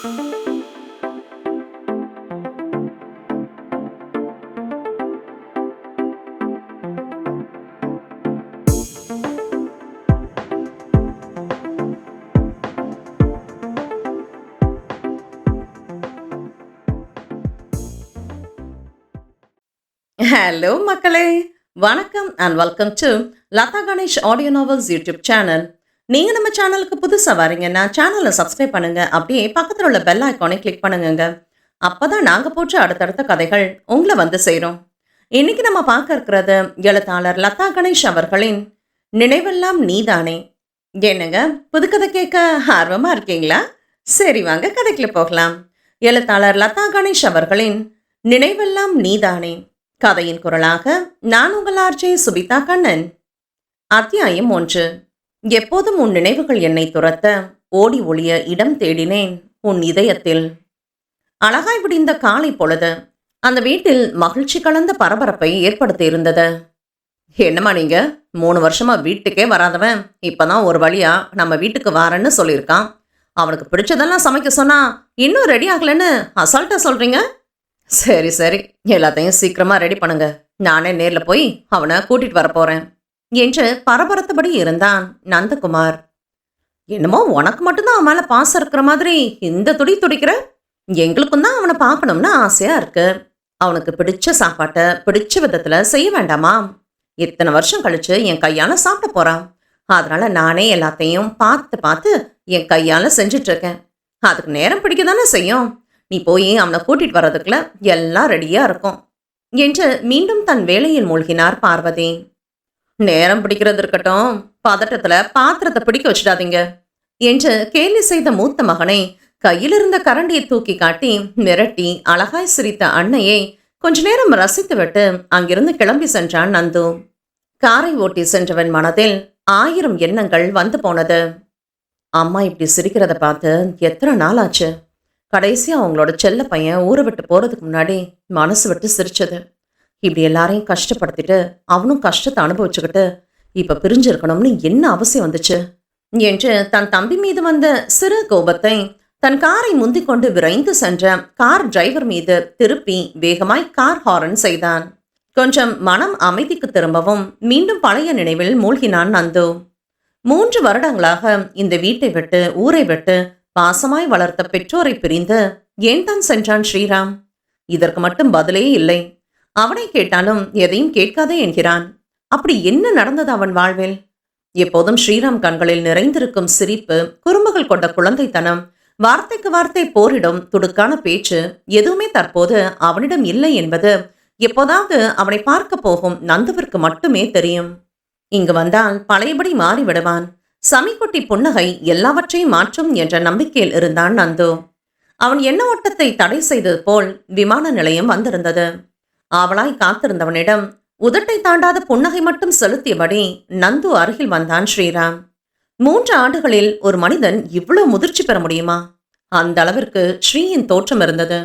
Hello மக்களே! வணக்கம் and welcome to Latha Ganesh audio novels YouTube channel. நீங்க நம்ம சேனலுக்கு புதுசா வரீங்கன்னா சேனலை சப்ஸ்கிரைப் பண்ணுங்க. அப்படியே பக்கத்துல உள்ள பெல் ஐகானை கிளிக் பண்ணுங்கங்க. அப்பதான் நாங்க போட்ட அடுத்தடுத்த கதைகள் உங்களை வந்து சேரும். இன்னைக்கு நம்ம பார்க்க இருக்கிறது எழுத்தாளர் லதா கணேஷ் அவர்களின் நினைவெல்லாம் நீதானே. என்னங்க புதுக்கதை கேட்க ஆர்வமா இருக்கீங்களா? சரி வாங்க கதைக்குள்ள போகலாம். எழுத்தாளர் லதா கணேஷ் அவர்களின் நினைவெல்லாம் நீதானே கதையின் குரலாக நான் உங்கள் ஆர்ஜே சுபிதா கண்ணன். அத்தியாயம் 1. எப்போதும் உன் நினைவுகள் என்னை துரத்த ஓடி ஒளிய இடம் தேடினேன் உன் இதயத்தில். அழகாய் விடிந்த காலை பொழுது அந்த வீட்டில் மகிழ்ச்சி கலந்த பரபரப்பை ஏற்படுத்தி இருந்தது. என்னம்மா நீங்க 3 வருஷமா வீட்டுக்கே வராதவன் இப்பதான் ஒரு வழியா நம்ம வீட்டுக்கு வாரன்னு சொல்லியிருக்கான். அவனுக்கு பிடிச்சதெல்லாம் சமைக்க சொன்னா இன்னும் ரெடி ஆகலன்னு அசால்ட்டா சொல்றீங்க? சரி சரி, எல்லாத்தையும் சீக்கிரமா ரெடி பண்ணுங்க. நானே நேர்ல போய் அவனை கூட்டிட்டு வர போறேன் என்று பரபரத்தபடி இருந்தான் நந்தகுமார். என்னமோ உனக்கு மட்டும்தான் அவன் மேல பாசம் இருக்கிற மாதிரி இந்த துடிக்கிற. எங்களுக்கும் தான் அவனை பார்க்கணும்னு ஆசையா இருக்கு. அவனுக்கு பிடிச்ச சாப்பாட்டை பிடிச்ச விதத்துல செய்ய வேண்டாமா? இத்தனை வருஷம் கழிச்சு என் கையால சாப்பிட போறான். அதனால நானே எல்லாத்தையும் பார்த்து பார்த்து என் கையால செஞ்சுட்டு இருக்கேன். அதுக்கு நேரம் பிடிக்க தானே செய்யும். நீ போய் அவனை கூட்டிட்டு வர்றதுக்குள்ள எல்லாம் ரெடியா இருக்கும் என்று மீண்டும் தன் வேலையில் மூழ்கினார் பார்வதி. நேரம் பிடிக்கிறது இருக்கட்டும், பதட்டத்துல பாத்திரத்தை பிடிக்க வச்சிடாதீங்க என்று கேலி செய்த மூத்த மகனை கையில் இருந்த கரண்டியை தூக்கி காட்டி மிரட்டி அழகாய் சிரித்த அன்னையை கொஞ்ச நேரம் ரசித்துவிட்டு அங்கிருந்து கிளம்பி சென்றான் நந்து. காரை ஓட்டி சென்றவன் மனதில் 1000 எண்ணங்கள் வந்து போனது. அம்மா இப்படி சிரிக்கிறத பார்த்து எத்தனை நாள் ஆச்சு. கடைசியா அவங்களோட செல்ல பையன் ஊரை விட்டு போறதுக்கு முன்னாடி மனசு விட்டு சிரிச்சது. இப்படி எல்லாரையும் கஷ்டப்படுத்திட்டு அவனும் கஷ்டத்தை அனுபவிச்சுக்கிட்டு இப்ப பிரிஞ்சிருக்கணும்னு என்ன அவசியம் வந்துச்சு என்று தன் தம்பி மீது வந்த சிறு கோபத்தை தன் காரை முந்திக் கொண்டு விரைந்து சென்ற கார் டிரைவர் மீது திருப்பி வேகமாய் கார் ஹாரன் செய்தான். கொஞ்சம் மனம் அமைதிக்கு திரும்பவும் மீண்டும் பழைய நினைவில் மூழ்கினான் நந்து. 3 வருடங்களாக இந்த வீட்டை விட்டு ஊரை விட்டு பாசமாய் வளர்த்த பெற்றோரை பிரிந்து ஏன் தான் சென்றான் ஸ்ரீராம்? இதற்கு மட்டும் பதிலே இல்லை. அவனை கேட்டாலும் எதையும் கேட்காதே என்கிறான். அப்படி என்ன நடந்தது அவன் வாழ்வில்? எப்போதும் ஸ்ரீராம் கண்களில் நிறைந்திருக்கும் சிரிப்பு, குறும்புகள் கொண்ட குழந்தைத்தனம், வார்த்தைக்கு வார்த்தை போரிடும் துடுக்கான பேச்சு எதுவுமே தற்போது அவனிடம் இல்லை என்பது எப்போதாவது அவனை பார்க்க போகும் நந்துவிற்கு மட்டுமே தெரியும். இங்கு வந்தால் பழையபடி மாறிவிடுவான். சமிக்குட்டி புன்னகை எல்லாவற்றையும் மாற்றும் என்ற நம்பிக்கையில் இருந்தான் நந்து. அவன் எண்ண ஓட்டத்தை தடை செய்தது போல் விமான நிலையம் வந்திருந்தது. ஆவலாய் காத்திருந்தவனிடம் உதட்டை தாண்டாத புன்னகை மட்டும் செலுத்தியபடி நந்து அருகில் வந்தான் ஸ்ரீராம். 3 ஆண்டுகளில் ஒரு மனிதன் இவ்வளவு முதிர்ச்சி பெற முடியுமா? அந்த அளவிற்கு ஸ்ரீயின் தோற்றம் இருந்தது.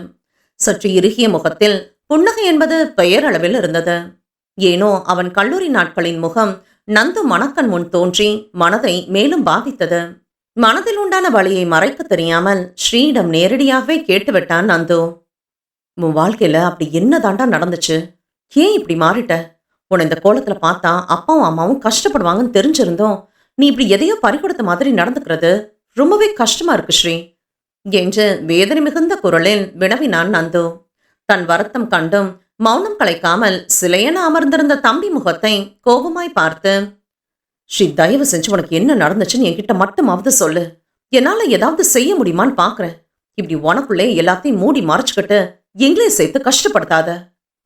சற்று இறுகிய முகத்தில் புன்னகை என்பது பெயரளவில் இருந்தது. ஏனோ அவன் கல்லூரி நாட்களின் முகம் நந்து மனக்கண் முன் தோன்றி மனதை மேலும் பாதித்தது. மனதில் உண்டான வழியை மறைக்க தெரியாமல் ஸ்ரீயிடம் நேரடியாகவே கேட்டுவிட்டான் நந்து. உன் வாழ்க்கையில அப்படி என்ன தாண்டா நடந்துச்சு? ஏன் இப்படி மாறிட்ட? உன்னை இந்த கோலத்துல பார்த்தா அப்பாவும் அம்மாவும் கஷ்டப்படுவாங்கன்னு தெரிஞ்சிருந்தோம் நீ இப்படி எதையோ பறிகொடுத்த மாதிரி நடந்துக்கிறது ரொம்பவே கஷ்டமா இருக்கு ஸ்ரீ என்று வேதனை மிகுந்த குரலில் வினவினான் நந்து. தன் வருத்தம் கண்டும் மௌனம் கலைக்காமல் சிலையென அமர்ந்திருந்த தம்பி முகத்தை கோபமாய் பார்த்து, ஸ்ரீ தயவு செஞ்சு உனக்கு என்ன நடந்துச்சுன்னு என்கிட்ட மட்டுமாவது சொல்லு. என்னால ஏதாவது செய்ய முடியுமான்னு பாக்குறேன். இப்படி உனக்குள்ளே எல்லாத்தையும் மூடி மறைச்சுக்கிட்டு எங்களே சேர்த்து கஷ்டப்படுத்தாத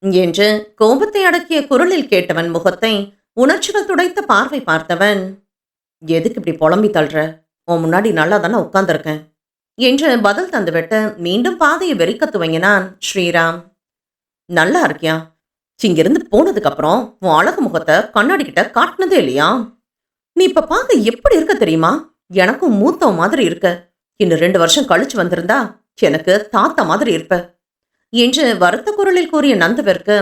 என்று கோபத்தை அடக்கிய குரலில் கேட்டவன் முகத்தை உணர்ச்சிகள் துடைத்த பார்வை பார்த்தவன், எதுக்கு இப்படி புலம்பி தள்ளுற? உன் முன்னாடி நல்லா தானே உட்கார்ந்துருக்கேன் என்று பதில் தந்துவிட்டு மீண்டும் பாதையை வெறிக்க துவங்கினான் ஸ்ரீராம். நல்லா இருக்கியா? இங்கிருந்து போனதுக்கு அப்புறம் உன் அழகு முகத்தை கண்ணாடி கிட்ட காட்டினதே இல்லையா? நீ இப்ப பார்க்க எப்படி இருக்க தெரியுமா? எனக்கும் மூத்தவ மாதிரி இருக்க. இன்னும் 2 வருஷம் கழிச்சு வந்திருந்தா எனக்கு தாத்தா மாதிரி இருப்ப என்று வருத்த குரலில் கூறிய நந்துவிற்கு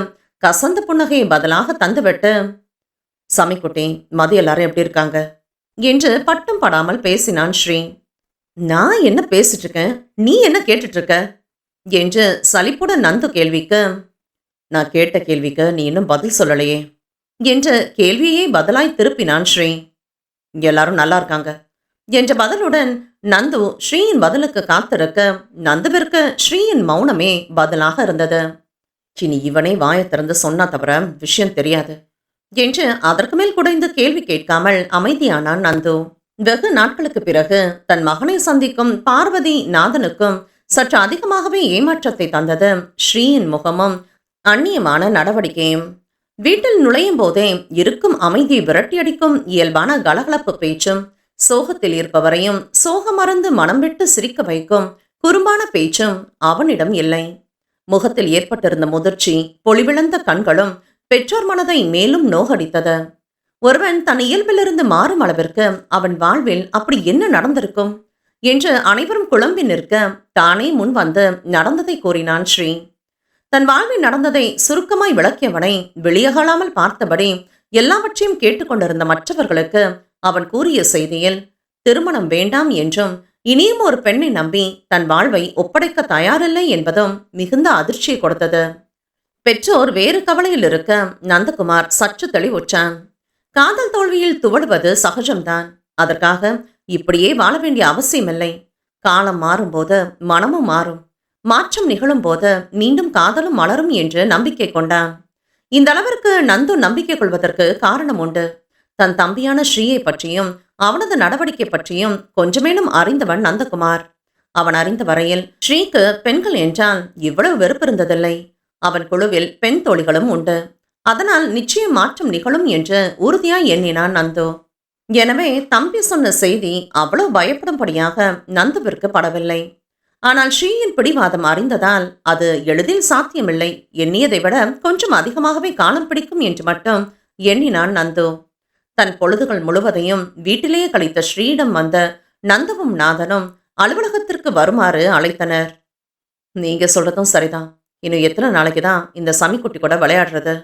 கசந்த புன்னகையை பதிலாக தந்துவிட்டு, சமிக்குட்டி மதி எல்லாரும் எப்படி இருக்காங்க என்று பட்டும் படாமல் பேசினான் ஸ்ரீ. நான் என்ன பேசிட்டு இருக்கேன், நீ என்ன கேட்டுட்டு இருக்க என்று சலிப்புடன் நந்து கேள்விக்கு, நான் கேட்ட கேள்விக்கு நீ இன்னும் பதில் சொல்லலையே என்ற கேள்வியை பதிலாய் திருப்பினான் ஸ்ரீ. எல்லாரும் நல்லா இருக்காங்க என்ற பதிலுடன் நந்து ஸ்ரீயின் பதிலுக்கு காத்திருக்க, நந்துவிற்கு ஸ்ரீயின் மௌனமே பதிலாக இருந்தது. இனி இவனே வாயை திறந்து சொன்னா தவிர விஷயம் தெரியாது என்று அதற்கு மேல் குடைந்து கேள்வி கேட்காமல் அமைதியானான் நந்து. வெகு நாட்களுக்கு பிறகு தன் மகனை சந்திக்கும் பார்வதி நாதனுக்கும் சற்று அதிகமாகவே ஏமாற்றத்தை தந்தது ஸ்ரீயின் முகமும் அந்நியமான நடவடிக்கையும். வீட்டில் நுழையும் போதே இருக்கும் அமைதியை விரட்டியடிக்கும் இயல்பான கலகலப்பு பேச்சும், சோகத்தில் இருப்பவரையும் சோகமறந்து மனம் விட்டு சிரிக்க வைக்கும் குறும்பான பேச்சும் அவனிடம் இல்லை. முகத்தில் ஏற்பட்டிருந்த முதிர்ச்சி, பொலிவிழந்த கண்களும் பெற்றோர் மனதை மேலும் நோகடித்தது. ஒருவன் தன் இயல்பிலிருந்து மாறும் அளவிற்கு அவன் வாழ்வில் அப்படி என்ன நடந்திருக்கும் என்று அனைவரும் குழம்பி நிற்க தானே முன் வந்து நடந்ததை கூறினான் ஸ்ரீ. தன் வாழ்வில் நடந்ததை சுருக்கமாய் விளக்கியவனை வெளியகலாமல் பார்த்தபடி எல்லாவற்றையும் கேட்டுக்கொண்டிருந்த மற்றவர்களுக்கு அவன் கூறிய செய்தியில் திருமணம் வேண்டாம் என்றும் இனியும் ஒரு பெண்ணை நம்பி தன் வாழ்வை ஒப்படைக்க தயாரில்லை என்பதும் மிகுந்த அதிர்ச்சியை கொடுத்தது. பெற்றோர் வேறு கவலையில் இருக்க நந்தகுமார் சற்று தெளிவுற்றான். காதல் தோல்வியில் துவடுவது சகஜம்தான். அதற்காக இப்படியே வாழ வேண்டிய அவசியமில்லை. காலம் மாறும்போது மனமும் மாறும். மாற்றம் நிகழும் போது மீண்டும் காதலும் மலரும் என்று நம்பிக்கை கொண்டான். இந்த அளவிற்கு நந்து நம்பிக்கை கொள்வதற்கு காரணம் உண்டு. தன் தம்பியான ஸ்ரீயை பற்றியும் அவனது நடவடிக்கை பற்றியும் கொஞ்சமேனும் அறிந்தவன் நந்தகுமார். அவன் அறிந்த வரையில் ஸ்ரீக்கு பெண்கள் என்றால் இவ்வளவு வெறுப்பு இருந்ததில்லை. அவன் குழுவில் பெண் தோழிகளும் உண்டு. அதனால் நிச்சயம் மாற்றம் நிகழும் என்று உறுதியாய் எண்ணினான் நந்து. எனவே தம்பி சொன்ன செய்தி அவ்வளவு பயப்படும்படியாக நந்துவிற்கு படவில்லை. ஆனால் ஸ்ரீயின் பிடிவாதம் அறிந்ததால் அது எளிதில் சாத்தியமில்லை, எண்ணியதை விட கொஞ்சம் அதிகமாகவே காலம் பிடிக்கும் என்று மட்டும் எண்ணினான் நந்து. தன் பொழுதுகள் முழுவதையும் வீட்டிலேயே கழித்த ஸ்ரீயிடம் வந்த நந்துவும் நாதனும் அலுவலகத்திற்கு வருமாறு அழைத்தனர். நீங்க சொல்றதும் சரிதான். இன்னும் எத்தனை நாளைக்கு தான் இந்த சமிக்குட்டி கூட விளையாடுறது?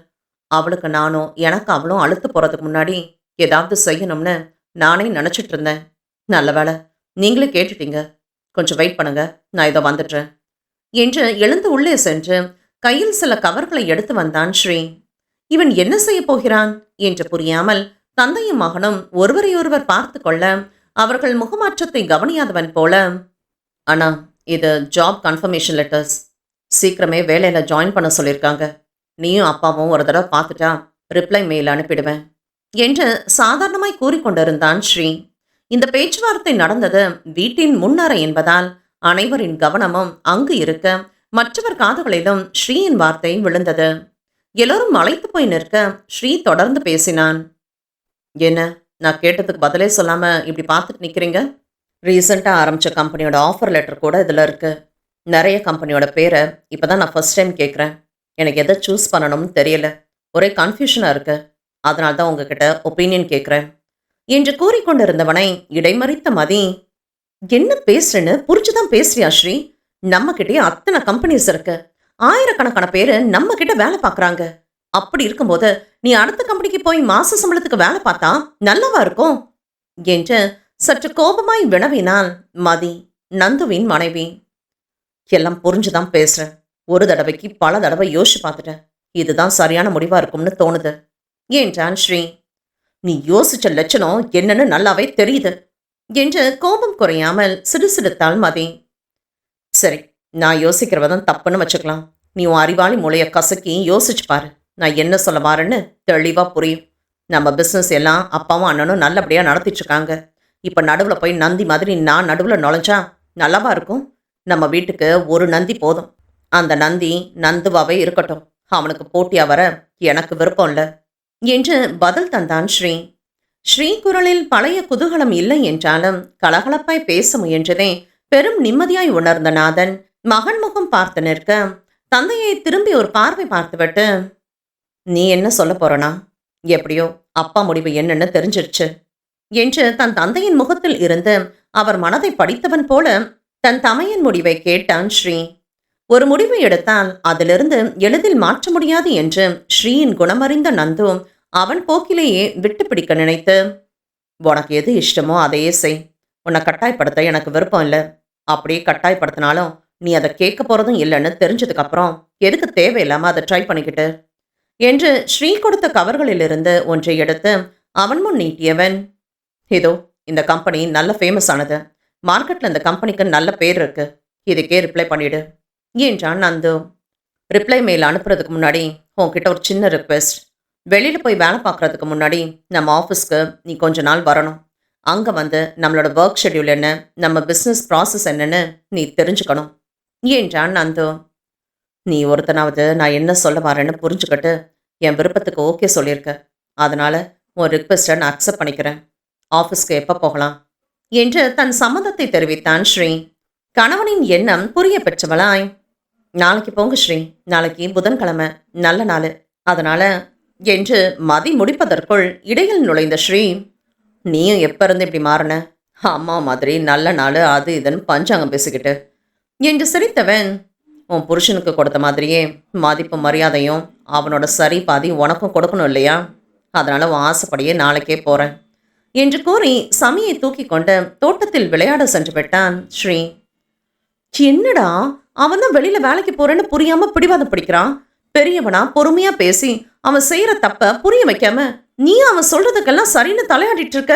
அவளுக்கு நானும் எனக்கு அவளும் அழுத்து போறதுக்கு முன்னாடி ஏதாவது செய்யணும்னு நானே நினைச்சிட்டு இருந்தேன். நல்ல வேலை நீங்களே கேட்டுட்டீங்க. கொஞ்சம் வெயிட் பண்ணுங்க, நான் இதோ வந்துடுறேன் என்று எழுந்து உள்ளே சென்று கையில் சில கவர்களை எடுத்து வந்தான் ஸ்ரீ. இவன் என்ன செய்ய போகிறான் என்று புரியாமல் தந்தையும் மகனும் ஒருவரையொருவர் பார்த்து கொள்ள அவர்கள் முகமாற்றத்தை கவனியாதவன் போல, அண்ணா இது ஜாப் கன்ஃபர்மேஷன் லெட்டர்ஸ், சீக்கிரமே வேலையில ஜாயின் பண்ண சொல்லியிருக்காங்க. நீயும் அப்பாவும் ஒரு தடவை பார்த்துட்டா ரிப்ளை மெயில் அனுப்பிடுவேன் என்று சாதாரணமாய் கூறிக்கொண்டிருந்தான் ஸ்ரீ. இந்த பேச்சுவார்த்தை நடந்தது வீட்டின் முன்னறை என்பதால் அனைவரின் கவனமும் அங்கு இருக்க மற்றவர் காதுகளிலும் ஸ்ரீயின் வார்த்தை விழுந்தது. எல்லோரும் மலைத்து போய் நிற்க ஸ்ரீ தொடர்ந்து பேசினான். என்ன, நான் கேட்டதுக்கு பதிலே சொல்லாம இப்படி பார்த்துட்டு நிக்கிறீங்க? ரீசெண்டாக ஆரம்பிச்ச கம்பெனியோட ஆஃபர் லெட்டர் கூட இதில் இருக்கு. நிறைய கம்பெனியோட பேரை இப்போதான் நான் ஃபர்ஸ்ட் டைம் கேட்குறேன். எனக்கு எதை சூஸ் பண்ணணும்னு தெரியல, ஒரே கன்ஃபியூஷனாக இருக்கு. அதனால தான் உங்ககிட்ட ஒப்பீனியன் கேட்குறேன் என்று கூறிக்கொண்டிருந்தவனை இடைமறித்த மதி, என்ன பேசுறேன்னு புரிஞ்சுதான் பேசுறியா ஸ்ரீ? நம்ம கிட்டே அத்தனை கம்பெனிஸ் இருக்கு, ஆயிரக்கணக்கான பேரு நம்ம கிட்ட வேலை பார்க்குறாங்க. அப்படி இருக்கும்போது நீ அடுத்த கம்பெனிக்கு போய் மாச சம்பளத்துக்கு வேலை பார்த்தா நல்லவா இருக்கும் என்று சற்று கோபமாய் வினவினாள் மதி, நந்துவின் மனைவி. எல்லாம் புரிஞ்சுதான் பேசுறேன். ஒரு தடவைக்கு பல தடவை யோசிச்சு பார்த்துட்டேன். இதுதான் சரியான முடிவா இருக்கும்னு தோணுது என்றான் ஸ்ரீ. நீ யோசிச்ச லட்சணம் என்னன்னு நல்லாவே தெரியுது என்று கோபம் குறையாமல் சிடுசிடுத்தாள் மதி. சரி, நான் யோசிக்கிறவதான் தப்புன்னு வச்சுக்கலாம். நீ உன் அறிவாளி மூளைய கசக்கி யோசிச்சு பாரு. நான் என்ன சொல்ல வாரேன்னு தெளிவா புரியும். நம்ம பிஸ்னஸ் எல்லாம் அப்பாவும் அண்ணனும் நல்லபடியா நடத்திட்டு இருக்காங்க. இப்ப நடுவுல போய் நந்தி மாதிரி நான் நடுவுல நுழைஞ்சா நல்லாவா இருக்கும்? நம்ம வீட்டுக்கு ஒரு நந்தி போதும். அந்த நந்தி நந்துவாவே இருக்கட்டும். அவனுக்கு போட்டியா வர எனக்கு விருப்பம் இல்லை என்று பதில் தந்தான் ஸ்ரீ. ஸ்ரீ குரலில் பழைய குதூகலம் இல்லை என்றாலும் கலகலப்பாய் பேச முயன்றதே பெரும் நிம்மதியாய் உணர்ந்த நாதன் மகன் முகம் பார்த்து நிற்க தந்தையை திரும்பி ஒரு பார்வை பார்த்துவிட்டு, நீ என்ன சொல்ல போறனா? எப்படியோ அப்பா முடிவு என்னன்னு தெரிஞ்சிருச்சு என்று தன் தந்தையின் முகத்தில் இருந்து அவர் மனதை படித்தவன் போல தன் தமையன் முடிவை கேட்டான் ஸ்ரீ. ஒரு முடிவை எடுத்தால் அதிலிருந்து எளிதில் மாற்ற முடியாது என்று ஸ்ரீயின் குணமறிந்த நந்து அவன் போக்கிலேயே விட்டு பிடிக்க நினைத்து, உனக்கு எது இஷ்டமோ அதையே செய். உன்னை கட்டாயப்படுத்த எனக்கு விருப்பம் இல்லை. அப்படியே கட்டாயப்படுத்தினாலும் நீ அதை கேட்க போறதும் இல்லைன்னு தெரிஞ்சதுக்கப்புறம் எதுக்கு தேவையில்லாம அதை ட்ரை பண்ணிக்கிட்டு என்று ஸ்ரீ கொடுத்த கவர்களிலிருந்து ஒன்றை எடுத்து அவன் முன் நீட்டியவன். இதோ இந்த கம்பெனி நல்ல ஃபேமஸ் ஆனது. மார்க்கெட்ல இந்த கம்பெனிக்கு நல்ல பேர் இருக்கு. இதுக்கே ரிப்ளை பண்ணிடு என்றான் நந்து. ரிப்ளை மெயில் அனுப்புறதுக்கு முன்னாடி உன்கிட்ட ஒரு சின்ன ரிக்வெஸ்ட். வெளியில போய் வேலை பார்க்கறதுக்கு முன்னாடி நம்ம ஆஃபீஸ்க்கு நீ கொஞ்ச நாள் வரணும். அங்க வந்து நம்மளோட ஒர்க் ஷெட்யூல் என்ன, நம்ம பிஸ்னஸ் ப்ராசஸ் என்னன்னு நீ தெரிஞ்சுக்கணும் என்றான் நந்து. நீ ஒருத்தனாவது நான் என்ன சொல்ல வரேன்னு புரிஞ்சுக்கிட்டு என் விருப்பத்துக்கு ஓகே சொல்லியிருக்க. அதனால உன் ரிக்வெஸ்ட்டை நான் அக்செப்ட் பண்ணிக்கிறேன். ஆஃபீஸ்க்கு எப்போ போகலாம் என்று தன் சம்மதத்தை தெரிவித்தான் ஸ்ரீ. கணவனின் எண்ணம் புரிய பெற்றவளாய், நாளைக்கு போங்க ஸ்ரீ, நாளைக்கு புதன்கிழமை நல்ல நாள், அதனால என்று மதி முடிப்பதற்குள் இடையில் நுழைந்த ஸ்ரீ, நீயும் எப்ப இருந்து இப்படி மாறின? அம்மா மாதிரி நல்ல நாள் அது இதுன்னு பஞ்சாங்கம் பேசிக்கிட்டு என்று சிரித்தவன், உன் புருஷனுக்கு கொடுத்த மாதிரியே மதிப்பு மரியாதையும் அவனோட சரி பாதி உனக்கும் கொடுக்கணும் இல்லையா? அதனால உன் ஆசைப்படியே நாளைக்கே போறேன் என்று கூறி சமியை தூக்கி கொண்டு தோட்டத்தில் விளையாட சென்று விட்டான் ஸ்ரீ. என்னடா அவன் தான் வெளியில வேலைக்கு போறேன்னு புரியாம பிடிவாதம் பிடிக்கிறான். பெரியவனா பொறுமையா பேசி அவன் செய்யற தப்ப புரிய வைக்காம நீ அவன் சொல்றதுக்கெல்லாம் சரின்னு தலையாடிட்டு இருக்க.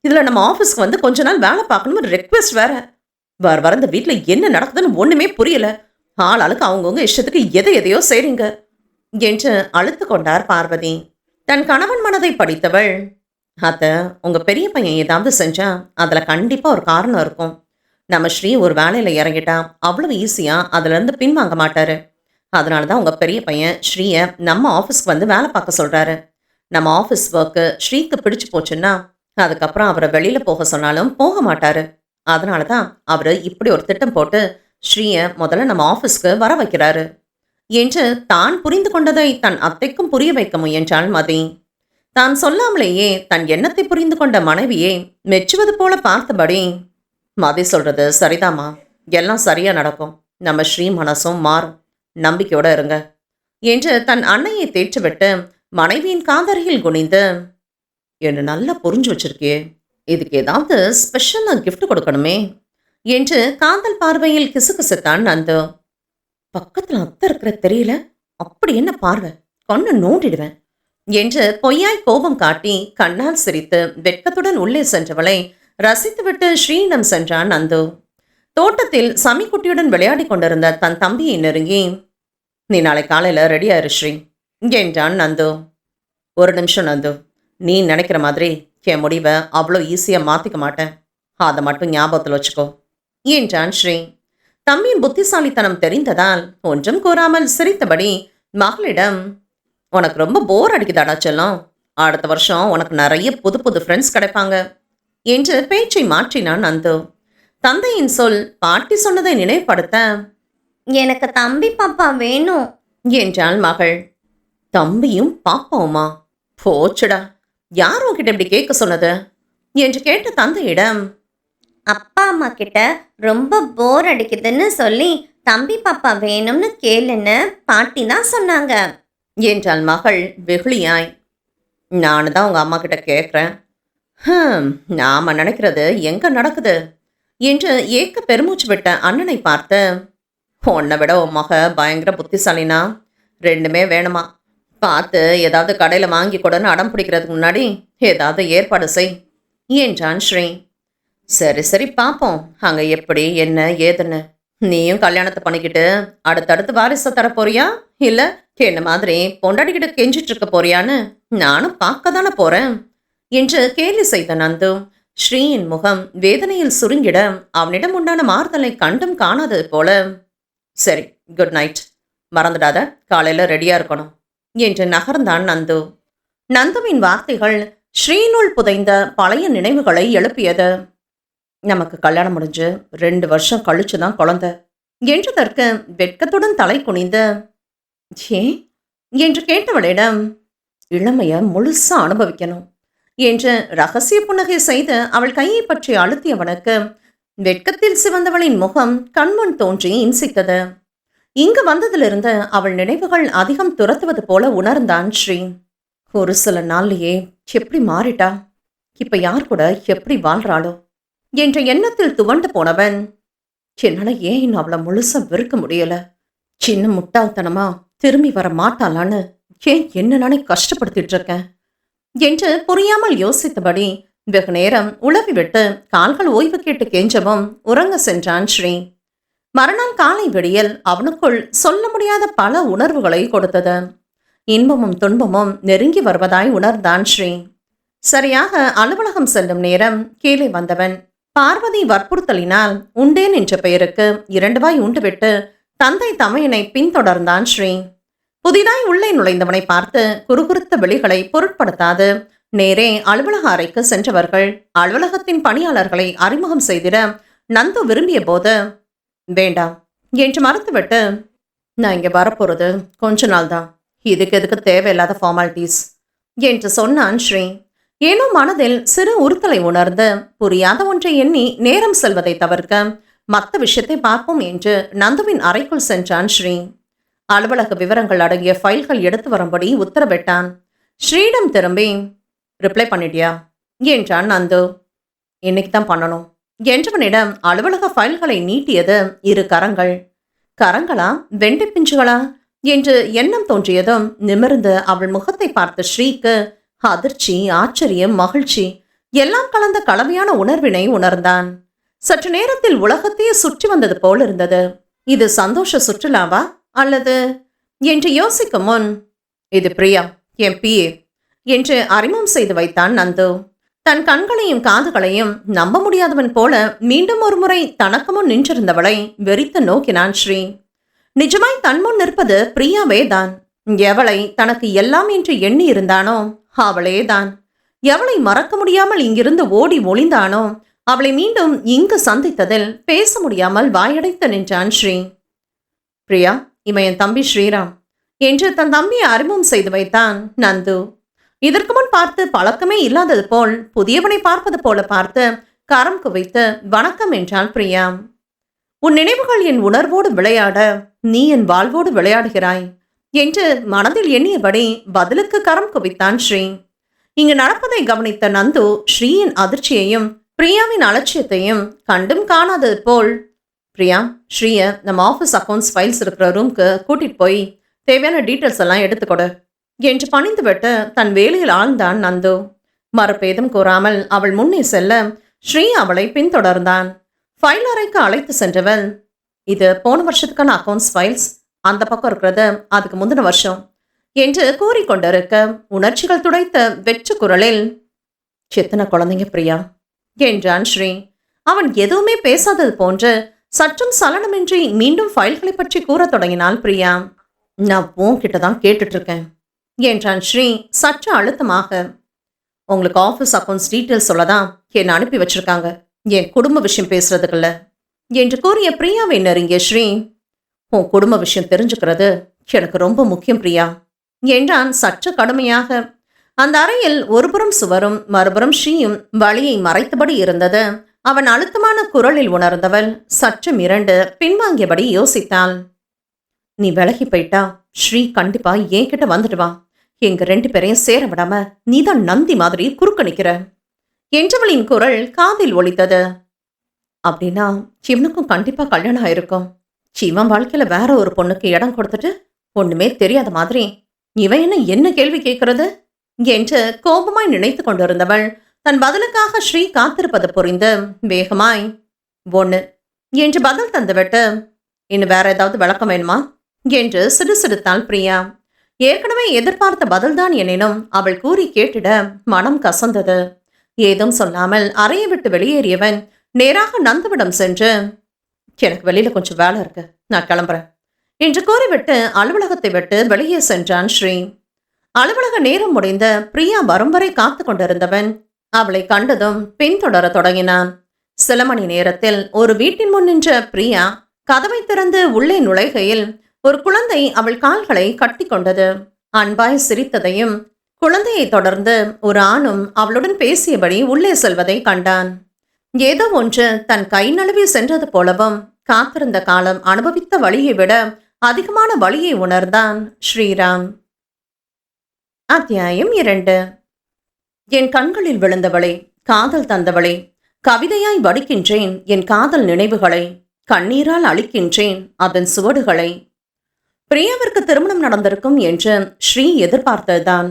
இதுல நம்ம ஆபீஸ்க்கு வந்து கொஞ்ச நாள் வேலை பார்க்கணும்னு ரெக்வெஸ்ட் வேற. வர இந்த வீட்டுல என்ன நடக்குதுன்னு ஒண்ணுமே புரியல. ஆளாளுக்கு அவங்கவுங்க இஷ்டத்துக்கு எதையோ செய்றீங்க என்று அழுத்து கொண்டார் பார்வதி. தன் கணவன் மனதை படித்தவள், அத்த உங்க பெரிய பையன் ஏதாவது செஞ்சா அதுல கண்டிப்பா ஒரு காரணம் இருக்கும். நம்ம ஸ்ரீ ஒரு வேலையில இறங்கிட்டா அவ்வளவு ஈஸியா அதுல இருந்து பின்வாங்க மாட்டாரு. அதனாலதான் உங்க பெரிய பையன் ஸ்ரீய நம்ம ஆஃபீஸ்க்கு வந்து வேலை பார்க்க சொல்றாரு. நம்ம ஆஃபீஸ் ஒர்க்கு ஸ்ரீக்கு பிடிச்சு போச்சுன்னா அதுக்கப்புறம் அவரை வெளியில போக சொன்னாலும் போக மாட்டாரு. அதனாலதான் அவரு இப்படி ஒரு திட்டம் போட்டு ஸ்ரீய முதல்ல நம்ம ஆஃபீஸ்க்கு வர வைக்கிறாரு என்று தான் புரிந்து கொண்டதை தன் அத்தைக்கும் புரிய வைக்க முயன்றாள் மதி. தான் சொல்லாமலேயே தன் எண்ணத்தை புரிந்து கொண்ட மனைவியை மெச்சுவது போல பார்த்தபடி, மதி சொல்றது சரிதாமா, எல்லாம் சரியா நடக்கும், நம்ம ஸ்ரீ மனசும் மாறும், நம்பிக்கையோட இருங்க என்று தன் அன்னையை தேற்றுவிட்டு மனைவியின் காதருகில் குனிந்து, என்ன நல்லா புரிஞ்சு வச்சிருக்கே, இதுக்கு ஏதாவது ஸ்பெஷலா கிஃப்ட் கொடுக்கணுமே என்று காதல் பார்வையில் கிசுகிசுத்தான் நந்து. பக்கத்துல அத்தை இருக்கிற தெரியல, அப்படி என்ன பார்வை, கண்ணு நோண்டிடுவேன் என்று பொய்யாய் கோபம் காட்டி கண்ணால் சிரித்து வெட்கத்துடன் உள்ளே சென்றவளை ரசித்துவிட்டு ஸ்ரீயிடம் சென்றான் நந்து. தோட்டத்தில் சமிக்குட்டியுடன் விளையாடி கொண்டிருந்த தன் தம்பியை நெருங்கி, நீ நாளை காலையில ரெடியாயிரு ஸ்ரீ என்றான் நந்து. ஒரு நிமிஷம் நந்து, நீ நினைக்கிற மாதிரி என் முடிவை அவ்வளோ ஈஸியா மாத்திக்க மாட்டேன், அதை மட்டும் ஞாபகத்தில் வச்சுக்கோ என்றான் ஸ்ரீ. தம்பியின் புத்திசாலித்தனம் தெரிந்ததால் ஒன்றும் கூறாமல் சிரித்தபடி மகளிடம், உனக்கு ரொம்ப போர் அடிக்குதாடா செல்லம், அடுத்த வருஷம் உனக்கு நிறைய புது புது ஃப்ரெண்ட்ஸ் கிடைப்பாங்க என்று பேச்சை மாற்றினான் நந்து. தந்தையின் சொல் பாட்டி சொன்னதை நினைவுபடுத்த, எனக்கு தம்பி பாப்பா வேணும் என்றாள் மகள். தம்பியும் பாப்பாவுமா? போச்சுடா, யார் உன்கிட்ட இப்படி கேட்க சொன்னது என்று கேட்ட தந்தையிடம், அப்பா அம்மா கிட்ட ரொம்ப போர் அடிக்குதுன்னு சொல்லி தம்பி பாப்பா வேணும்னு கேளுன்னு பாட்டி தான் சொன்னாங்க என்றாள் மகள் வெகுளியாய். நானு தான் உங்க அம்மா கிட்ட கேட்குறேன். நாம நினைக்கிறது எங்க நடக்குது என்று ஏக்க பெருமூச்சு விட்ட அண்ணனை பார்த்து, உன்னை விட உன் மக பயங்கர புத்திசாலினா, ரெண்டுமே வேணுமா, பார்த்து ஏதாவது கடையில் வாங்கி கொடுன்னு அடம் பிடிக்கிறதுக்கு முன்னாடி ஏதாவது ஏற்பாடு செய் என்றான் ஸ்ரீ. சரி சரி பார்ப்போம் அங்கே எப்படி என்ன ஏதுன்னு. நீயும் கல்யாணத்தை பண்ணிக்கிட்டு அடுத்தடுத்து வாரிசை தரப்போறியா, இல்லை என்ன மாதிரி பொண்டாடிக்கிட்ட கெஞ்சிட்டு இருக்க போறியான்னு நானும் பார்க்க தானே போறேன் என்று கேலி செய்த நந்து. ஸ்ரீயின் முகம் வேதனையில் சுருங்கிட அவனிடம் உண்டான மாறுதலை கண்டும் காணாதது போல, சரி குட் நைட், மறந்துடாத காலையில் ரெடியா இருக்கணும் என்று நகர்ந்தான் நந்து. நந்துவின் வார்த்தைகள் ஸ்ரீனுள் புதைந்த பழைய நினைவுகளை எழுப்பியது. நமக்கு கல்யாணம் முடிஞ்சு 2 வருஷம் கழிச்சு தான் குழந்தை என்றதற்கு வெட்கத்துடன் தலை குனிந்து, ஏன் என்று கேட்டவளிடம், இளமைய முழுசா அனுபவிக்கணும் என்று ரகசிய புன்னகை செய்து அவள் கையை பற்றி அழுத்தியவனுக்கு வெட்கத்தில் சிவந்தவளின் முகம் கண்முன் தோன்றி இன்சித்தது. இங்கு வந்ததிலிருந்து அவள் நினைவுகள் அதிகம் துரத்துவது போல உணர்ந்தான் ஸ்ரீ. ஒரு சில நாள்லயே எப்படி மாறிட்டா, இப்ப யார் கூட எப்படி வாழ்றாளோ என்ற எண்ணத்தில் துவண்டு போனவன், என்னால ஏன் இன்னும் அவளை முழுசா வெறுக்க முடியல? சின்ன முட்டாள்தனமா திரும்பி வர மாட்டாளான்னு ஏன் என்ன நானே கஷ்டப்படுத்திட்டு இருக்கேன் என்று புரியாமல் யோசித்தபடி வெகு நேரம் உளவி விட்டு கால்கள் ஓய்வு கேட்டு கெஞ்சவும் உறங்க சென்றான் ஸ்ரீ. மறுநாள் காலை விடியல் அவனுக்குள் சொல்ல முடியாத பல உணர்வுகளை கொடுத்தது. இன்பமும் துன்பமும் நெருங்கி வருவதாய் உணர்ந்தான் ஸ்ரீ. சரியாக அலுவலகம் செல்லும் நேரம் கீழே வந்தவன் பார்வதி வற்புறுத்தலினால் உண்டேன் என்ற பெயருக்கு 2 வாய் உண்டுவிட்டு தந்தை தமையனை பின்தொடர்ந்தான் ஸ்ரீ. புதிதாய் உள்ளே நுழைந்தவனை பார்த்து குறுகுறுத்த விழிகளை பொருட்படுத்தாது நேரே அலுவலக அறைக்கு சென்றவர்கள் அலுவலகத்தின் பணியாளர்களை அறிமுகம் செய்திட நந்து விரும்பிய போது, வேண்டாம் என்று மறுத்துவிட்டு, நான் இங்கே வரப்போறது கொஞ்ச நாள் தான், இதுக்கு எதுக்கு தேவையில்லாத ஃபார்மாலிட்டிஸ் என்று சொன்னான் ஸ்ரீ. ஏனோ மனதில் சிறு உறுத்தலை உணர்ந்து புரியாத ஒன்றை எண்ணி நேரம் செல்வதை தவிர்க்க மற்ற விஷயத்தை பார்ப்போம் என்று நந்துவின் அறைக்குள் சென்றான் ஸ்ரீ. அலுவலக விவரங்கள் அடங்கிய ஃபைல்கள் எடுத்து வரும்படி உத்தரவிட்டான். ஸ்ரீயிடம் திரும்பி, ரிப்ளை பண்ணிட்டியா என்றான் நந்து. இன்னைக்கு தான் பண்ணணும் என்றவனிடம் அலுவலக ஃபைல்களை நீட்டியது 2 கரங்கள். கரங்களா வெண்டை பிஞ்சுகளா என்று எண்ணம் தோன்றியதும் நிமிர்ந்து அவள் முகத்தை பார்த்த ஸ்ரீக்கு அதிர்ச்சி, ஆச்சரியம், மகிழ்ச்சி எல்லாம் கலந்த கலவையான உணர்வினை உணர்ந்தான். சற்று நேரத்தில் உலகத்தையே சுற்றி வந்தது போல் இருந்தது. இது சந்தோஷ சுற்றுலாவா அல்லது என்று யோசிக்கும் முன், இது பிரியா, என் பிஏ என்று அறிமுகம் செய்து வைத்தான் நந்து. தன் கண்களையும் காதுகளையும் நம்ப முடியாதவன் போல மீண்டும் ஒரு முறை தனக்கு முன் நின்றிருந்தவளை வெறித்து நோக்கினான் ஸ்ரீ. நிஜமாய் தன் முன் நிற்பது பிரியாவே தான். எவளை தனக்கு எல்லாம் என்று எண்ணி இருந்தானோ அவளேதான். எவளை மறக்க முடியாமல் இங்கிருந்து ஓடி ஒளிந்தானோ அவளை மீண்டும் இங்கு சந்தித்ததில் பேச முடியாமல் வாயடைத்து நின்றான் ஸ்ரீ. பிரியா, இவன் என் தம்பி ஸ்ரீராம் என்று தன் தம்பியை அறிமுகம் செய்து வைத்தான் நந்து. இதற்கு முன் பார்த்து பழக்கமே இல்லாதது போல் புதியவனை பார்ப்பது போல பார்த்து கரம் குவைத்து வணக்கம் என்றாள் பிரியா. உன் நினைவுகள் என் உணர்வோடு விளையாட நீ என் வாழ்வோடு விளையாடுகிறாய் என்று மனதில் எண்ணியபடி பதிலுக்கு கரம் குவித்தான் ஸ்ரீ. இங்கு நடப்பதை கவனித்த நந்து ஸ்ரீயின் அதிர்ச்சியையும் பிரியாவின் அலட்சியத்தையும் கண்டும் காணாதது போல், பிரியா, ஸ்ரீய நம்ம ஆஃபீஸ் அக்கௌண்ட்ஸ் ஃபைல்ஸ் இருக்கிற ரூம்க்கு கூட்டிட்டு போய் தேவையான டீட்டெயில்ஸ் எல்லாம் எடுத்துக்கொடு என்று பணிந்துவிட்டு தன் வேலையில் ஆழ்ந்தான் நந்து. மறுபேதும் கூறாமல் அவள் முன்னே செல்ல ஸ்ரீ அவளை பின்தொடர்ந்தான். ஃபைல் அறைக்கு அழைத்து சென்றவள், இது போன வருஷத்துக்கான அக்கௌண்ட்ஸ் ஃபைல்ஸ், அந்த பக்கம் இருக்கிறது அதுக்கு முந்தின வருஷம் என்று கூறிக்கொண்டிருக்க உணர்ச்சிகள் துடைத்த வெற்று குரலில், எத்தனை குழந்தைங்க பிரியா என்றான் ஸ்ரீ. அவன் எதுவுமே பேசாதது போன்று சற்றும் சலனமின்றி மீண்டும் ஃபைல்களை பற்றி கூறத் தொடங்கினாள் பிரியா. நான் உன்கிட்ட தான் கேட்டுட்டு இருக்கேன் என்றான் ஸ்ரீ சற்று அழுத்தமாக. உங்களுக்கு ஆஃபீஸ் அக்கௌண்ட்ஸ் டீட்டெயில்ஸ் சொல்லதான் என்னை அனுப்பி வச்சிருக்காங்க, என் குடும்ப விஷயம் பேசுறதுக்குல்ல என்று கூறிய பிரியாவை நெருங்கிய ஸ்ரீ, உன் குடும்ப விஷயம் தெரிஞ்சுக்கிறது எனக்கு ரொம்ப முக்கியம் பிரியா என்றான் சற்று கடுமையாக. அந்த அறையில் ஒருபுறம் சுவரும் மறுபுறம் ஸ்ரீயும் வழியை மறைத்தபடி இருந்தது. அவன் அழுத்தமான குரலில் உணர்ந்தவள் சற்று மிரண்டு பின்வாங்கியபடி யோசித்தாள். நீ விலகி போயிட்டா ஸ்ரீ கண்டிப்பா என்கிட்ட வந்துடுவா, எங்க 2 பேரையும் சேர விடாம நீதான் நந்தி மாதிரி குறுக்க நிக்கிற என்றவளின் குரல் காதில் ஒலித்தது. அப்படின்னா இவனுக்கும் கண்டிப்பா கல்யாணம் ஆயிருக்கும். இவன் வாழ்க்கையில வேற ஒரு பொண்ணுக்கு இடம் கொடுத்துட்டு ஒண்ணுமே தெரியாத மாதிரி இவன் என்ன கேள்வி கேட்கறது என்று கோபமாய் நினைத்து கொண்டிருந்தவள் தன் பதிலுக்காக ஸ்ரீ காத்திருப்பது புரிந்து வேகமாய், 1 என்று பதில் தந்துவிட்டு, இன்னும் வேற ஏதாவது விளக்கம் வேணுமா என்று சிடுசிடுத்தாள் பிரியா. ஏற்கனவே எதிர்பார்த்த பதில்தான் எனினும் அவள் கூறி கேட்டிட மனம் கசந்தது. ஏதும் சொல்லாமல் அறையை விட்டு வெளியேறியவன் நேராக நந்துவிடம் சென்று, எனக்கு வெளியில கொஞ்சம் வேலை இருக்கு, நான் கிளம்புறேன் என்று கூறிவிட்டு அலுவலகத்தை விட்டு வெளியே சென்றான் ஸ்ரீ. அலுவலக நேரம் முடிந்த பிரியா வரும் வரை காத்து கொண்டிருந்தவன் அவளை கண்டதும் பின்தொடர தொடங்கினான். சில மணி நேரத்தில் ஒரு வீட்டின் முன் நின்ற பிரியா கதவை திறந்து உள்ளே நுழைகையில் ஒரு குழந்தை அவள் கால்களை கட்டி கொண்டது. அன்பாய் சிரித்ததையும் குழந்தையை தொடர்ந்து ஒரு ஆணும் அவளுடன் பேசியபடி உள்ளே செல்வதை கண்டான். ஏதோ ஒன்று தன் கை நழுவி சென்றது போலவும் காத்திருந்த காலம் அனுபவித்த வழியை விட அதிகமான வழியை உணர்ந்தான் ஸ்ரீராம். அத்தியாயம் 2. என் கண்களில் விழுந்தவளே, காதல் தந்தவளே, கவிதையாய் வடிக்கின்றேன் என் காதல் நினைவுகளை, கண்ணீரால் அழிக்கின்றேன் அதன் சுவடுகளை. பிரியாவிற்கு திருமணம் நடந்திருக்கும் என்று ஸ்ரீ எதிர்பார்த்ததுதான்.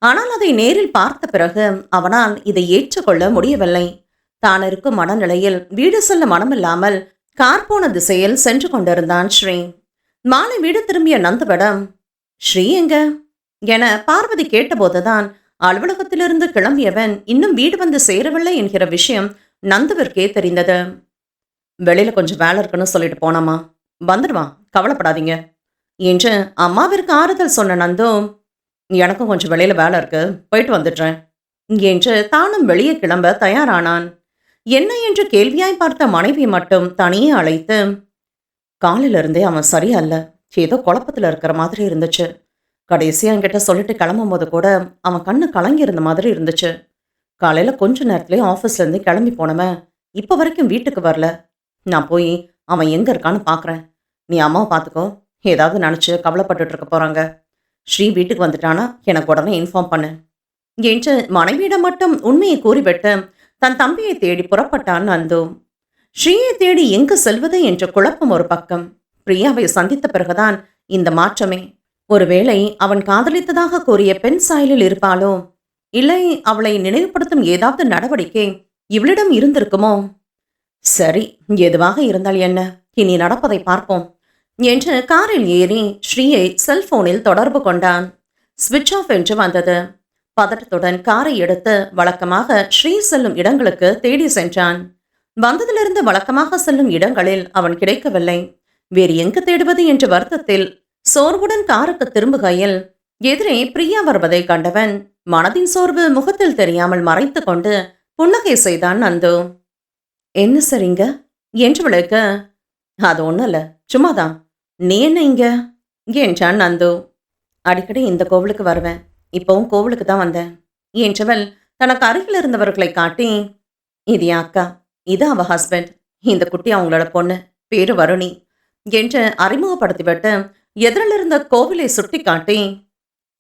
ஆனால் அதை நேரில் பார்த்த பிறகு அவனால் இதை ஏற்றுக்கொள்ள முடியவில்லை. தான் இருக்கும் மனநிலையில் வீடு செல்ல மனமில்லாமல் கார் போன திசையில் சென்று கொண்டிருந்தான் ஸ்ரீ. மாலை வீடு திரும்பிய நந்துவிடம், ஸ்ரீ எங்க என பார்வதி கேட்டபோதுதான் அலுவலகத்திலிருந்து கிளம்பியவன் இன்னும் வீடு வந்து சேரவில்லை என்கிற விஷயம் நந்துவிற்கே தெரிந்தது. வெளியில கொஞ்சம் வேலை இருக்குன்னு சொல்லிட்டு போனாமா, வந்துடுவான், கவலைப்படாதீங்க என்று அம்மாவிற்கு ஆறுதல் சொன்ன நந்து, எனக்கும் கொஞ்சம் வெளியில வேலை இருக்கு, போயிட்டு வந்துடுறேன் என்று தானும் வெளியே கிளம்ப தயாரானான். என்ன என்று கேள்வியாய் பார்த்த மனைவி மட்டும் தனியே அழைத்து, காலையிலிருந்தே அவன் சரியா இல்ல, ஏதோ குழப்பத்தில் இருக்கிற மாதிரி இருந்துச்சு. கடைசியா என்கிட்ட சொல்லிட்டு கிளம்பும் போது கூட அவன் கண்ணு கலங்கி இருந்த மாதிரி இருந்துச்சு. காலையில கொஞ்ச நேரத்துலயே ஆஃபீஸ்ல இருந்து கிளம்பி போனவன் இப்ப வரைக்கும் வீட்டுக்கு வரல. நான் போய் அவன் எங்க இருக்கான்னு பாக்குறேன். நீ அம்மாவை பார்த்துக்கோ, ஏதாவது நினைச்சு கவலைப்பட்டுட்டு இருக்க போறாங்க. ஸ்ரீ வீட்டுக்கு வந்துட்டானா எனக்கு உடனே இன்ஃபார்ம் பண்ணு என்று மனைவியிடம் மட்டும் உண்மையை கூறிவிட்டு தன் தம்பியை தேடி புறப்பட்டான் நந்து. ஸ்ரீயை தேடி எங்கு செல்வது என்ற குழப்பம் ஒரு பக்கம். பிரியாவை சந்தித்த பிறகுதான் இந்த மாற்றமே. ஒருவேளை அவன் காதலித்ததாக கூறிய பெண் சாயலில் இருப்பாளோ, இல்லை அவளை நினைவுபடுத்தும் ஏதாவது நடவடிக்கை இவளிடம் இருந்திருக்குமோ? சரி, எதுவாக இருந்தால் என்ன, இனி நடப்பதை பார்ப்போம் என்று காரில் ஏறி ஸ்ரீயை செல்போனில் தொடர்பு கொண்டான். ஸ்விட்ச் ஆஃப் என்று வந்தது. பதட்டத்துடன் காரை எடுத்து வழக்கமாக ஸ்ரீ செல்லும் இடங்களுக்கு தேடி சென்றான். வந்ததிலிருந்து வழக்கமாக செல்லும் இடங்களில் அவன் கிடைக்கவில்லை. வேறு எங்கு தேடுவது என்ற வருத்தத்தில் சோர்வுடன் காருக்கு திரும்புகையில் எதிரே பிரியா வருவதை கண்டவன் மனதின் சோர்வு முகத்தில் தெரியாமல் மறைத்து கொண்டு புன்னகை செய்தான் நந்து. என்ன சரிங்க என்று விளக்க, அது ஒன்றும் இல்லை, சும்மாதான். நீ என்ன இங்க என்றான் நந்து. அடிக்கடி இந்த கோவிலுக்கு வருவேன், இப்பவும் கோவிலுக்கு தான் வந்தேன் என்றவள் தனக்கு அருகில் இருந்தவர்களை காட்டி, இது என் அக்கா, இது அவ ஹஸ்பண்ட், இந்த குட்டி அவங்களோட பொண்ணு, பேரு வருணி என்று அறிமுகப்படுத்திவிட்டு எதிரில் இருந்த கோவிலை சுட்டி காட்டி,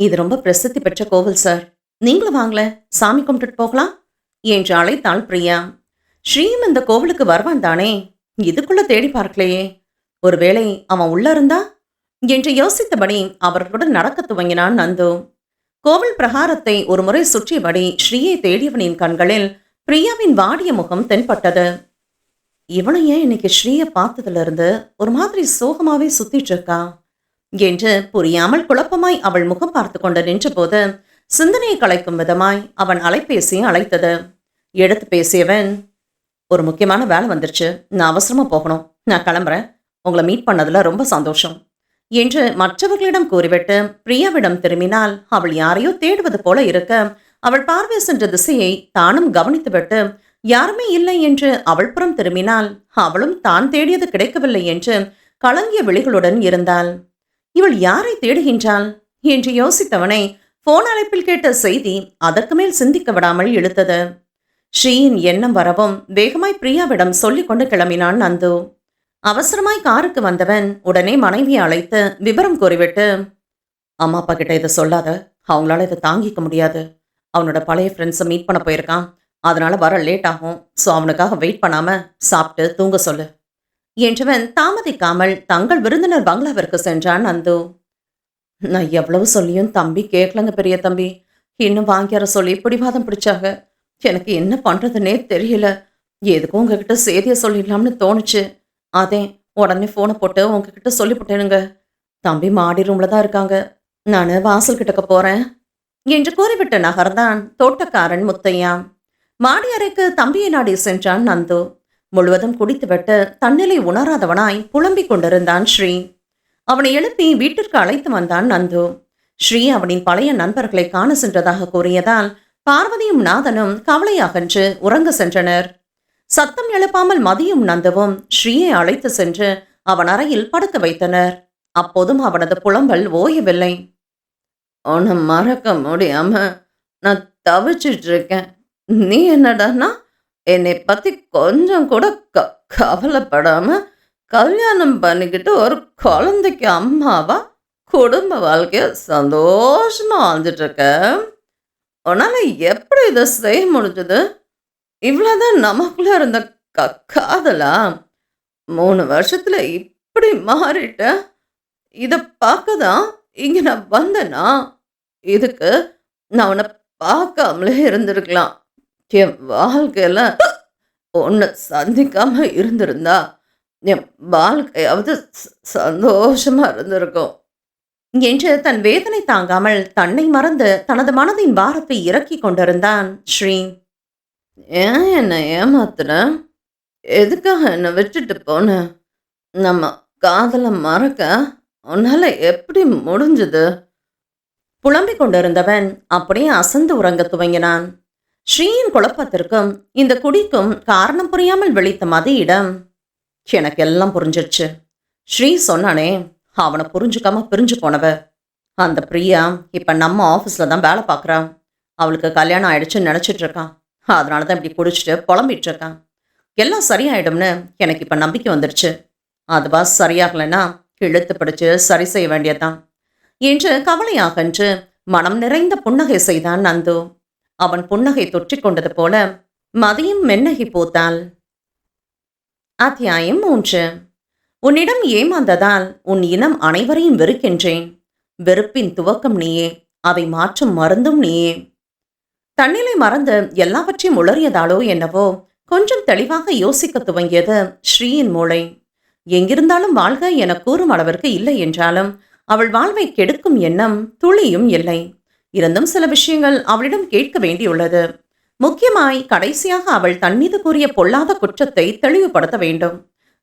இது ரொம்ப பிரசித்தி பெற்ற கோவில் சார், நீங்களும் வாங்கல, சாமி கும்பிட்டுட்டு போகலாம் என்று அழைத்தாள் பிரியா. ஸ்ரீயும் இந்த கோவிலுக்கு வருவான் தானே, இதுக்குள்ள தேடி பார்க்கலையே, ஒருவேளை அவன் உள்ள இருந்தா என்று யோசித்தபடி அவர்களுடன் நடக்க துவங்கினான் நந்து. கோவில் பிரகாரத்தை ஒரு முறை சுற்றியபடி ஸ்ரீயை தேடியவனின் கண்களில் பிரியாவின் வாடிய முகம் தென்பட்டது. இவனை ஏன் இன்னைக்கு ஸ்ரீயை பார்த்ததுல இருந்து ஒரு மாதிரி சோகமாவே சுத்திட்டு இருக்கா என்று புரியாமல் குழப்பமாய் அவள் முகம் பார்த்து கொண்டு நின்ற போது சிந்தனையை கலைக்கும் விதமாய் அவன் அலைபேசியை அழைத்தது. எடுத்து பேசியவன், ஒரு முக்கியமான வேலை வந்துருச்சு, நான் அவசரமா போகணும், நான் கிளம்புறேன், உங்களை மீட் பண்ணதுல ரொம்ப சந்தோஷம் என்று மற்றவர்களிடம் கூறிவிட்டு பிரியாவிடம் திரும்பினால் அவள் யாரையோ தேடுவது போல இருக்க அவள் பார்வை சென்ற திசையை தானும் கவனித்துவிட்டு யாருமே இல்லை என்று அவள் புறம் திரும்பினால் அவளும் தான் தேடியது கிடைக்கவில்லை என்று கலங்கிய விழிகளுடன் இருந்தாள். இவள் யாரை தேடுகின்றாள் என்று யோசித்தவனை போன் அழைப்பில் கேட்ட செய்தி அதற்கு மேல் சிந்திக்க விடாமல் இழுத்தது. ஸ்ரீயின் எண்ணம் வரவும் வேகமாய் பிரியாவிடம் சொல்லிக் கொண்டு கிளம்பினான் நந்து. அவசரமாய் காருக்கு வந்தவன் உடனே மனைவியை அழைத்து விவரம் கூறிவிட்டு, அம்மா அப்பா கிட்ட இதை சொல்லாத, அவங்களால இதை தாங்கிக்க முடியாது, அவனோட பழைய ஃப்ரெண்ட்ஸை மீட் பண்ண போயிருக்கான், அதனால வர லேட் ஆகும், ஸோ அவனுக்காக வெயிட் பண்ணாம சாப்பிட்டு தூங்க சொல்லு என்றவன் தாமதிக்காமல் தங்கள் விருந்தினர் பங்களாவிற்கு சென்றான் நந்து. நான் எவ்வளவு சொல்லியும் தம்பி கேட்கலங்க பெரிய தம்பி, இன்னும் வாங்கியார சொல்லி பிடிவாதம் பிடிச்சாங்க, எனக்கு என்ன பண்றதுன்னே தெரியல, எதுக்கும் உங்ககிட்ட செய்தியை சொல்லிடலாம்னு தோணுச்சு, அதே உடனே போனை போட்டு உங்ககிட்ட சொல்லிவிட்டேனுங்க, தம்பி மாடி ரூம்ல தான் இருக்காங்க, நான் வாசல் கிட்டக்க போறேன் என்று கூறிவிட்டு நகர்ந்தான் தோட்டக்காரன் முத்தையா. மாடி அறைக்கு தம்பியை நாடி சென்றான் நந்து. முழுவதும் குடித்துவிட்டு தன்னிலை உணராதவனாய் புலம்பிக் கொண்டிருந்தான் ஸ்ரீ. அவனை எழுப்பி வீட்டிற்கு அழைத்து வந்தான் நந்து. ஸ்ரீ அவனின் பழைய நண்பர்களை காண சென்றதாக கூறியதால் பார்வதியும் நாதனும் கவலையாகன்று உறங்க சென்றனர். சத்தம் எழுப்பாமல் மதியும் நந்துவும் ஸ்ரீயை அழைத்து சென்று அவன் அறையில் படுக்க வைத்தனர். அப்போதும் அவனது புலம்பல் ஓயவில்லை. உன்னை மறக்க முடியாம நான் தவிச்சிட்டு இருக்கேன், நீ என்னடான்னா என்னை பத்தி கொஞ்சம் கூட கவலைப்படாம கல்யாணம் பண்ணிக்கிட்டு ஒரு குழந்தைக்கு அம்மாவா குடும்ப வாழ்க்கைய சந்தோஷமா வாழ்ந்துட்டு இருக்க, உன்னால எப்படி இதை செய்ய முடிஞ்சது இவ்வளோதான் நமக்குள்ள இருந்த காதலா? 3 வருஷத்துல இப்படி மாறிட்ட? இத பார்க்க தான் இங்க நான் வந்தேனா? இதுக்கு நான் உன்ன பார்க்காமலே இருந்திருக்கலாம். என் வாழ்க்கையில உன்ன சந்திக்காம இருந்திருந்தா, என் வாழ்க்கையாவது சந்தோஷமா இருந்திருக்கும். என்று தன் வேதனை தாங்காமல் தன்னை மறந்து தனது மனதின் பாரத்தை இறக்கிக் கொண்டிருந்தான் ஸ்ரீ. ஏன் என்ன ஏமாத்துன? எதுக்காக என்ன விட்டுட்டு போன? நம்ம காதல மறக்க உன்னால எப்படி முடிஞ்சது? புலம்பிக் கொண்டிருந்தவன் அப்படியே அசந்து உறங்கத் துவங்கினான். ஸ்ரீயின் குழப்பத்திற்கும் இந்த குடிக்கும் காரணம் புரியாமல் விழித்த மதியிடம், எனக்கு எல்லாம் புரிஞ்சிருச்சு. ஸ்ரீ சொன்னானே, அவனை புரிஞ்சுக்காம பிரிஞ்சு போனவ அந்த பிரியா இப்ப நம்ம ஆஃபீஸ்ல தான் வேலை பார்க்குறான். அவளுக்கு கல்யாணம் ஆயிடுச்சுன்னு நினைச்சிட்டு இருக்கான். அதனால தான் இப்படி குடிச்சிட்டு புலம்பிட்டு இருக்கான். எல்லாம் சரியாயிடும்னு எனக்கு இப்ப நம்பிக்கை வந்துடுச்சு. அதுவா சரியாகலைன்னா இழுத்து பிடிச்சு சரி செய்ய வேண்டியதுதான் என்று கவலையாகன்று மனம் நிறைந்த புன்னகை செய்தான் நந்து. அவன் புன்னகை தொற்றிக் கொண்டது போல மதியம் மென்னகி போத்தாள். அத்தியாயம் 3. உன்னிடம் ஏமாந்ததால் உன் இனம் அனைவரையும் வெறுக்கின்றேன். வெறுப்பின் துவக்கம் நீயே, அதை மாற்றும் மருந்தும் நீயே. தன்னிலை மறந்து எல்லாவற்றையும் உளறியதாலோ என்னவோ கொஞ்சம் தெளிவாக யோசிக்க துவங்கியது ஸ்ரீயின் மூளை. எங்கிருந்தாலும் வாழ்க என கூறும் அளவிற்கு இல்லை என்றாலும் அவள் வாழ்வை கெடுக்கும் எண்ணம் துளியும் இல்லை. இருந்தும் சில விஷயங்கள் அவளிடம் கேட்க வேண்டியுள்ளது. முக்கியமாய் கடைசியாக அவள் தன் மீது கூறிய பொல்லாத குற்றத்தை தெளிவுபடுத்த வேண்டும்.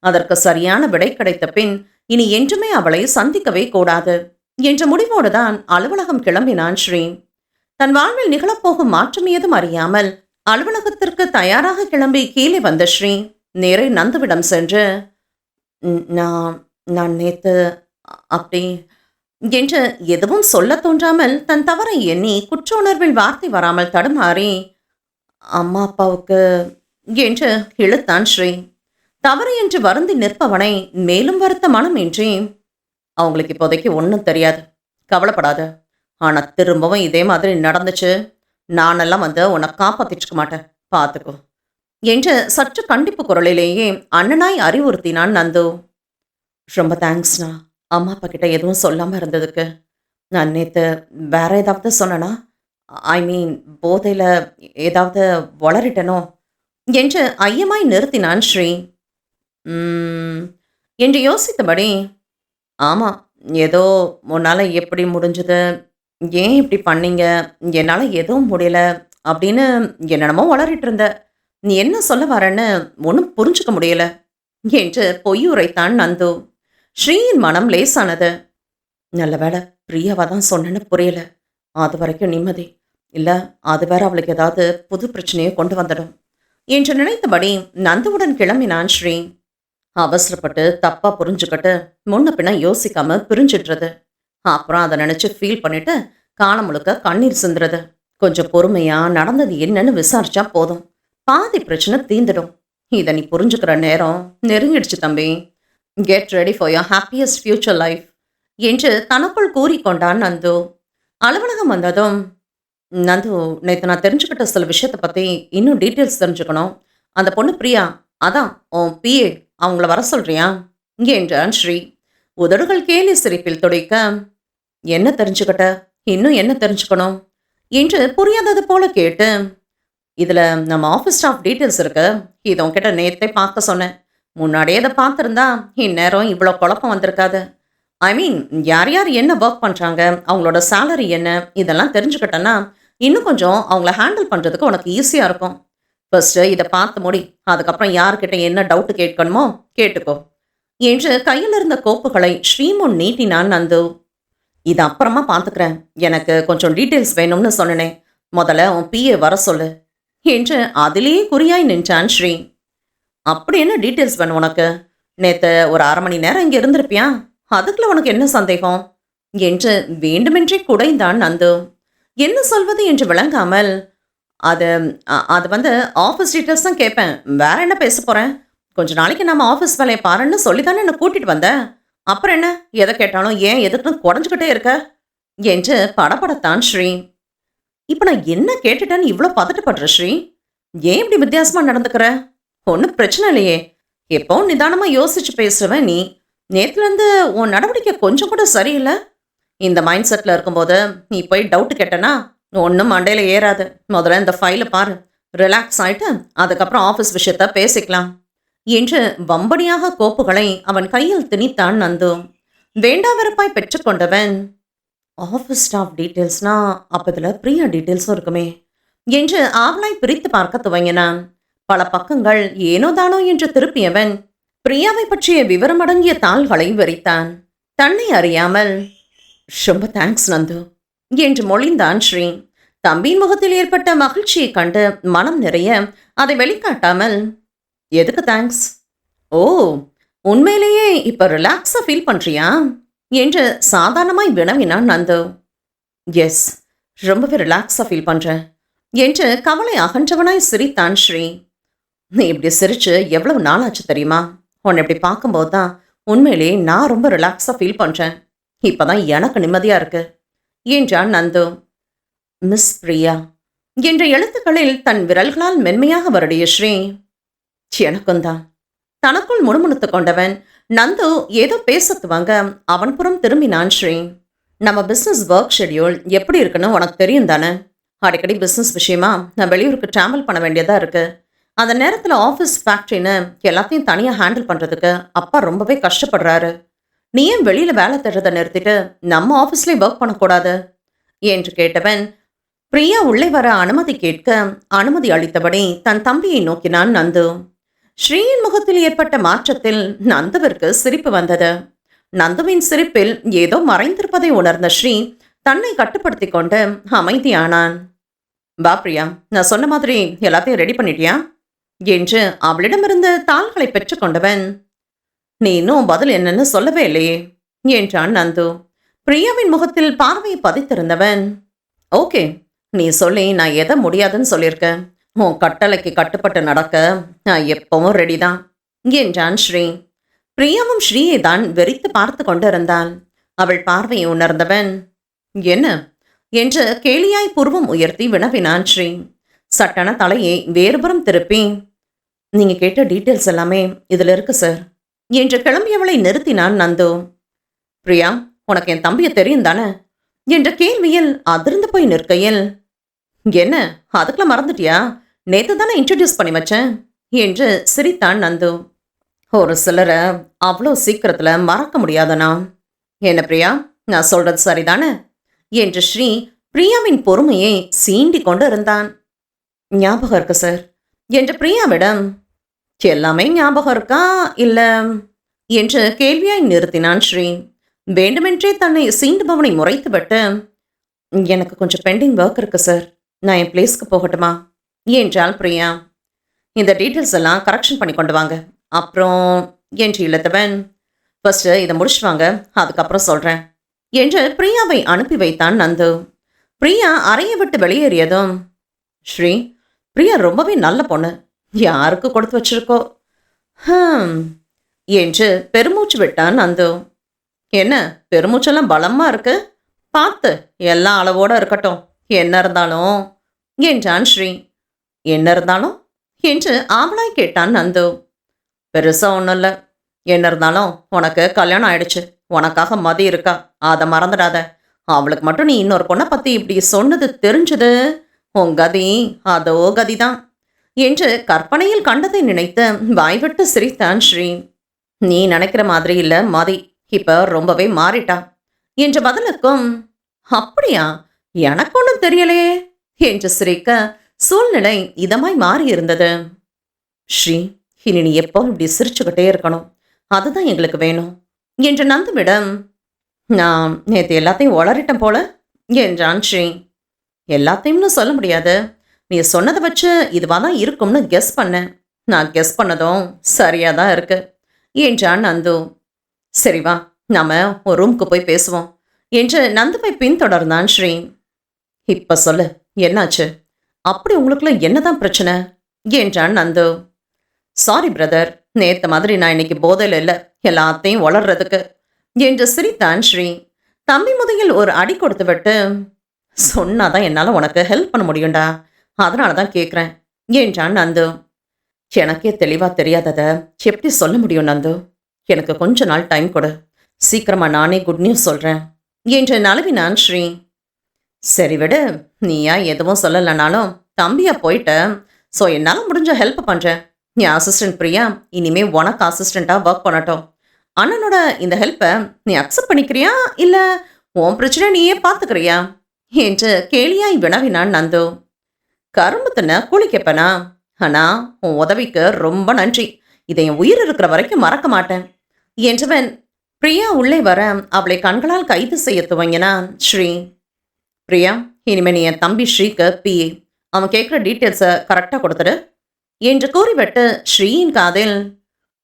அதற்கு சரியான விடை கிடைத்த பின் இனி என்றுமே அவளை சந்திக்கவே கூடாது என்ற முடிவோடுதான் அலுவலகம் கிளம்பினான் ஸ்ரீ. தன் வாழ்வில் நிகழப்போகும் மாற்றம் ஏதும் அறியாமல் அலுவலகத்திற்கு தயாராக கிளம்பி கீழே வந்த ஸ்ரீ நேரே நந்துவிடம் சென்று, நான் நான் நேத்து அப்படி என்று எதுவும் சொல்ல தோன்றாமல் தன் தவறை எண்ணி குற்ற உணர்வில் வார்த்தை வராமல் தடுமாறி, அம்மா அப்பாவுக்கு என்று இழுத்தான் ஸ்ரீ. தவறு என்று வருந்தி நிற்பவனை மேலும் வருத்த மனமின்றி, அவங்களுக்கு இப்போதைக்கு ஒன்றும் தெரியாது, கவலைப்படாத. ஆனால் திரும்பவும் இதே மாதிரி நடந்துச்சு, நானெல்லாம் வந்து உன்னை காப்பாத்திச்சுக்க மாட்டேன், பார்த்துக்கோ என்று சற்று கண்டிப்பு குரலிலேயே அண்ணனாய் அறிவுறுத்தினான் நந்து. ரொம்ப தேங்க்ஸ்ண்ணா, அம்மா அப்பா கிட்ட எதுவும் சொல்லாமல் இருந்ததுக்கு. நான் நேற்று வேற ஏதாவது சொன்னனா? ஐ மீன் போதையில் ஏதாவது வளரிட்டனோ என்று ஐயமாய் நிறுத்தினான் ஸ்ரீ. என்று யோசித்தபடி, ஆமாம், ஏதோ உன்னால் எப்படி முடிஞ்சது, ஏன் இப்படி பண்ணீங்க, என்னால் எதுவும் முடியல அப்படின்னு என்னென்னமோ வளரிட்டு இருந்த. நீ என்ன சொல்ல வரேன்னு ஒன்றும் புரிஞ்சுக்க முடியல என்று பொய்யுரைத்தான் நந்து. ஸ்ரீயின் மனம் லேசானது. நல்ல வேளை பிரியாவா தான் சொன்னேன்னு புரியல, அது வரைக்கும் நிம்மதி. இல்லை அது வேற அவளுக்கு ஏதாவது புது பிரச்சனையை கொண்டு வந்துடும் என்று நினைத்தபடி நந்துவுடன் கிளம்பினான் ஸ்ரீ. அவசரப்பட்டு தப்பா புரிஞ்சுக்கிட்டு முன்ன பின்ன யோசிக்காம பிரிஞ்சிடுறது, அப்புறம் அதை நினைச்சு ஃபீல் பண்ணிட்டு காலம் முழுக்க கண்ணீர் சிந்துறது. கொஞ்சம் பொறுமையா நடந்தது என்னன்னு விசாரிச்சா போதும், பாதி பிரச்சனை தீந்துடும். இதை நீ புரிஞ்சுக்கிற நேரம் நெருங்கிடுச்சு தம்பி. Get ready for your happiest future life என்று தனக்குள் கூறிக்கொண்டான் நந்து. அலுவலகம் வந்ததும், நந்து, நேற்று நான் தெரிஞ்சுக்கிட்ட சில விஷயத்தை பற்றி இன்னும் டீட்டெயில்ஸ் தெரிஞ்சுக்கணும். அந்த பொண்ணு பிரியா, அதான் உன் பிஏ, அவங்கள வர சொல்றியா என்றான் ஸ்ரீ. உதடுகள் கேலி சிரிப்பில் துடைக்க, என்ன தெரிஞ்சுக்கிட்ட, இன்னும் என்ன தெரிஞ்சுக்கணும் என்று புரியாதது போல கேட்டு, இதில் நம்ம ஆஃபீஸ் ஸ்டாஃப் டீட்டெயில்ஸ் இருக்கு, இதை உன்கிட்ட நேற்றே பார்க்க சொன்னேன். முன்னாடியே இதை பார்த்துருந்தா இந்நேரம் இவ்வளோ குழப்பம் வந்திருக்காது. ஐ மீன் யார் யார் என்ன ஒர்க் பண்ணுறாங்க, அவங்களோட சேலரி என்ன, இதெல்லாம் தெரிஞ்சுக்கிட்டேன்னா இன்னும் கொஞ்சம் அவங்கள ஹேண்டில் பண்ணுறதுக்கு உனக்கு ஈஸியாக இருக்கும். ஃபர்ஸ்ட்டு இதை பார்த்து முடி, அதுக்கப்புறம் யார்கிட்ட என்ன டவுட்டு கேட்கணுமோ கேட்டுக்கோ என்று கையில் இருந்த கோப்புகளை ஸ்ரீமுன் நீட்டினான் நந்து. இது அப்புறமா பார்த்துக்கிறேன், எனக்கு கொஞ்சம் டீட்டெயில்ஸ் வேணும்னு சொன்னனே, முதல்ல உன் பிஏ வர சொல்லு என்று அதிலேயே குறியாய் நின்றான் ஸ்ரீ. அப்படி என்ன டீட்டெயில்ஸ் வேணும் உனக்கு? நேற்று ஒரு 1/2 மணி நேரம் இங்கே இருந்திருப்பியா, அதுக்குள்ள உனக்கு என்ன சந்தேகம் என்று வேண்டுமென்றே குடைந்தான் நந்து. என்ன சொல்வது என்று விளங்காமல், அது அது வந்து ஆஃபீஸ் டீட்டெயில்ஸ் தான் கேட்பேன், வேற என்ன பேச போகிறேன்? கொஞ்ச நாளைக்கு நம்ம ஆஃபீஸ் வேலையை பாருன்னு சொல்லி தானே என்னை கூட்டிகிட்டு வந்தேன், அப்புறம் என்ன எதை கேட்டாலும் ஏன் எதுக்குன்னு குறைஞ்சிக்கிட்டே இருக்க என்று படபடத்தான் ஸ்ரீ. இப்போ நான் என்ன கேட்டுட்டேன்னு இவ்வளோ பதட்டப்படுற ஸ்ரீ? ஏன் இப்படி வித்தியாசமா நடந்துக்கிற? ஒன்றும் பிரச்சனை இல்லையே. எப்பவும் நிதானமா யோசிச்சு பேசுறவன் நீ. நேத்துலேருந்து உன் நடவடிக்கை கொஞ்சம் கூட சரியில்லை. இந்த மைண்ட் செட்டில் இருக்கும்போது நீ போய் டவுட் கேட்டனா ஒன்றும் மண்டையில் ஏறாது. முதல்ல இந்த ஃபைலை பாரு, ரிலாக்ஸ் ஆயிட்டு அதுக்கப்புறம் ஆஃபீஸ் விஷயத்த பேசிக்கலாம் என்று வம்படியாக கோப்புகளை அவன் கையில் திணித்தான் நந்து. வேண்டாவிருப்பாய் பெற்றுக்கொண்டவன், ஆஃபீஸ் ஸ்டாஃப் டீட்டெயில்ஸ்னா அப்போ இதில் பிரியா டீட்டெயில்ஸும் இருக்குமே என்று ஆவலாய் பிரித்து பார்க்க துவங்கினான். பல பக்கங்கள் ஏனோ தானோ என்று திருப்பியவன் பிரியாவை பற்றிய விவரம் அடங்கிய தாள்களை விரித்தான். தன்னை அறியாமல், ரொம்ப தேங்க்ஸ் நந்து என்று மொழிந்தான் ஸ்ரீ. தம்பியின் முகத்தில் ஏற்பட்ட மகிழ்ச்சியை கண்டு மனம் நிறைய அதை வெளிக்காட்டாமல், எதுக்கு தேங்க்ஸ்? ஓ, உண்மையிலேயே இப்ப ரிலாக்ஸா ஃபீல் பண்றியா என்று சாதாரணமாய் வினவினான் நந்து. எஸ், ரொம்பவே ரிலாக்ஸா ஃபீல் பண்றேன் என்று கவலை அகன்றவனாய் சிரித்தான் ஸ்ரீ. நீ இப்படி சிரிச்சு எவ்வளவு நாளாச்சு தெரியுமா? உன்னை இப்படி பார்க்கும்போது தான் உண்மையிலே நான் ரொம்ப ரிலாக்ஸா ஃபீல் பண்றேன். இப்பதான் எனக்கு நிம்மதியா இருக்கு என்றான் நந்து. மிஸ் பிரியா என்ற எழுத்துக்களில் தன் விரல்களால் மென்மையாக வருடிய ஸ்ரீ. எனக்கும் தான். தனக்குள் முணுமுணுத்து கொண்டவன் நந்து ஏதோ பேச துவங்க அவன் புறம் திரும்பினான் ஸ்ரீ. நம்ம பிஸ்னஸ் ஒர்க் ஷெட்யூல் எப்படி இருக்குன்னு உனக்கு தெரியும் தானே? அடிக்கடி பிஸ்னஸ் விஷயமா நான் வெளியூருக்கு ட்ராவல் பண்ண வேண்டியதாக இருக்கு. அந்த நேரத்தில் ஆஃபீஸ் ஃபேக்ட்ரின்னு எல்லாத்தையும் தனியாக ஹேண்டில் பண்ணுறதுக்கு அப்பா ரொம்பவே கஷ்டப்படுறாரு. நீ ஏன் வெளியில் வேலை தேடுறதை நிறுத்திட்டு நம்ம ஆஃபீஸ்லேயே ஒர்க் பண்ணக்கூடாது என்று கேட்டவன் பிரியா உள்ளே வர அனுமதி கேட்க அனுமதி அளித்தபடி தன் தம்பியை நோக்கினான் நந்து. ஸ்ரீயின் முகத்தில் ஏற்பட்ட மாற்றத்தில் நந்துவிற்கு சிரிப்பு வந்தது. நந்துவின் சிரிப்பில் ஏதோ மறைந்திருப்பதை உணர்ந்த ஸ்ரீ தன்னை கட்டுப்படுத்தி கொண்டு அமைதியானான். பா பிரியா, நான் சொன்ன மாதிரி எல்லாத்தையும் ரெடி பண்ணிட்டியா என்று அவளிடமிருந்து தாள்களை பெற்றுக்கொண்டவன், நீ இன்னும் பதில் என்னன்னு சொல்லவே இல்லையே என்றான் நந்து. பிரியாவின் முகத்தில் பார்வையை பதித்திருந்தவன், ஓகே, நீ சொல்லி நான் எதை முடியாதுன்னு சொல்லியிருக்க. உன் கட்டளைக்கு கட்டுப்பட்டு நடக்க நான் எப்பவும் ரெடி தான் என்றான் ஸ்ரீ. பிரியாவும் ஸ்ரீயை தான் வெறித்து பார்த்து கொண்டிருந்தாள். அவள் பார்வையை உணர்ந்தவன், என்ன என்று கேலியாய் புருவம் உயர்த்தி வினவினான் ஸ்ரீ. சட்டன தலையை வேறுபுறம் திருப்பி, நீங்க கேட்ட டீட்டெயில்ஸ் எல்லாமே இதுல இருக்கு சார் என்று கிளம்பியவளை நிறுத்தினான் நந்து. பிரியா, உனக்கு என் தம்பியை தெரியும் தானே என்ற கேள்வியில் அதிர்ந்து போய் நிற்கையில், என்ன அதுக்குள்ள மறந்துட்டியா? நேத்து தானே இன்ட்ரடியூஸ் பண்ணி வச்சேன் என்று சிரித்தான் நந்து. ஒரு சிலரை அவ்வளோ சீக்கிரத்துல மறக்க முடியாதனா? என்ன பிரியா, நான் சொல்றது சரிதானே என்று ஸ்ரீ பிரியாவின் பொறுமையை சீண்டி கொண்டு இருந்தான். ஞாபகம் இருக்கு சார் என்று பிரியாவிடம், எல்லாமே ஞாபகம் இருக்கா இல்ல என்று கேள்வியாய் நிறுத்தினான் ஸ்ரீ. வேண்டுமென்றே தன்னை சீண்டுபவனை முறைத்துவிட்டு, எனக்கு கொஞ்சம் பெண்டிங் ஒர்க் இருக்கு சார், நான் என் பிளேஸ்க்கு போகட்டுமா என்றாள் பிரியா. இந்த டீட்டெயில்ஸ் எல்லாம் கரெக்ஷன் பண்ணி கொண்டு வாங்க அப்புறம் என்று இழுத்தவன், ஃபர்ஸ்ட் இதை முடிச்சுட்டு வாங்க, அதுக்கப்புறம் சொல்றேன் என்று பிரியாவை அனுப்பி வைத்தான் நந்து. பிரியா அறையை விட்டு வெளியேறியதும், ஸ்ரீ, பிரியா ரொம்பவே நல்ல பொண்ணு, யாருக்கு கொடுத்து வச்சிருக்கோ என்று பெருமூச்சு விட்டான் நந்து. என்ன பெருமூச்செல்லாம் பலமா இருக்கு? பார்த்து எல்லாம் அளவோட இருக்கட்டும், என்ன இருந்தாலும் என்றான் ஸ்ரீ. என்ன இருந்தாலும் என்று ஆவலாய் கேட்டான் நந்து. பெருசா ஒன்றும் இல்லை, என்ன இருந்தாலும் உனக்கு கல்யாணம் ஆயிடுச்சு, உனக்காக மதி இருக்கா, அதை மறந்துடாத. அவளுக்கு மட்டும் நீ இன்னொரு பொண்ணை பத்தி இப்படி சொன்னது தெரிஞ்சது, உன் கதி அதோ கதிதான் என்று கற்பனையில் கண்டதை நினைத்து வாய்விட்டு சிரித்தான் ஸ்ரீ. நீ நினைக்கிற மாதிரி இல்ல மதி, இப்ப ரொம்பவே மாறிட்டா என்ற பதிலுக்கும், அப்படியா, எனக்கு ஒன்றும் தெரியலையே என்று சிரிக்க சூழ்நிலை இதமாய் மாறியிருந்தது. ஸ்ரீ, இனி நீ எப்போ இப்படி சிரிச்சுக்கிட்டே இருக்கணும், அதுதான் எங்களுக்கு வேணும் என்று நந்துவிடம், நான் நேற்று எல்லாத்தையும் உளறிட்டேன் போல என்றான் ஸ்ரீ. எல்லாத்தையும்னு சொல்ல முடியாது, நீ சொன்னதை வச்சு இதுவாக தான் இருக்கும்னு கெஸ் பண்ணேன். நான் கெஸ் பண்ணதும் சரியா தான் இருக்கு என்றான் நந்து. சரி வா, நாம ஒரு ரூமுக்கு போய் பேசுவோம் என்று நந்துவை பின்தொடர்ந்தான் ஸ்ரீ. இப்ப சொல்லு, என்னாச்சு? அப்படி உங்களுக்குள்ள என்னதான் பிரச்சனை என்றான் நந்து. சாரி பிரதர், நேத்த மாதிரி நான் இன்னைக்கு போதையில் இல்லை, எல்லாத்தையும் வளர்றதுக்கு என்று சிரித்தான் ஸ்ரீ. தம்பி முதையில் ஒரு அடி கொடுத்து விட்டு, சொன்னாதான் என்னால் உனக்கு ஹெல்ப் பண்ண முடியும்டா, அதனால தான் கேட்குறேன் என்றான் நந்து. எனக்கே தெளிவா தெரியாதத எப்படி சொல்ல முடியும் நந்து? எனக்கு கொஞ்ச நாள் டைம் கொடு. சீக்கிரமா நானே குட் நியூஸ் சொல்றேன் என்று நழுவினான் ஸ்ரீ. சரி விடு, நீயா எதுவும் சொல்லலைனாலும் தம்பியா போயிட்ட. ஸோ என்னால் முடிஞ்ச ஹெல்ப் பண்றேன். என் அசிஸ்டன்ட் பிரியா இனிமே உனக்கு அசிஸ்டண்டா ஒர்க் பண்ணட்டும். அண்ணனோட இந்த ஹெல்ப்பை நீ அக்செப்ட் பண்ணிக்கிறியா இல்ல உன் பிரச்சனை நீயே பார்த்துக்கிறியா என்று கேலியாய் வினவினான் நந்து. கரும்பு தின்ன கூலி கேட்பனா? ஆனா உன் உதவிக்கு ரொம்ப நன்றி. இதை என் உயிர் இருக்கிற வரைக்கும் மறக்க மாட்டேன் என்றவன் பிரியா உள்ளே வர அவளை கண்களால் கைது செய்ய துவங்கினான் ஸ்ரீ. பிரியா, இனிமே நீ என் தம்பி ஸ்ரீக்கு பிஏ. அவன் கேட்குற டீட்டெயில்ஸை கரெக்டாக கொடுத்துடு என்று கூறிவிட்டு ஸ்ரீயின் காதில்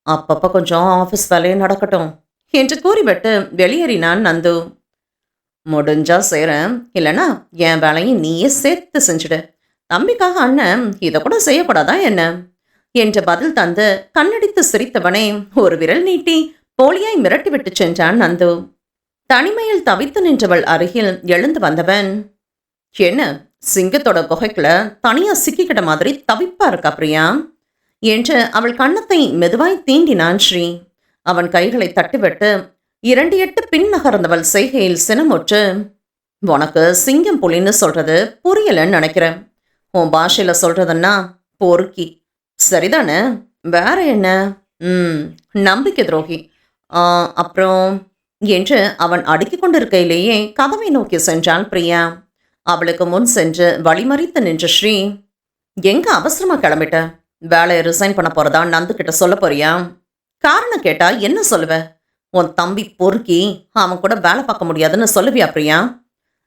அப்பப்போ கொஞ்சம் ஆஃபீஸ் வேலையே நடக்கட்டும் என்று கூறிவிட்டு வெளியேறினான் நந்து. முடிஞ்சா செய்கிறேன், இல்லைனா என் வேலையும் நீயே சேர்த்து செஞ்சுடு. தம்பிக்காக அண்ணன் இதை கூட செய்யக்கூடாதா என்ன என்று பதில் தந்து கண்ணடித்து சிரித்தவனே ஒரு விரல் நீட்டி போலியாய் மிரட்டிவிட்டு சென்றான் நந்து. தனிமையில் தவித்து நின்றவள் அருகில் எழுந்து வந்தவன், என்ன சிங்கத்தோட குகைக்குள்ள தனியா சிக்கிக்கிட்ட மாதிரி தவிப்பா இருக்கா பிரியா என்று அவள் கன்னத்தை மெதுவாய் தீண்டினான் ஸ்ரீ. அவன் கைகளை தட்டிவிட்டு 2 பின் நகர்ந்தவள் செய்கையில் சினமுற்று, உனக்கு சிங்கம் புலின்னு சொல்றது புரியலன்னு நினைக்கிறேன். உன் பாஷையில சொல்றதுன்னா பொறுக்கி, சரிதானே? வேற என்ன? நம்பிக்கை துரோகி. அப்புறம் என்று அவன் அடுக்கிக் கொண்டிருக்கையிலேயே கதவை நோக்கி சென்றாள் பிரியா. அவளுக்கு முன் சென்று வழிமறித்து நின்ற ஸ்ரீ, எங்க அவசரமா கிளம்பிட்ட? வேலையை ரிசைன் பண்ண போறதா நந்து கிட்ட சொல்ல போறியா? காரணம் கேட்டா என்ன சொல்லுவ? உன் தம்பி பொறுக்கி, அவன் கூட வேலை பார்க்க முடியாதுன்னு சொல்லுவியா பிரியா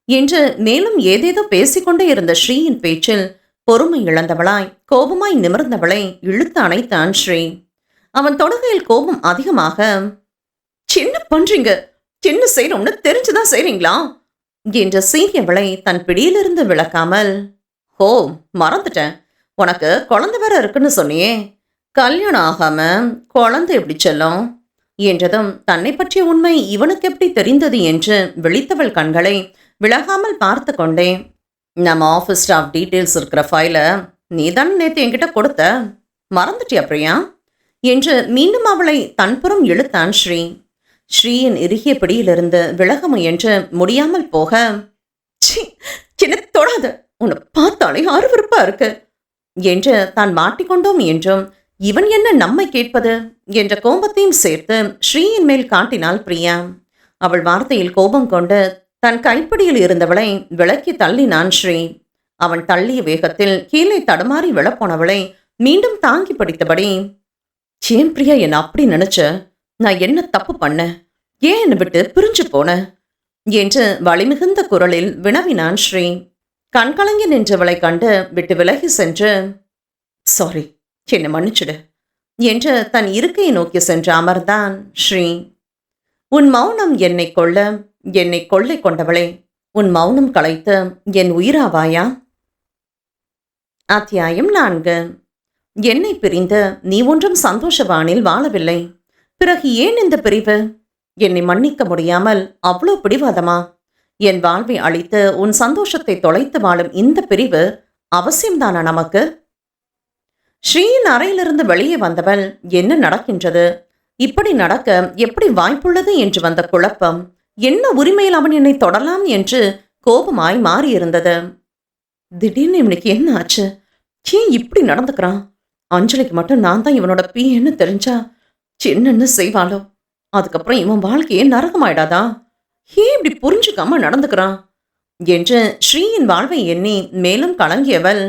என்று மேலும் ஏதேதோ பேசிக்கொண்டே இருந்த ஸ்ரீயின் பேச்சில் பொறுமை இழந்தவளாய் கோபமாய் நிமிர்ந்தவளை இழுத்து அணைத்தான் ஸ்ரீ. அவன் தொடுகையில் கோபம் அதிகமாக, சின்ன பண்றீங்க, சின்ன செய்யறோம்னு தெரிஞ்சுதான் செய்றீங்களா என்று சீரியவளை தன் பிடியிலிருந்து விளக்காமல், ஹோ மறந்துட்டேன், உனக்கு குழந்தை வேற இருக்குன்னு சொன்னியே, கல்யாணம் ஆகாம குழந்தை எப்படி செல்லும் என்றதும் தன்னை பற்றிய உண்மை இவனுக்கு எப்படி தெரிந்தது என்று விழித்தவள் கண்களை விலகாமல் பார்த்து கொண்டே, நம்ம ஆஃபீஸ் ஸ்டாஃப் டீட்டெயில்ஸ் இருக்கிற ஃபைலை நீ தான் நேற்று என்கிட்ட கொடுத்த, மறந்துட்டியா பிரியா என்று மீண்டும் அவளை தன்புறம் இழுத்தான் ஸ்ரீ. ஸ்ரீயின் இறுகிய பிடியிலிருந்து விலக முயன்று முடியாமல் போக, சின்ன தொடாத, உன்னை பார்த்தாலே அருவருப்பா இருக்கு என்று தான் மாட்டிக்கொண்டோம் என்றும் இவன் என்ன நம்மை கேட்பது என்ற கோபத்தையும் சேர்த்து ஸ்ரீயின் மேல் காட்டினாள் பிரியா. அவள் வார்த்தையில் கோபம் கொண்டு தன் கைப்பிடியில் இருந்தவளை விலக்கி தள்ளினான் ஸ்ரீ. அவன் தள்ளிய வேகத்தில் கீழே தடுமாறி விழப்போனவளை மீண்டும் தாங்கி பிடித்தபடி, ஏன் பிரியா என்ன அப்படி நினைச்ச? நான் என்ன தப்பு பண்ண? ஏன் என்னை விட்டு பிரிஞ்சு போன என்று வலிமிகுந்த குரலில் வினவினான் ஸ்ரீ. கண்கலங்கி நின்றவளை கண்டு விட்டு விலகி சென்று, சாரி, என்னை மன்னிச்சிடு என்று தன் இருக்கையை நோக்கி சென்று அமர்ந்தான் ஸ்ரீ. உன் மௌனம் என்னை கொள்ளை கொண்டவளே, உன் மௌனம் கலைத்து என் உயிராவாயா? அத்தியாயம் 4. என்னை பிரிந்து நீ ஒன்றும் சந்தோஷவானில் வாழவில்லை. பிறகு ஏன் இந்த பிரிவு? என்னை மன்னிக்க முடியாமல் அவ்வளோ பிடிவாதமா? என் வாழ்வை அழித்து உன் சந்தோஷத்தை தொலைத்து வாழும் இந்த பிரிவு அவசியம்தானா நமக்கு? ஸ்ரீயின் அறையிலிருந்து வெளியே வந்தவள், என்ன நடக்கின்றது? இப்படி நடக்க எப்படி வாய்ப்புள்ளது என்று வந்த குழப்பம், என்ன உரிமையில் அவன் என்னை தொடலாம் என்று கோபமாய் மாறியிருந்தது. திடீர்னு இவனுக்கு என்ன ஆச்சு? ஏன் இப்படி நடந்துக்கிறான்? அஞ்சலிக்கு மட்டும் நான் தான் இவனோட பின்னு தெரிஞ்சா சின்னன்னு செய்வாளோ? அதுக்கப்புறம் இவன் வாழ்க்கையே நரகமாயிடாதா? ஏன் இப்படி புரிஞ்சுக்காம நடந்துக்கிறான் என்று ஸ்ரீயின் வாழ்வை எண்ணி மேலும் கலங்கியவள்,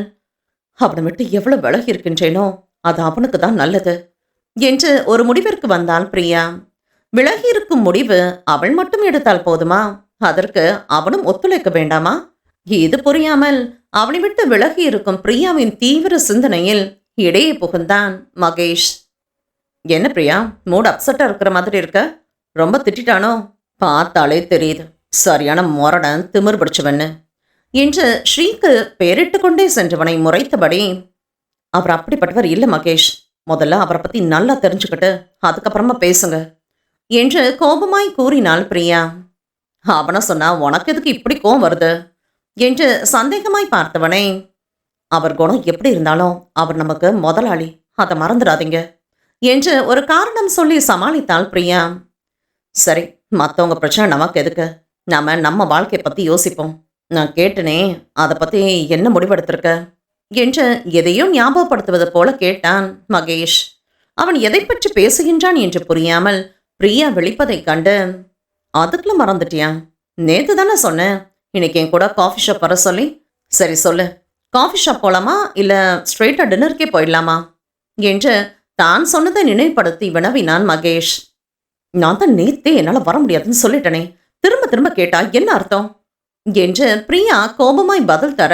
அவனை விட்டு எவ்வளவு விலகி இருக்கின்றேனோ அது அவனுக்கு தான் நல்லது என்று ஒரு முடிவிற்கு வந்தாள் பிரியா. விலகி இருக்கும் முடிவு அவள் மட்டும் எடுத்தால் போதுமா? அதற்கு அவனும் ஒத்துழைக்க வேண்டாமா? இது புரியாமல் அவனை விட்டு விலகி இருக்கும் பிரியாவின் தீவிர சிந்தனையில் இடையே புகுந்தான் மகேஷ். என்ன பிரியா, மூட் அப்செட்டா இருக்கிற மாதிரி இருக்க? ரொம்ப திட்டானோ? பார்த்தாலே தெரியுது, சரியான மொரடன் திமிர் பிடிச்சவன்னு என்று ஸ்ரீக்கு பெயரிட்டு கொண்டே சென்றவனை முறைத்தபடி, அவர் அப்படிப்பட்டவர் இல்லை மகேஷ், முதல்ல அவரை பத்தி நல்லா தெரிஞ்சுக்கிட்டு அதுக்கப்புறமா பேசுங்க என்று கோபமாய் கூறினாள் பிரியா. அவனை சொன்னா உனக்கு எதுக்கு இப்படி கோபம் வருது என்று சந்தேகமாய் பார்த்தவனே, அவர் குணம் எப்படி இருந்தாலும் அவர் நமக்கு முதலாளி, அதை மறந்துடாதீங்க என்று ஒரு காரணம் சொல்லி சமாளித்தாள் பிரியா. சரி, மற்றவங்க பிரச்சனை நமக்கு எதுக்கு, நம்ம வாழ்க்கையை பற்றி யோசிப்போம். நான் கேட்டனே, அதை பற்றி என்ன முடிவெடுத்திருக்க என்று எதையோ ஞாபகப்படுத்துவது போல கேட்டான் மகேஷ். அவன் எதை பற்றி பேசுகின்றான் என்று புரியாமல் பிரியா விழிப்பதைக் கண்டு, அதுக்குள்ள மறந்துட்டியா? நேத்து தானே சொன்னேன் இன்னைக்கு என் கூட காஃபி ஷாப் வர சொல்லி. சரி சொல்லு, காஃபி ஷாப் போலாமா இல்லை ஸ்ட்ரெயிட்டாக டின்னருக்கே போயிடலாமா என்று தான் சொன்னதை நினைவுபடுத்தி வினவினான் மகேஷ். நான் தான் நேத்தே என்னால் வர முடியாதுன்னு சொல்லிட்டனே, திரும்ப திரும்ப கேட்டா என்ன அர்த்தம் என்று பிரியா கோபமாய் பதில் தர,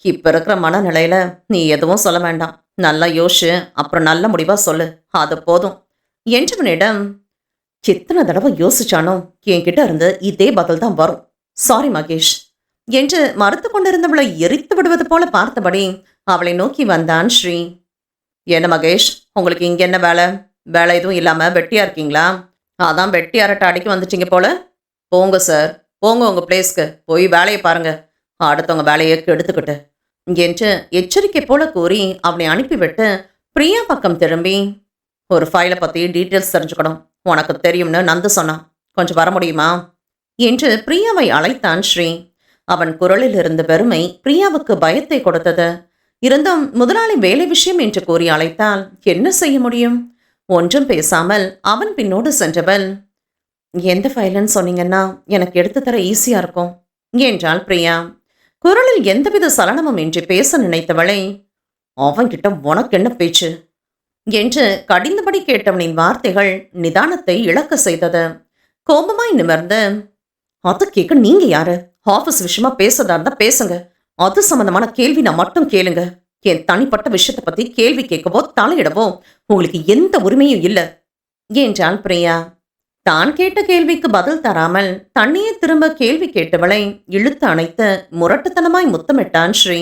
இப்ப இருக்கிற மனநிலையில நீ எதுவும் சொல்ல வேண்டாம், நல்லா யோசிச்சு அப்புறம் நல்ல முடிவா சொல்லு, அது போதும் என்றவனிடம், எத்தனை தடவை யோசிச்சானோ என்கிட்ட இருந்து இதே பதில் தான் வரும், சாரி மகேஷ் என்று மறுத்து கொண்டிருந்தவளை எரித்து விடுவது போல பார்த்தபடி அவளை நோக்கி வந்தான் ஸ்ரீ. என்ன மகேஷ், உங்களுக்கு இங்க என்ன வேலை? வேலை எதுவும் இல்லாம வெட்டியா இருக்கீங்களா? அதான் வெட்டி அரட்டை அடிக்க வந்துட்டீங்க போல. போங்க சார், போங்க உங்க பிளேஸ்க்கு போய் வேலையை பாருங்க, அடுத்தவங்க வேலையை கெடுத்துக்கிட்டு என்று எச்சரிக்கை போல கூறி அவனை அனுப்பிவிட்டு பிரியா பக்கம் திரும்பி, ஒரு ஃபைலை பத்தி டீட்டெயில்ஸ் தெரிஞ்சுக்கணும், உனக்கு தெரியும்னு நந்து சொன்னான், கொஞ்சம் வர முடியுமா என்று பிரியாவை அழைத்தான் ஸ்ரீ. அவன் குரலில் இருந்த வெறுமை பிரியாவுக்கு பயத்தை கொடுத்தது. இருந்தும் முதலாளி வேலை விஷயம் என்று கூறி அழைத்தால் என்ன செய்ய முடியும்? ஒன்றும் பேசாமல் அவன் பின்னோடு சென்றவள், எந்த ஃபைலுன்னு சொன்னீங்கன்னா எனக்கு எடுத்து தர ஈஸியா இருக்கும் என்றாள் பிரியா. குரலில் எந்தவித சலனமும் இன்றி பேச நினைத்தவளை, அவன்கிட்ட உனக்கு என்ன பேச்சு என்று கடிந்தபடி கேட்டவனின் வார்த்தைகள் நிதானத்தை இழக்க செய்தது. கோபமாய் நிமிர்ந்து, அது கேட்க நீங்க யாரு? ஆபீஸ் விஷயமா பேசுறதா இருந்தா பேசுங்க, அது சம்பந்தமான கேள்வி நான் மட்டும் கேளுங்க, என் தனிப்பட்ட விஷயத்தை பத்தி கேள்வி கேட்கவோ தலையிடவோ உங்களுக்கு எந்த உரிமையும் இல்லை என்றாள் பிரியா. தான் கேட்ட கேள்விக்கு பதில் தராமல் தன்னையே திரும்ப கேள்வி கேட்டவளை இழுத்து அணைத்து முரட்டுத்தனமாய் முத்தமிட்டான் ஸ்ரீ.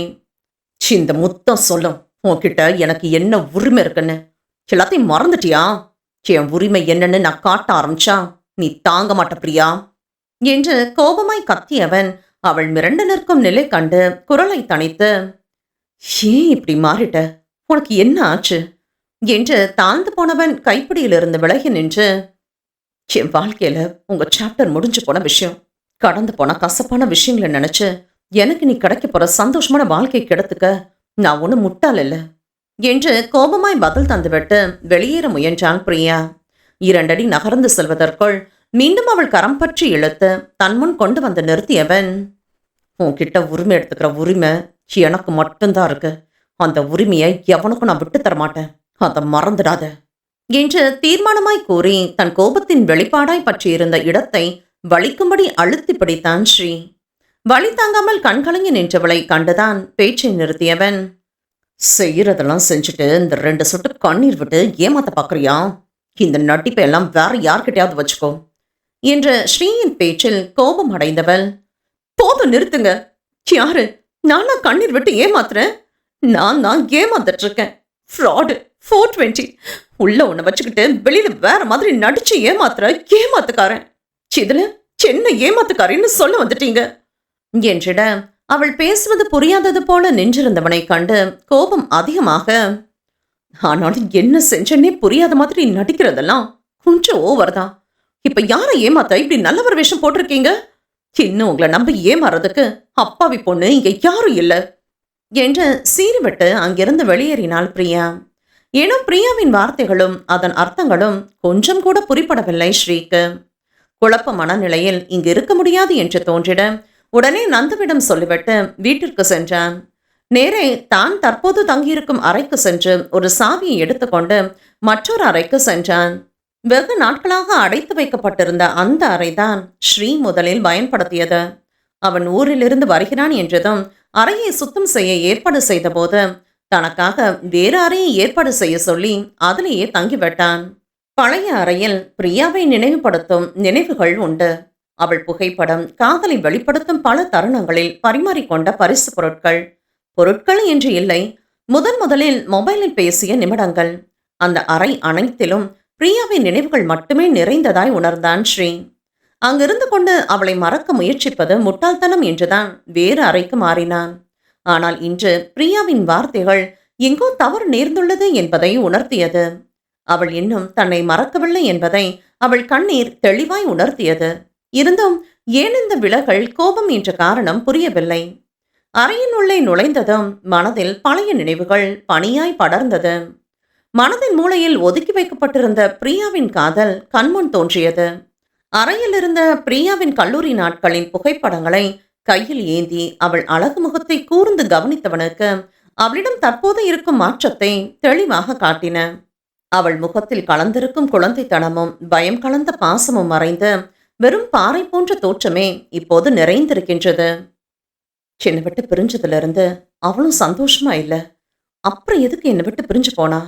இந்த முத்தம் சொல்லும் உன்கிட்ட எனக்கு என்ன உரிமை இருக்குன்னு, எல்லாத்தையும் மறந்துட்டியா? என் உரிமை என்னன்னு நான் காட்ட ஆரம்பிச்சா நீ தாங்க மாட்ட பிரியா என்று கோபமாய் கத்தியவன் அவள் மிரண்டு நிற்கும் நிலை கண்டு குரலை தணித்து, ஏன் இப்படி மாறிட்ட, உனக்கு என்ன ஆச்சு என்று தாழ்ந்து போனவன் கைப்பிடியிலிருந்து விலகி நின்று, என் வாழ்க்கையில உங்க சாப்டர் முடிஞ்சு போன விஷயம், கடந்து போன கசப்பான விஷயங்களை நினைச்சு எனக்கு நீ கிடைக்க போற சந்தோஷமான வாழ்க்கை கிடைத்துக்க நான் ஒண்ணு முட்டாள் இல்ல என்று கோபமாய் பதில் தந்துவிட்டு வெளியேற முயன்றான் பிரியா. 2 அடி நகர்ந்து செல்வதற்குள் மீண்டும் அவள் கரம் பற்றி இழுத்து தன் முன் கொண்டு வந்து நிறுத்தியவன், உன்கிட்ட உரிமை எடுத்துக்கிற உரிமை எனக்கு மட்டும்தான் இருக்கு, அந்த உரிமையை எவனுக்கும் நான் விட்டு தரமாட்டேன், அதை மறந்துடாத என்று தீர்மானமாய் கூறி தன் கோபத்தின் வெளிப்பாடாய் பற்றியிருந்த இடத்தை வலிக்கும்படி அழுத்தி பிடித்தான் ஸ்ரீ. வலி தாங்காமல் கண்கலங்கி நின்றவளை கண்டுதான் பேச்சை நிறுத்தியவன், செய்யறதெல்லாம் செஞ்சுட்டு இந்த 2 சொட்டு கண்ணீர் விட்டு ஏமாத்த பாக்குறியா? இந்த நடிப்பை எல்லாம் வேற யார்கிட்டயாவது வச்சுக்கோ என்ற ஸ்ரீயின் பேச்சில் கோபம் அடைந்தவள், போதும் நிறுத்துங்க, யாரு நானா கண்ணீர் விட்டு ஏமாத்துறேன்? நான் ஏமாந்துட்டு இருக்கேன், ஃப்ராடு 420 உள்ள ஒண்ணு வச்சுக்கிட்டு வெளியில வேற மாதிரி நடிச்சு ஏமாத்துற ஏமாத்துக்காரன், இதுல என்ன ஏமாத்துக்காரின்னு சொல்ல வந்துட்டீங்க என்றிட அவள் பேசுவது புரியாதது போல நின்றிருந்தவனை கண்டு கோபம் அதிகமாக, ஆனாலும் என்ன செஞ்சனே புரியாத மாதிரி நடிக்கிறதெல்லாம் கொஞ்சம் ஓவர் தான், இப்ப யாரை ஏமாத்த இப்படி நல்லவர் வேஷம் போட்டிருக்கீங்க? இன்னும் உங்களை நம்ப ஏமாறதுக்கு அப்பாவி பொண்ணு இங்க யாரும் இல்ல என்று சீறிவிட்டு அங்கிருந்து வெளியேறினாள் பிரியா. ஏனோ பிரியாவின் வார்த்தைகளும் அதன் அர்த்தங்களும் கொஞ்சம் கூட புரிப்படவில்லை ஸ்ரீக்கு. குழப்ப மனநிலையில் இங்கு இருக்க முடியாது என்று தோன்றிட உடனே நந்துவிடம் சொல்லிவிட்டு வீட்டிற்கு சென்றான். நேரே தான் தற்போது தங்கியிருக்கும் அறைக்கு சென்று ஒரு சாவியை எடுத்துக்கொண்டு மற்றொரு அறைக்கு சென்றான். வெகு நாட்களாக அடைத்து வைக்கப்பட்டிருந்த அந்த அறைதான் ஸ்ரீ முதலில் பயன்படுத்தியது. அவன் ஊரிலிருந்து வருகிறான் என்றதும் அறையை சுத்தம் செய்ய ஏற்பாடு செய்தபோது தனக்காக வேறு அறையை ஏற்பாடு செய்ய சொல்லி அதிலேயே தங்கிவிட்டான். பழைய அறையில் பிரியாவை நினைவுபடுத்தும் நினைவுகள் உண்டு. அவள் புகைப்படம், காதலை வெளிப்படுத்தும் பல தருணங்களில் பரிமாறிக்கொண்ட பரிசு பொருட்கள் என்று இல்லை, முதலில் மொபைலில் பேசிய நிமிடங்கள். அந்த அறை அனைத்திலும் பிரியாவின் நினைவுகள் மட்டுமே நிறைந்ததாய் உணர்ந்தான் ஸ்ரீ. அங்கிருந்து கொண்டு அவளை மறக்க முயற்சிப்பது முட்டாள்தனம் என்றுதான் வேறு அறைக்கு மாறினான். ஆனால் இன்று பிரியாவின் வார்த்தைகள் எங்கோ தவறு நேர்ந்துள்ளது என்பதை உணர்த்தியது. அவள் இன்னும் தன்னை மறக்கவில்லை என்பதை அவள் கண்ணீர் தெளிவாய் உணர்த்தியது. இருந்தும் ஏன் இந்த விலகல், கோபம் என்ற காரணம் புரியவில்லை. அறையின் உள்ளே நுழைந்ததும் மனதில் பழைய நினைவுகள் பனியாய் படர்ந்தது. மனதின் மூலையில் ஒதுக்கி வைக்கப்பட்டிருந்த பிரியாவின் காதல் கண்முன் தோன்றியது. அறையில் இருந்த பிரியாவின் கல்லூரி நாட்களின் புகைப்படங்களை கையில் ஏந்தி அவள் அழகு முகத்தை கூர்ந்து கவனித்தவனுக்கு அவளிடம் தற்போது இருக்கும் மாற்றத்தை தெளிவாக காட்டின. அவள் முகத்தில் கலந்திருக்கும் குழந்தைத்தனமும் பயம் கலந்த பாசமும் மறைந்து வெறும் பாறை போன்ற தோற்றமே இப்போது நிறைந்திருக்கின்றது. என்னை விட்டு பிரிஞ்சதிலிருந்து அவளும் சந்தோஷமா இல்லை. அப்புறம் எதுக்கு என்னை விட்டு பிரிஞ்சு போனா?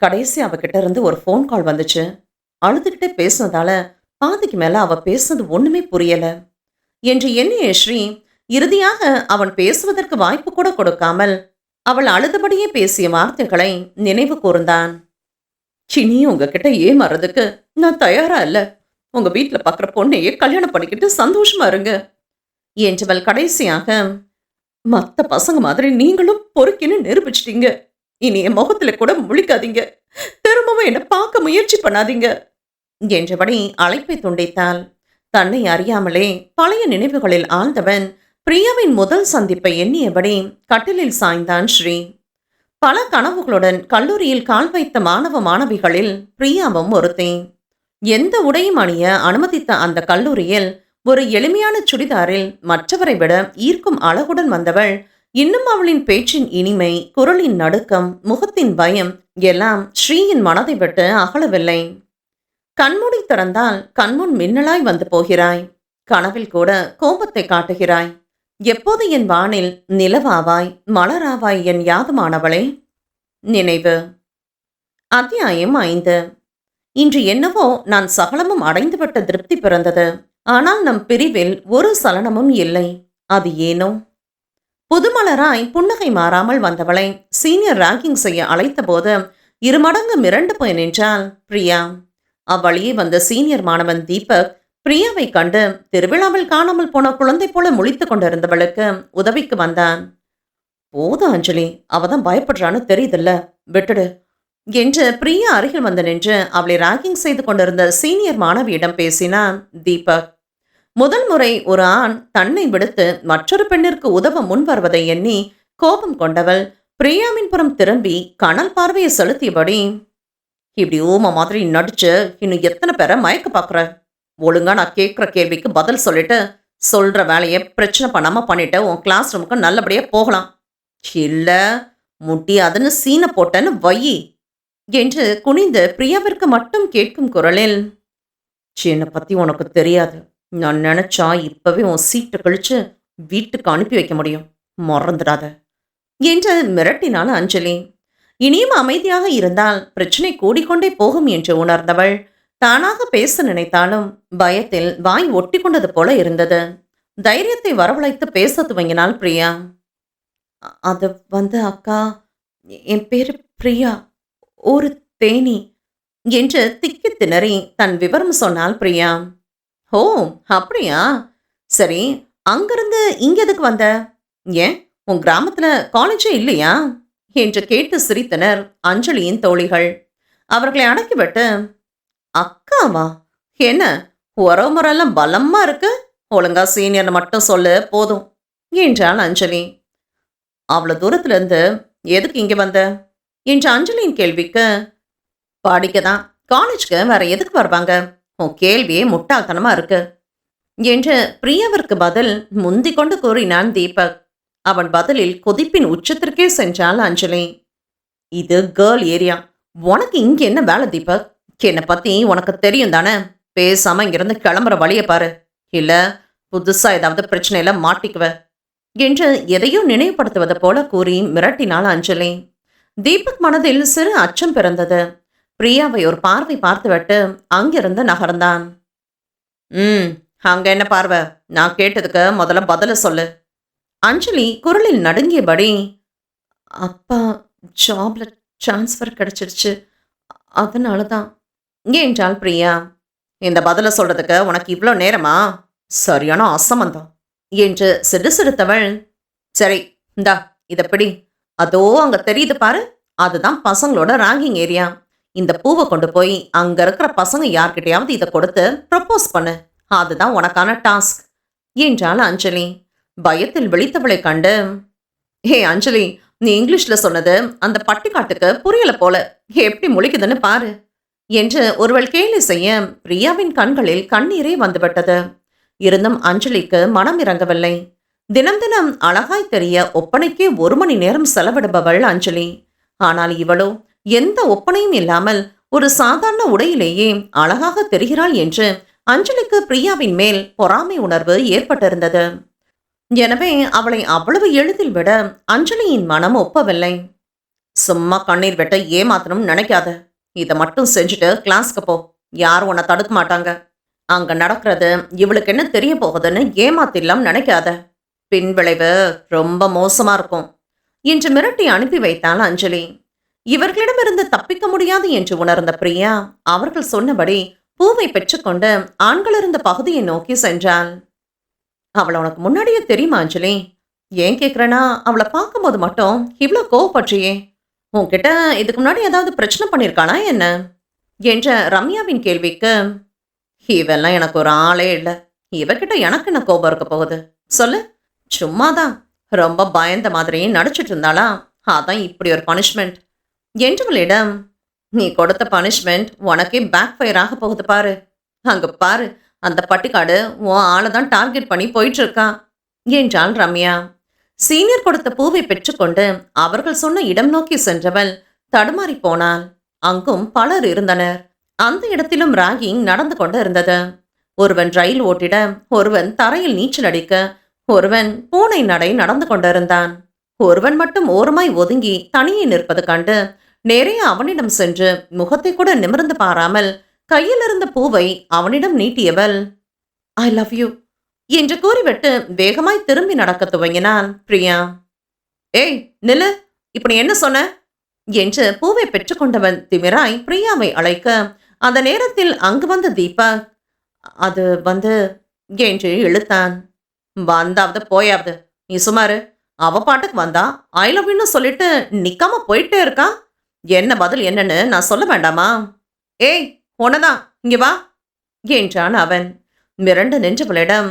கடைசி அவகிட்ட இருந்து ஒரு ஃபோன் கால் வந்துச்சு. அழுதுகிட்டே பேசினதால பாதிக்கு மேல அவ பேசுனது ஒண்ணுமே புரியல என்று எண்ணிய ஸ்ரீ இறுதியாக அவன் பேசுவதற்கு வாய்ப்பு கூட கொடுக்காமல் அவள் அழுதபடியே பேசிய வார்த்தைகளை நினைவு கூர்ந்தான். இனி உங்ககிட்ட ஏமாறதுக்கு நான் தயாரா இல்ல. உங்க வீட்டுல பாக்குற பொண்ணையே கல்யாணம் பண்ணிக்கிட்டு சந்தோஷமா இருங்க என்றவள் கடைசியாக, மத்த பசங்க மாதிரி நீங்களும் பொறுக்கின்னு நிரூபிச்சிட்டீங்க. இனி என் முகத்துல கூட முழிக்காதீங்க. திரும்பவும் என்ன பார்க்க முயற்சி பண்ணாதீங்க என்றபடி அழைப்பை துண்டித்தாள். தன்னை அறியாமலே பழைய நினைவுகளில் ஆழ்ந்தவன் பிரியாவின் முதல் சந்திப்பை எண்ணியபடி கட்டிலில் சாய்ந்தான் ஸ்ரீ. பல கனவுகளுடன் கல்லூரியில் கால் வைத்த மாணவ மாணவிகளில் பிரியாவும் ஒருத்தி. எந்த உடையும் அணிய அனுமதித்த அந்த கல்லூரியில் ஒரு எளிமையான சுடிதாரில் மற்றவரை விட ஈர்க்கும் அழகுடன் வந்தவள் இன்னும் அவளின் பேச்சின் இனிமை, குரலின் நடுக்கம், முகத்தின் பயம் எல்லாம் ஸ்ரீயின் மனதை விட்டு அகலவில்லை. கண்மூடி திறந்தால் கண்முன் மின்னலாய் வந்து போகிறாய். கனவில் கூட கோபத்தை காட்டுகிறாய். எப்போது என் வானில் நிலவாவாய், மலராவாய் என் யாதுமானவளே. நினைவு. அத்தியாயம் 5. இன்று என்னவோ நான் சகலமும் அடைந்துவிட்ட திருப்தி பிறந்தது. ஆனால் நம் பிரிவில் ஒரு சலனமும் இல்லை. அது ஏனோ? புதுமலராய் புன்னகை மாறாமல் வந்தவளை சீனியர் ராகிங் செய்ய அழைத்த போது இருமடங்கு மிரண்டு போய் நின்றாள் பிரியா. அவ்வழியே வந்த சீனியர் மாணவன் தீபக் பிரியாவை கண்டு திருவிழாவில் காணாமல் போன குழந்தை போல முழித்துக் கொண்டிருந்தவளுக்கு உதவிக்கு வந்தான். போதும் அஞ்சலி, அவதான் பயப்படுறான்னு தெரியுதுல்ல, விட்டுடு என்று பிரியா அருகில் வந்து நின்று அவளை ராகிங் செய்து கொண்டிருந்த சீனியர் மாணவியிடம் பேசினான் தீபக். முதல் முறை ஒரு ஆண் தன்னை விடுத்து மற்றொரு பெண்ணிற்கு உதவ முன் வருவதை எண்ணி கோபம் கொண்டவள் பிரியாவின் புறம் திரும்பி கனல் பார்வையை செலுத்தியபடி, இப்படி ஊம மாதிரி நடிச்சு இன்னும் எத்தனை பேரை மயக்க பாக்குற? ஒழுங்கா நான் கேட்குற கேள்விக்கு பதில் சொல்லிட்டு சொல்ற வேலையை பிரச்சனை பண்ணாம பண்ணிட்டு உன் கிளாஸ் ரூமுக்கு நல்லபடியா போகலாம். இல்ல முடியாதுன்னு சீன போட்டேன்னு வையி என்று குனிந்து பிரியாவிற்கு மட்டும் கேட்கும் குரலில், என்னை பத்தி உனக்கு தெரியாது. நான் நினைச்சா இப்பவே உன் சீட்டை கழிச்சு வீட்டுக்கு அனுப்பி வைக்க முடியும், மறந்துடாத என்று மிரட்டினாள் அஞ்சலி. இனியும் அமைதியாக இருந்தால் பிரச்சனை கூடிக்கொண்டே போகும் என்று உணர்ந்தவள் தானாக பேச நினைத்தாலும் பயத்தில் வாய் ஒட்டி கொண்டது போல இருந்தது. தைரியத்தை வரவழைத்து பேச துவங்கினாள் பிரியா. அது அக்கா, என் பேரு பிரியா, ஒரு தேனி என்று திக்கி திணறி தன் விவரம் சொன்னாள் பிரியா. ஓ அப்படியா, சரி, அங்கிருந்து இங்க எதுக்கு வந்த? ஏன் உன் கிராமத்துல காலேஜே இல்லையா என்று கேட்டு சிரித்தனர் அஞ்சலியின் தோழிகள். அவர்களை அடக்கிவிட்டு, அக்காவா, என்ன உறவு முறையெல்லாம் பலமா இருக்கு, ஒழுங்கா சீனியர்னு மட்டும் சொல்லு போதும் என்றாள் அஞ்சலி. அவ்வளவு தூரத்துல இருந்து எதுக்கு இங்க வந்த என்ற அஞ்சலியின் கேள்விக்கு, படிக்கதான், காலேஜ்க்கு வேற எதுக்கு வருவாங்க, உன் கேள்வியே முட்டாள்தனமா இருக்கு என்று பிரியாவிற்கு பதில் முந்திக் கொண்டு கூறினான் தீபக். அவன் பதிலில் கொதிப்பின் உச்சத்திற்கே சென்றாள் அஞ்சலி. இது கேர்ள் ஏரியா, உனக்கு இங்க என்ன வேலை தீபக்? என்னை பத்தி உனக்கு தெரியும் தானே, பேசாம இங்கிருந்து கிளம்புற வழிய பாரு, இல்ல புதுசா ஏதாவது பிரச்சனையில மாட்டிக்குவ என்று எதையோ நினைவுபடுத்துவது போல கூறி மிரட்டினாள் அஞ்சலி. தீபக் மனதில் சிறு அச்சம் பிறந்தது. பிரியாவை ஒரு பார்வை பார்த்துவிட்டு அங்கிருந்து நகர்ந்தான். அங்க என்ன பார்வை? நான் கேட்டதுக்கு முதல்ல பதில சொல்லு. அஞ்சலி குரலில் நடுங்கியபடி, அப்பா ஜாப்ல டிரான்ஸ்ஃபர் கிடைச்சிருச்சு, அதனாலதான் என்றாள் பிரியா. இந்த பதில சொல்றதுக்கு உனக்கு இவ்வளோ நேரமா? சரியான அசமந்தம் என்று சிடுசிடுத்தவள், சரி இந்தா இத பிடி. அதோ அங்க தெரியுது பாரு, அதுதான் பசங்களோட ராகிங் ஏரியா. இந்த பூவை கொண்டு போய் அங்க இருக்கிற பசங்க யார்கிட்டயாவது இதை கொடுத்து ப்ரப்போஸ் பண்ணு. அதுதான் உனக்கான டாஸ்க் என்றாள் அஞ்சலி. பயத்தில் விழித்தவளை கண்டு, ஹே அஞ்சலி, நீ இங்கிலீஷ்ல சொன்னது அந்த பட்டிக்காட்டுக்கு புரியல போல. எப்படி முழிக்குதுன்னு பாரு என்று ஒருவள் கேலி செய்ய பிரியாவின் கண்களில் கண்ணீரே வந்துவிட்டது. இருந்தும் அஞ்சலிக்கு மனம் இறங்கவில்லை. தினம் தினம் அழகாய் தெரிய ஒப்பனைக்கே 1 மணி நேரம் செலவிடுபவள் அஞ்சலி. ஆனால் இவளோ எந்த ஒப்பனையும் இல்லாமல் ஒரு சாதாரண உடையிலேயே அழகாக தெரிகிறாள் என்று அஞ்சலிக்கு பிரியாவின் மேல் பொறாமை உணர்வு ஏற்பட்டிருந்தது. எனவே அவளை அவ்வளவு எளிதில் விட அஞ்சலியின் மனம் ஒப்பவில்லை. சும்மா கண்ணீர் வெட்ட ஏமாத்தணும் நினைக்காத. இதை மட்டும் செஞ்சுட்டு கிளாஸ்க்கு போ. யாரும் உன்னை தடுக்க மாட்டாங்க. அங்க நடக்கிறது இவளுக்கு என்ன தெரிய போகுதுன்னு ஏமாத்திடலாம் நினைக்காத. பின்விளைவு ரொம்ப மோசமா இருக்கும் என்று மிரட்டி அனுப்பி வைத்தாள் அஞ்சலி. இவர்களிடமிருந்து தப்பிக்க முடியாது என்று உணர்ந்த பிரியா அவர்கள் சொன்னபடி பூவை பெற்றுக்கொண்டு ஆண்கள் இருந்த பகுதியை நோக்கி சென்றாள். அவளை உனக்கு முன்னாடியே தெரியுமா அஞ்சலி? ஏன் கேட்குறேன்னா, அவளை பார்க்கும்போது மட்டும் இவ்வளோ கோவப்பற்றியே. உன்கிட்ட இதுக்கு முன்னாடி ஏதாவது பிரச்சனை பண்ணியிருக்கானா என்ன என்ற ரம்யாவின் கேள்விக்கு, இவெல்லாம் எனக்கு ஒரு ஆளே இல்லை. இவகிட்ட எனக்கு என்ன கோபம் இருக்க போகுது சொல்லு? சும்மாதான் ரொம்ப பயந்த மாதிரி நடிச்சிட்டு இருந்தாளா, அதான் இப்படி ஒரு பனிஷ்மெண்ட் என்றவளிடம், நீ கொடுத்த பனிஷ்மெண்ட் உனக்கே பேக் ஃபயர் ஆக போகுது பாரு. அங்க பாரு, அந்த பட்டிக்காடு உன் ஆளை தான் டார்கெட் பண்ணி போயிட்டு இருக்கான் என்றாள் ரம்யா. சீனியர் கொடுத்த பூவை பெற்றுக்கொண்டு அவர்கள் சொன்ன இடம் நோக்கி சென்றவள் தடுமாறி போனாள். அங்கும் பலர் இருந்தனர். அந்த இடத்திலும் ராகிங் நடந்து கொண்டு இருந்தது. ஒருவன் ரயில் ஓட்டிட, ஒருவன் தரையில் நீச்சல் அடிக்க, ஒருவன் பூனை நடை நடந்து கொண்டிருந்தான். ஒருவன் மட்டும் ஓரமாய் ஒதுங்கி தனியே நிற்பது கண்டு நேரே அவனிடம் சென்று முகத்தை கூட நிமிர்ந்து பாராமல் கையில் இருந்த பூவை அவனிடம் நீட்டியவள், ஐ லவ் யூ என்று கூறிவிட்டு வேகமாய் திரும்பி நடக்க துவங்கினான் பிரியா. ஏய் நில்லு, இப்படி என்ன சொன்ன என்று பூவை பெற்றுக்கொண்டவன் திமிராய் பிரியாவை அழைக்க, அந்த நேரத்தில் அங்கு வந்த தீபக், அது என்று இழுத்தான். வந்தாவது போயாவது, நீ சுமாரு. அவ பாட்டுக்கு வந்தா ஐ லவ் யூன்னு சொல்லிட்டு நிக்காம போயிட்டே இருக்கா. என்ன பதில் என்னன்னு நான் சொல்ல வேண்டாமா? ஏய் உனதான், இங்க வா என்றான் அவன். மிரண்டு நின்றவளிடம்,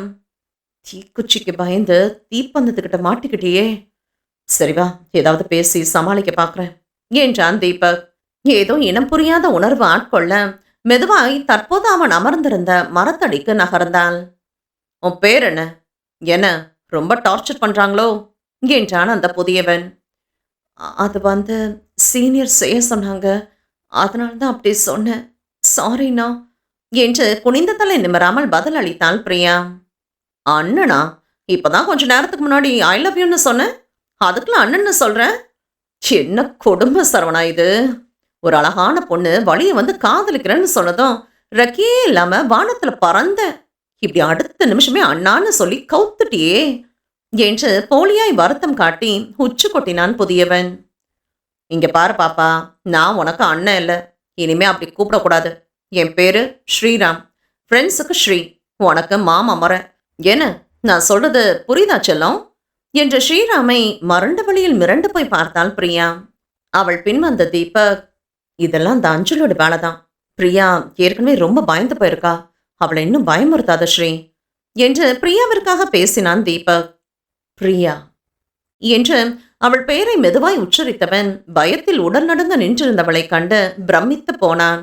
தீக்குச்சிக்கு பயந்து தீப்பந்தத்துக்கிட்ட மாட்டிக்கிட்டியே. சரிவா, ஏதாவது பேசி சமாளிக்க பார்க்குறேன் என்றான் தீபக். ஏதோ இனம் புரியாத உணர்வு ஆட்கொள்ள மெதுவாய் தற்போது அவன் அமர்ந்திருந்த மரத்தடிக்கு நகர்ந்தாள். உன் பேர் என்ன? என்ன ரொம்ப டார்ச்சர் பண்றாங்களோ என்றான் அந்த புதியவன். அது சீனியர் செய்ய சொன்னாங்க, அதனால்தான் அப்படி சொன்னேன், சாரிண்ணா என்று குனிந்த தலை நிமிராமல் பதில் அளித்தாள் பிரியா. அண்ணனா? இப்பதான் கொஞ்ச நேரத்துக்கு முன்னாடி ஐ லவ் யூன்னு சொன்னேன், அதுக்குள்ள அண்ணன்னு சொல்றேன். என்ன கொடுமை சரவணா இது. ஒரு அழகான பொண்ணு வழிய காதலிக்கிறேன்னு சொன்னதும் ரெக்கையே இல்லாம வானத்துல பறந்த, இப்படி அடுத்த நிமிஷமே அண்ணான்னு சொல்லி கவுத்துட்டியே என்று போலியாய் வருத்தம் காட்டி உச்சு கொட்டினான் புதியவன். இங்க பாரு பாப்பா, நான் உனக்கு அண்ணன் இல்லை, இனிமே அப்படி கூப்பிடக்கூடாது. என் பேரு ஸ்ரீராம், ஃப்ரெண்ட்ஸுக்கு ஸ்ரீ, உனக்கு மாமா முறை. என்ன நான் சொல்றது புரியுதா செல்லம் என்று ஸ்ரீராமை மறண்ட வழியில் மிரண்டு போய் பார்த்தாள் பிரியா. அவள் பின் வந்த தீபக், இதெல்லாம் அந்த அஞ்சலோட வேலைதான். பிரியா ஏற்கனவே ரொம்ப பயந்து போயிருக்கா, அவளை இன்னும் பயமுறுத்தாத ஸ்ரீ என்று பிரியாவிற்காக பேசினான் தீபக். பிரியா என்று அவள் பெயரை மெதுவாய் உச்சரித்தவன் பயத்தில் உடல் நடுங்க நின்றிருந்தவளை கண்டு பிரமித்து போனான்.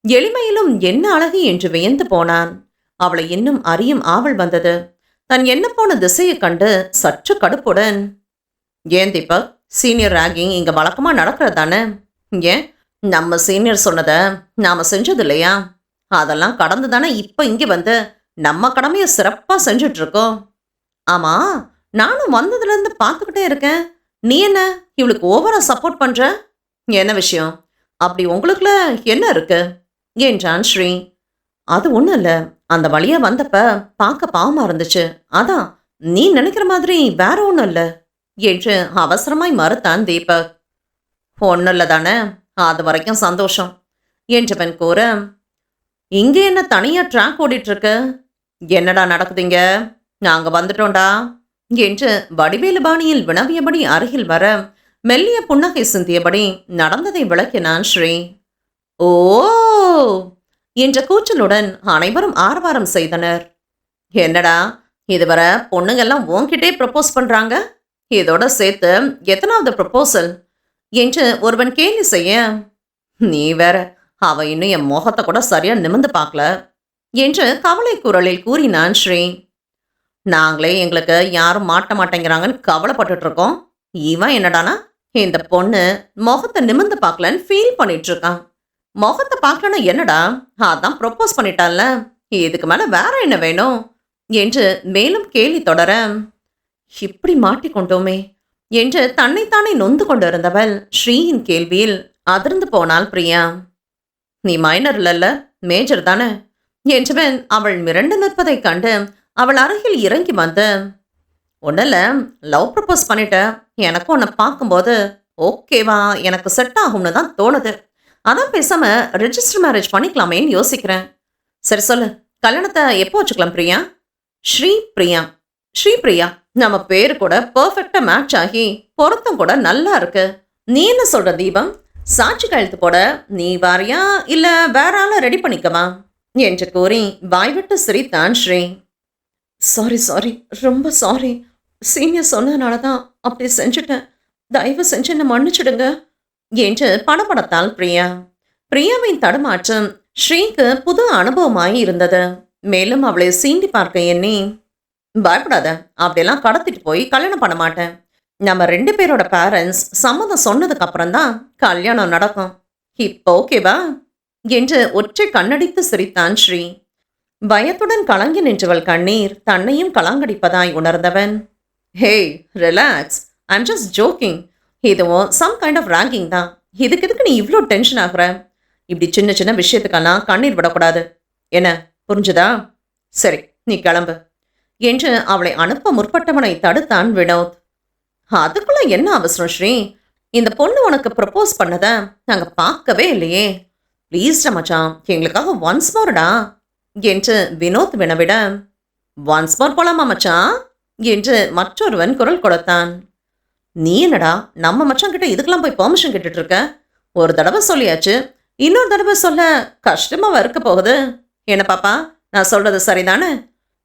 எளிமையிலும் என்ன அழகு என்று வியந்து போனான். அவளை இன்னும் அறியும் ஆவல் வந்தது. தன் என்ன போன திசையை கண்டு சற்று கடுப்புடன், ஏன் தீபக், சீனியர் ராகிங் இங்க வழக்கமா நடக்கிறது தானே? ஏன் நம்ம சீனியர் சொன்னதை நாம செஞ்சது இல்லையா? அதெல்லாம் கடந்து தானே இப்ப இங்க நம்ம கடமையை சிறப்பா செஞ்சுட்டு இருக்கோம். ஆமா, நானும் வந்ததுலேருந்து பார்த்துக்கிட்டே இருக்கேன். நீ என்ன இவளுக்கு ஓவரா சப்போர்ட் பண்ற? என்ன விஷயம்? அப்படி உங்களுக்குள்ள என்ன இருக்கு என்றான் ஸ்ரீ. அது ஒன்றும் இல்லை, அந்த வழியா வந்தப்ப பார்க்க பாவமா இருந்துச்சு, அதான். நீ நினைக்கிற மாதிரி வேற ஒன்றும் இல்லை என்று அவசரமாய் மறுத்தான் தீபக். ஒன்றும் இல்லை தானே, அது வரைக்கும் சந்தோஷம் என்றவன் கூற, இங்கே என்ன தனியா ட்ராக் ஓடிட்டு இருக்கு? என்னடா நடக்குதுங்க? நாங்க வந்துட்டோம்டா என்று வடிவேலு பாணியில் வினவியபடி அருகில் வர மெல்லிய புன்னகை சிந்தியபடி நடந்ததை விளக்கினான் ஸ்ரீ. ஓ என்ற கூச்சலுடன் அனைவரும் ஆரவாரம் செய்தனர். என்னடா இதுவரை பொண்ணுங்கெல்லாம் உன்கிட்டே ப்ரப்போஸ் பண்றாங்க, இதோட சேர்த்து எத்தனாவது ப்ரப்போசல் என்று ஒருவன் கேலி செய்ய, நீ வேற அவ இன்னும் என் முகத்தை கூட சரியா நிமிந்து பார்க்கல என்று கவலை குரலில் கூறினான் ஸ்ரீ. நாங்களே எங்களுக்கு யாரும் மாட்ட மாட்டேங்கிறாங்கன்னு கவலைப்பட்டுட்டு இருக்கோம். இவன் என்னடானா இந்த பொண்ணு முகத்தை நிமிந்து பார்க்கலன்னு ஃபீல் பண்ணிட்டு இருக்கான். முகத்தை பார்க்கலன்னா என்னடா, அதான் ப்ரொப்போஸ் பண்ணிட்டான்ல, இதுக்கு மேல வேற என்ன வேணும் என்று மேலும் கேலி தொடர, இப்படி மாட்டிக்கொண்டோமே என்று தன்னைத்தானே நொந்து கொண்டிருந்தவள் ஸ்ரீயின் கேள்வியில் அதிர்ந்து போனாள் பிரியா. நீ மைனர் இல்லல்ல, மேஜர் தானே என்றவன் அவள் மிரண்டு நிற்பதைக் கண்டு அவள் அருகில் இறங்கி வந்து, ஒன்றில் லவ் ப்ரப்போஸ் பண்ணிட்ட, எனக்கும் உன்னை பார்க்கும்போது ஓகேவா எனக்கு செட் ஆகும்னு தான் தோணுது. அதான் பேசாம ரெஜிஸ்டர் மேரேஜ் பண்ணிக்கலாமேன்னு யோசிக்கிறேன். சரி சொல்லு, கல்யாணத்தை எப்போ வச்சுக்கலாம் பிரியா? ஸ்ரீபிரியா. ஸ்ரீபிரியா நம்ம பேரு கூட பெர்ஃபெக்டா மேட்ச் ஆகி பொருத்தம் கூட நல்லா இருக்கு. நீ என்ன சொல்ற தீபம்? சாட்சி கழுத்து போட நீ வாரியா இல்ல வேற ஆள ரெடி பண்ணிக்கவா என்று கூறி வாய்விட்டு சிரித்தான் ஸ்ரீ. சாரி சாரி, ரொம்ப சாரி. சீனியர் சொன்னதுனால தான் அப்படி செஞ்சுட்டேன். தயவு செஞ்சு என்ன மன்னிச்சிடுங்க என்று படபடத்தாள் பிரியா. பிரியாவின் தடுமாற்றம் ஸ்ரீக்கு புது அனுபவமாய் இருந்தது. மேலும் அவளை சீண்டி பார்க்க எண்ணி, பயப்படாத, அப்படியெல்லாம் கடத்திட்டு போய் கல்யாணம் பண்ண மாட்டேன். நம்ம 2 பேரோட பேரண்ட்ஸ் சம்மதம் சொன்னதுக்கு அப்புறம் தான் கல்யாணம் நடக்கும். இப்போ ஓகேவா என்று ஒற்றை கண்ணடித்து சிரித்தான் ஸ்ரீ. பயத்துடன் கலங்கி நின்றவள் கண்ணீர் தன்னையும் கலங்கடிப்பதாய் உணர்ந்தவன், ஹே ரிலாக்ஸ், ஐம் ஜஸ்ட் ஜோக்கிங். இதுவும் சம் கைண்ட் ஆஃப் ரேங்கிங் தான். இதுக்கு நீ இவ்வளோ டென்ஷன் ஆகுற? இப்படி சின்ன சின்ன விஷயத்துக்கெல்லாம் கண்ணீர் விடக்கூடாது. என்ன புரிஞ்சுதா? சரி நீ கிளம்பு என்று அவளை அனுப்ப முற்பட்டவனை தடுத்தான் வினோத். அதுக்குள்ள என்ன அவசரம் ஸ்ரீ? இந்த பொண்ணு உனக்கு ப்ரப்போஸ் பண்ணத நாங்க பார்க்கவே இல்லையே. ப்ளீஸ்டா மச்சான், எங்களுக்காக ஒன்ஸ் மோர்டா என்று வினோத் வினவிட, ஒன்ஸ் மோர் போலாமா மச்சான் என்று மற்றொருவன் குரல் கொடுத்தான். நீ என்னடா நம்ம மச்சான் கிட்ட இதுக்கெல்லாம் போய் பெர்மிஷன் கேட்டுட்டு இருக்க? ஒரு தடவை சொல்லியாச்சு, இன்னொரு தடவை சொல்ல கஷ்டமா இருக்க போகுது. என்ன பாப்பா, நான் சொல்றது சரிதானே?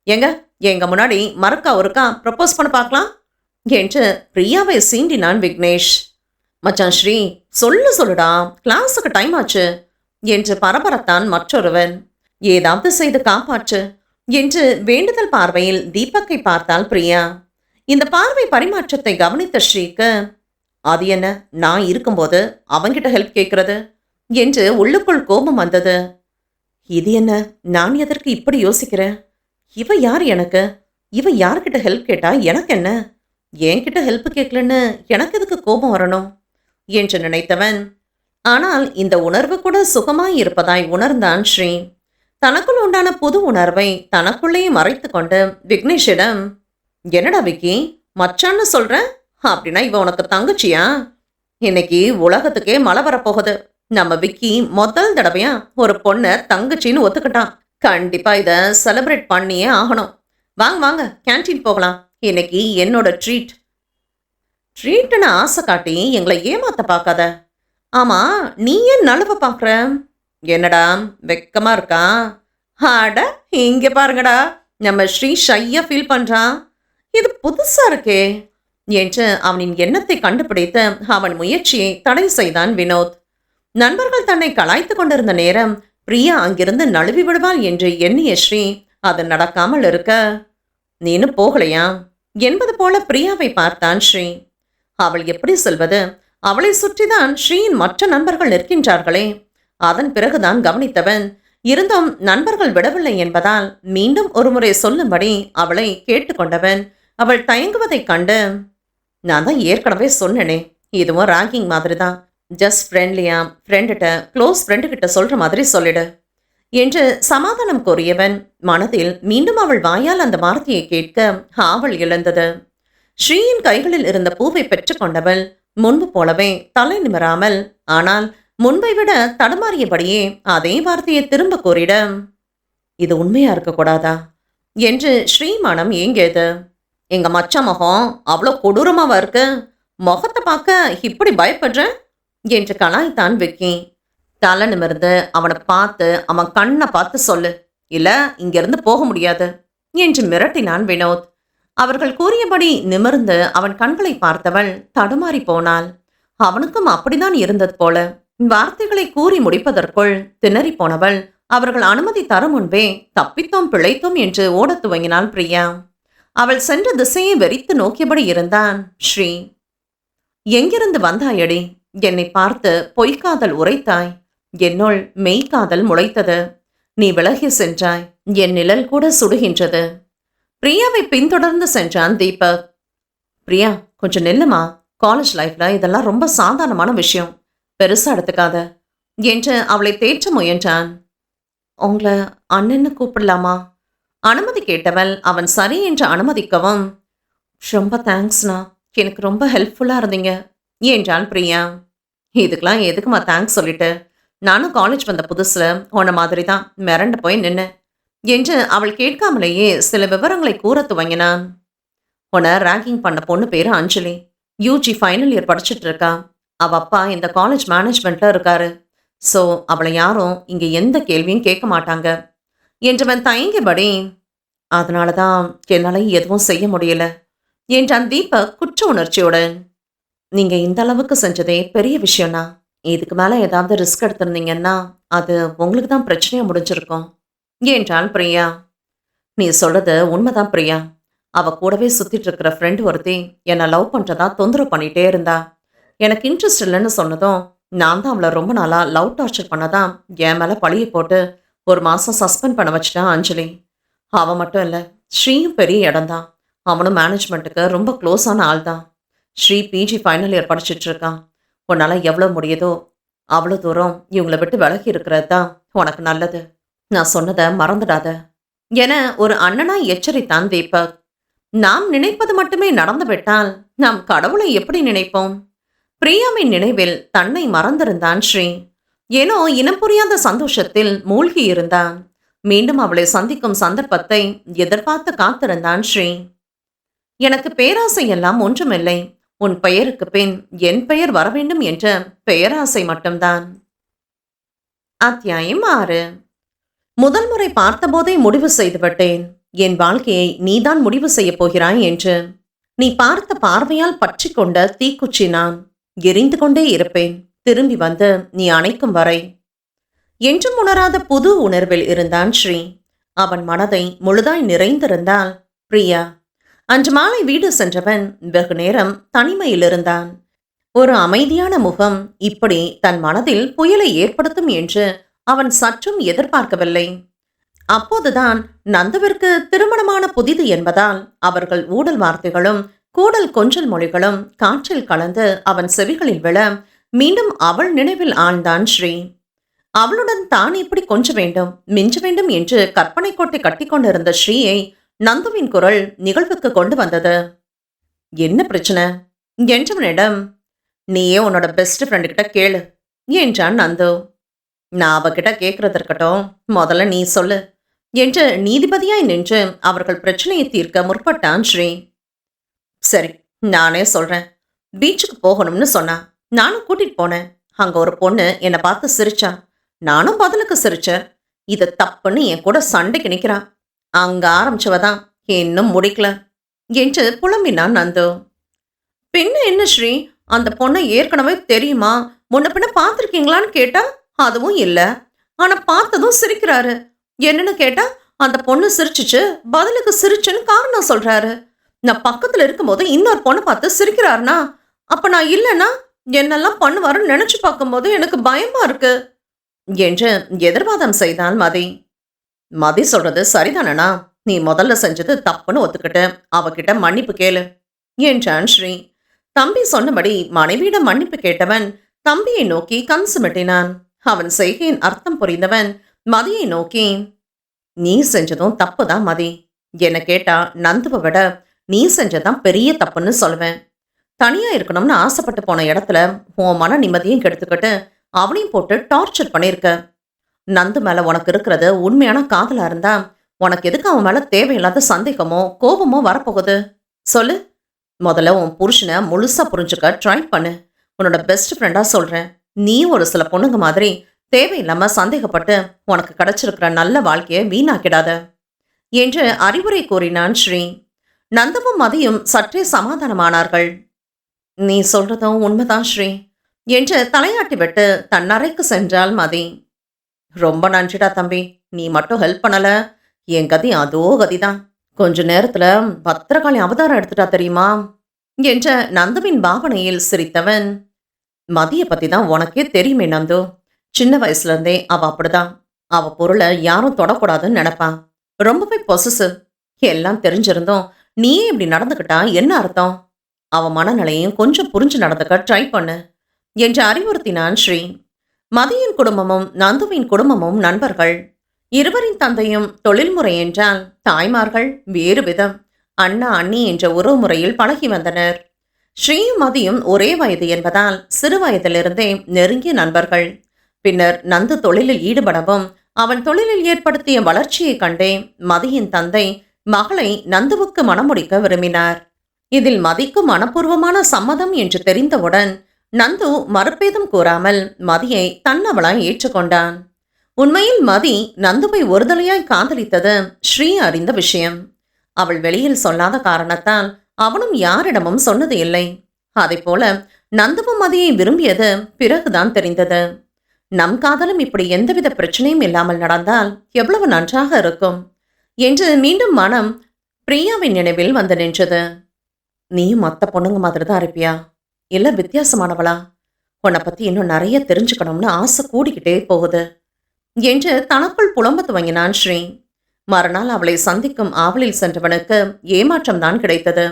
எங்க முன்னாடி மறக்கா ஒருக்கா ப்ரப்போஸ் பண்ண பார்க்கலாம் என்று பிரியாவை சீண்டினான் விக்னேஷ். மச்சான் ஸ்ரீ சொல்லுடா, கிளாஸுக்கு டைம் ஆச்சு என்று பரபரத்தான் மற்றொருவன். ஏதாவது செய்து காப்பாற்று என்று வேண்டுதல் பார்வையில் தீபக்கை பார்த்தாள் பிரியா. இந்த பார்வை பரிமாற்றத்தை கவனித்த ஸ்ரீக்கு, அது என்ன நான் இருக்கும்போது அவங்கிட்ட ஹெல்ப் கேட்கறது என்று உள்ளுக்குள் கோபம் வந்தது. இது என்ன, நான் எதற்கு இப்படி யோசிக்கிறேன்? இவ யார் எனக்கு? இவ யார்கிட்ட ஹெல்ப் கேட்டா எனக்கு என்ன? என்கிட்ட ஹெல்ப் கேட்கலன்னு எனக்கு எதுக்கு கோபம் வரணும் என்று நினைத்தவன், ஆனால் இந்த உணர்வு கூட சுகமாய் இருப்பதாய் உணர்ந்தான் ஸ்ரீ. தனக்குள் உண்டான புது உணர்வை தனக்குள்ளேயே மறைத்து கொண்டு விக்னேஷிடம், என்னடா விக்கி மச்சான்னு சொல்ற? அப்படின்னா இவ உனக்கு தங்கச்சியா? இன்னைக்கு உலகத்துக்கே மழை வரப்போகுது. நம்ம விக்கி முதல் தடவையா ஒரு பொண்ணை தங்கச்சின்னு ஒத்துக்கிட்டான். கண்டிப்பா இதை செலிப்ரேட் பண்ணியே ஆகணும். வாங்க வாங்க கேன்டீன் போகலாம். இன்னைக்கு என்னோட ட்ரீட்னு ஆசை காட்டி எங்களை ஏமாத்த பார்க்காத. ஆமா, நீ ஏன் நழுவ பார்க்குற? என்னடா வெக்கமா இருக்கா? ஆட இங்க பாருங்கடா, நம்ம ஸ்ரீ ஷையா ஃபீல் பண்றான். இது புதுசா இருக்கே என்று அவனின் எண்ணத்தை கண்டுபிடித்து அவன் முயற்சியை தடை செய்தான் வினோத். நண்பர்கள் தன்னை கலாய்த்து கொண்டிருந்த நேரம் பிரியா அங்கிருந்து நழுவி விடுவாள் என்று எண்ணிய ஸ்ரீ அது நடக்காமல் இருக்க, நீனு போகலையா என்பது போல பிரியாவை பார்த்தான் ஸ்ரீ. அவள் எப்படி சொல்வது? அவளை சுற்றிதான் ஸ்ரீயின் மற்ற நண்பர்கள் நிற்கின்றார்களே. அதன் பிறகுதான் கவனித்தவன், இருந்தும் நண்பர்கள் விடவில்லை என்பதால் மீண்டும் ஒருமுறை சொல்லும்படி அவளை கேட்டுக்கொண்டவன் அவள் தயங்குவதைக் கண்டு, நான் தான் ஏற்கனவே சொன்னேனே, இதுவும் ராங்கிங் மாதிரி தான். ஜஸ்ட் ஃப்ரெண்ட்லியா, ஃப்ரெண்டுகிட்ட க்ளோஸ் ஃப்ரெண்டுகிட்ட சொல்ற மாதிரி சொல்லிடு என்று சமாதானம் கோரியவன் மனதில் மீண்டும் அவள் வாயால் அந்த வார்த்தையை கேட்க ஆவல் இழந்தது. ஸ்ரீயின் கைகளில் இருந்த பூவை பெற்றுக்கொண்டவள் முன்பு போலவே தலை நிமிராமல், ஆனால் முன்பை விட தடுமாறியபடியே அதே வார்த்தையை திரும்ப கோரிட, இது உண்மையா இருக்கக்கூடாதா என்று ஸ்ரீ மனம் ஏங்கியது. எங்க மச்சான் முகம் அவ்வளோ கொடூரமாவா இருக்கு? முகத்தை பார்க்க இப்படி பயப்படுற என்று கலாய்த்தான் விக்கி. தலை நிமிர்ந்து அவனை பார்த்து அவன் கண்ணை பார்த்து சொல்லு, இல்ல இங்கிருந்து போக முடியாது என்று மிரட்டினான் வினோத். அவர்கள் கூறியபடி நிமிர்ந்து அவன் கண்களை பார்த்தவள் தடுமாறி போனாள். அவனுக்கும் அப்படிதான் இருந்தது போல. வார்த்தைகளை கூறி முடிப்பதற்குள் திணறி போனவள் அவர்கள் அனுமதி தர முன்பே தப்பித்தோம் பிழைத்தோம் என்று ஓடத் துவங்கினாள் பிரியா. அவள் சென்ற திசையை வெறித்து நோக்கியபடி இருந்தான் ஸ்ரீ. எங்கிருந்து வந்தாயடி? என்னை பார்த்து பொய்க்காதல் உரைத்தாய். என்னுள் மெய்க்காதல் முளைத்தது. நீ விலகி சென்றாய். என் நிழல் கூட சுடுகின்றது. பிரியாவை பின்தொடர்ந்து சென்றான் தீபக். பிரியா, கொஞ்சம் நில்லுமா. காலேஜ் லைஃப்ல இதெல்லாம் ரொம்ப சாதாரணமான விஷயம், பெருசா எடுத்துக்காத என்று அவளை தேற்ற முயன்றான். உங்களை அண்ணன்னு கூப்பிடலாமா? அனுமதி கேட்டவள் அவன் சரி என்று அனுமதிக்கவும், ரொம்ப தேங்க்ஸ்ண்ணா, எனக்கு ரொம்ப ஹெல்ப்ஃபுல்லாக இருந்தீங்க என்றாள் பிரியா. இதுக்கெல்லாம் எதுக்குமா தேங்க்ஸ் சொல்லிட்டு? நானும் காலேஜ் வந்த புதுசுல உன்ன மாதிரி தான் மிரண்டு போய் நின்று என்று அவள் கேட்காமலேயே சில விவரங்களை கூற துவங்கினான். உன்னை ரேங்கிங் பண்ண பொண்ணு பேரு அஞ்சலி. யூஜி ஃபைனல் இயர் படிச்சுட்டு இருக்கா. அவ அப்பா இந்த காலேஜ் மேனேஜ்மெண்ட்ல இருக்காரு. ஸோ அவளை யாரும் இங்கே எந்த கேள்வியும் கேட்க மாட்டாங்க என்றவன் தயங்கியபடி, அதனால தான் என்னால் எதுவும் செய்ய முடியல என்றான் தீபக் குற்ற உணர்ச்சியுடன். நீங்கள் இந்த அளவுக்கு செஞ்சதே பெரிய விஷயம்னா, இதுக்கு மேலே ஏதாவது ரிஸ்க் எடுத்திருந்தீங்கன்னா அது உங்களுக்கு தான் பிரச்சனையாக முடிஞ்சிருக்கும் என்றாள் பிரியா. நீ சொல்றது உண்மைதான் பிரியா. அவ கூடவே சுத்திட்டு இருக்கிற ஃப்ரெண்ட் ஒருத்தி என்னை லவ் பண்ணுறதா தொந்தரவு பண்ணிகிட்டே இருந்தா. எனக்கு இன்ட்ரெஸ்ட் இல்லைன்னு சொன்னதும் நான் தான் அவளை ரொம்ப நாளாக லவ் டார்ச்சர் பண்ணதான் என் மேலே பழியை போட்டு 1 மாதம் சஸ்பெண்ட் பண்ண வச்சுட்டான் அஞ்சலி. அவன் மட்டும் இல்லை, ஸ்ரீயும் பெரிய இடம்தான். அவனும் மேனேஜ்மெண்ட்டுக்கு ரொம்ப க்ளோஸான ஆள் தான். ஸ்ரீ பிஜி ஃபைனல் இயர் படிச்சுட்டு இருக்கான். உன்னால் எவ்வளோ முடியுதோ அவ்வளோ தூரம் இவங்களை விட்டு விலகி இருக்கிறது தான் உனக்கு நல்லது. நான் சொன்னதை மறந்துடாத என ஒரு அண்ணனாய் எச்சரித்தான் தீபக். நாம் நினைப்பது மட்டுமே நடந்துவிட்டால் நாம் கடவுளை எப்படி நினைப்போம்? பிரியாவின் நினைவில் தன்னை மறந்திருந்தான் ஸ்ரீ. ஏனோ இனம் புரியாத சந்தோஷத்தில் மூழ்கி இருந்தான். மீண்டும் அவளை சந்திக்கும் சந்தர்ப்பத்தை எதிர்பார்த்து காத்திருந்தான் ஸ்ரீ. எனக்கு பேராசை எல்லாம் ஒன்றுமில்லை. உன் பெயருக்கு பின் என் பெயர் வர வேண்டும் என்ற பெயராசை மட்டும்தான். அத்தியாயம் 6. முதல் முறை பார்த்தபோதே முடிவு செய்துவிட்டேன். என் வாழ்க்கையை நீதான் முடிவு செய்ய போகிறாய் என்று. நீ பார்த்த பார்வையால் பற்றி கொண்ட தீக்குச்சி நான். எரிந்து கொண்டே இருப்பேன், திரும்பி வந்து நீ அணைக்கும் வரை என்றும் உணராத புது உணர்வில் இருந்தான் ஸ்ரீ. அவன் மனதை முழுதாய் நிறைந்திருந்தாள் பிரியா. அன்று மாலை வீடு சென்றவன் வெகு நேரம் தனிமையில் இருந்தான். ஒரு அமைதியான முகம் இப்படி தன் மனதில் புயலை ஏற்படுத்தும் என்று அவன் சற்றும் எதிர்பார்க்கவில்லை. அப்போதுதான் நந்துவிற்கு திருமணமான புதிது என்பதால் அவர்கள் ஊடல் வார்த்தைகளும் கூடல் கொஞ்சல் மொழிகளும் காற்றில் கலந்து அவன் செவிகளில் விழ மீண்டும் அவள் நினைவில் ஆழ்ந்தான் ஸ்ரீ. அவளுடன் தான் இப்படி கொஞ்ச வேண்டும் மிஞ்ச வேண்டும் என்று கற்பனை கோட்டை கட்டிக்கொண்டிருந்த ஸ்ரீயை நந்துவின் குரல் நிகழ்வுக்கு கொண்டு வந்தது. என்ன பிரச்சனை என்றவனிடம், நீயே உன்னோட பெஸ்ட் ஃப்ரெண்டு கிட்ட கேளு என்றான் நந்து. நான் அவகிட்ட கேட்கறது இருக்கட்டும், முதல்ல நீ சொல்லு என்று நீதிபதியாய் நின்று அவர்கள் பிரச்சனையை தீர்க்க முற்பட்டான் ஸ்ரீ. சரி, நானே சொல்றேன். பீச்சுக்கு போகணும்னு சொன்னா, நானும் கூட்டிட்டு போனேன். அங்க ஒரு பொண்ணு என்னை பார்த்து சிரிச்சா. நானும் பதிலுக்கு சிரிச்சேன். இது தப்புன்னு என் கூட சண்டைக்கு நிற்கிறான். அங்க ஆரம்பிச்சவதான் இன்னும் முடிக்கல என்று புலம்பினான் நந்து. பின்ன என்ன ஸ்ரீ, அந்த பொண்ணை ஏற்கனவே தெரியுமா, முன்ன பின்ன பார்த்துருக்கீங்களான்னு கேட்டா அதுவும் இல்லை. ஆனா பார்த்ததும் சிரிக்கிறாரு. என்னன்னு கேட்டா அந்த பொண்ணு சிரிச்சிச்சு, பதிலுக்கு சிரிச்சுன்னு காரணம் சொல்றாரு. நான் பக்கத்துல இருக்கும்போது இன்னொரு பொண்ணை பார்த்து சிரிக்கிறாருனா அப்ப நான் இல்லைன்னா என்னெல்லாம் பண்ணுவாருன்னு நினைச்சு பார்க்கும்போது எனக்கு பயமா இருக்கு என்று எதிர்வாதம் செய்தான் மதி. மதி சொல்றது சரிதானா? நீ முதல்ல செஞ்சது தப்புன்னு ஒத்துக்கிட்டு அவகிட்ட மன்னிப்பு கேளு என்றான் ஸ்ரீ. தம்பி சொன்னபடி மனைவியிடம் மன்னிப்பு கேட்டவன் தம்பியை நோக்கி கண் சுமிட்டினான். அவன் செய்கையின் அர்த்தம் புரிந்தவன் மதியை நோக்கி, நீ செஞ்சதும் தப்புதான் மதி. என்னை கேட்டா நந்துவை விட நீ செஞ்சதான் பெரிய தப்புன்னு சொல்லுவேன். தனியா இருக்கணும்னு ஆசைப்பட்டு போன இடத்துல உன் மன நிம்மதியும் கெடுத்துக்கிட்டு அவனையும் போட்டு டார்ச்சர் பண்ணியிருக்க. நந்து மேல உனக்கு இருக்கிறது உண்மையான காதலா இருந்தா உனக்கு எதுக்கு அவன் மேல தேவையில்லாத சந்தேகமோ கோபமோ வரப்போகுது? சொல்லு. முதல்ல உன் புருஷனை முழுசா புரிஞ்சுக்க ட்ரை பண்ணு. உன்னோட பெஸ்ட் ஃப்ரெண்டா சொல்றேன். நீ ஒரு சில பொண்ணுங்க மாதிரி தேவையில்லாம சந்தேகப்பட்டு உனக்கு கிடைச்சிருக்கிற நல்ல வாழ்க்கையை வீணாக்கிடாத என்று அறிவுரை கூறினான் ஸ்ரீ. நந்தமும் மதியும் சற்றே சமாதானமானார்கள். நீ சொல்றதும் உண்மைதான் ஸ்ரீ என்று தலையாட்டி விட்டு தன் அறைக்கு சென்றாள் மதி. ரொம்ப நன்றிடா தம்பி. நீ மட்டும் ஹெல்ப் பண்ணல, என் கதி அதோ கதிதான். கொஞ்ச நேரத்துல பத்திரகாளி அவதாரம் எடுத்துட்டா தெரியுமா என்ற நந்துவின் பாவனையில் சிரித்தவன், மதிய பத்தி தான் உனக்கே தெரியுமே நந்து. சின்ன வயசுல இருந்தே அவ அப்படிதான். அவ பொருளை யாரும் தொடக்கூடாதுன்னு நினைப்பான். ரொம்பவே பொசசிவ். எல்லாம் தெரிஞ்சிருந்தோம் நீயே இப்படி நடந்துக்கிட்டா என்ன அர்த்தம்? அவ மனநிலையும் கொஞ்சம் புரிஞ்சு நடந்துக்க ட்ரை பண்ணு என்று அறிவுறுத்தினான் ஸ்ரீ. மதியின் குடும்பமும் நந்துவின் குடும்பமும் நண்பர்கள். இருவரின் தந்தையும் தொழில்முறை என்றால் தாய்மார்கள் வேறு விதம். அண்ணா அண்ணி என்ற உறவு முறையில் பழகி வந்தனர். ஸ்ரீயும் மதியும் ஒரே வயது என்பதால் சிறு வயதிலிருந்தே நெருங்கிய நண்பர்கள். பின்னர் நந்து தொழிலில் ஈடுபடவும் அவன் தொழிலில் ஏற்படுத்திய வளர்ச்சியைக் கண்டே மதியின் தந்தை மகளை நந்துவுக்கு மணமுடிக்க விரும்பினார். இதில் மதிக்கு மனப்பூர்வமான சம்மதம் என்று தெரிந்தவுடன் நந்து மறுபேதம் கூறாமல் மதியை தன்னவளாய் ஏற்றுக்கொண்டான். உண்மையில் மதி நந்துவை ஒருதலையாய் காதலித்தது ஸ்ரீ அறிந்த விஷயம். அவள் வெளியில் சொல்லாத காரணத்தால் அவனும் யாரிடமும் சொன்னது இல்லை. அதைப்போல நந்துவும் மதியை விரும்பியது பிறகுதான் தெரிந்தது. நம் காதலும் இப்படி எந்தவித பிரச்சனையும் இல்லாமல் நடந்தால் எவ்வளவு நன்றாக இருக்கும் என்று மீண்டும் மனம் பிரியாவின் நினைவில் வந்து நின்றது. நீயும் மற்ற பொண்ணுங்க மாதிரி தான் இருப்பியா, இல்ல வித்தியாசமானவளா? உன்னை பத்தி இன்னும் நிறைய தெரிஞ்சுக்கணும்னு ஆசை கூடிக்கிட்டே போகுது என்று தனக்குள் புலம்ப துவங்கினான் ஸ்ரீ. மறுநாள் அவளை சந்திக்கும் ஆவலில் சென்றவனுக்கு ஏமாற்றம் தான் கிடைத்தது.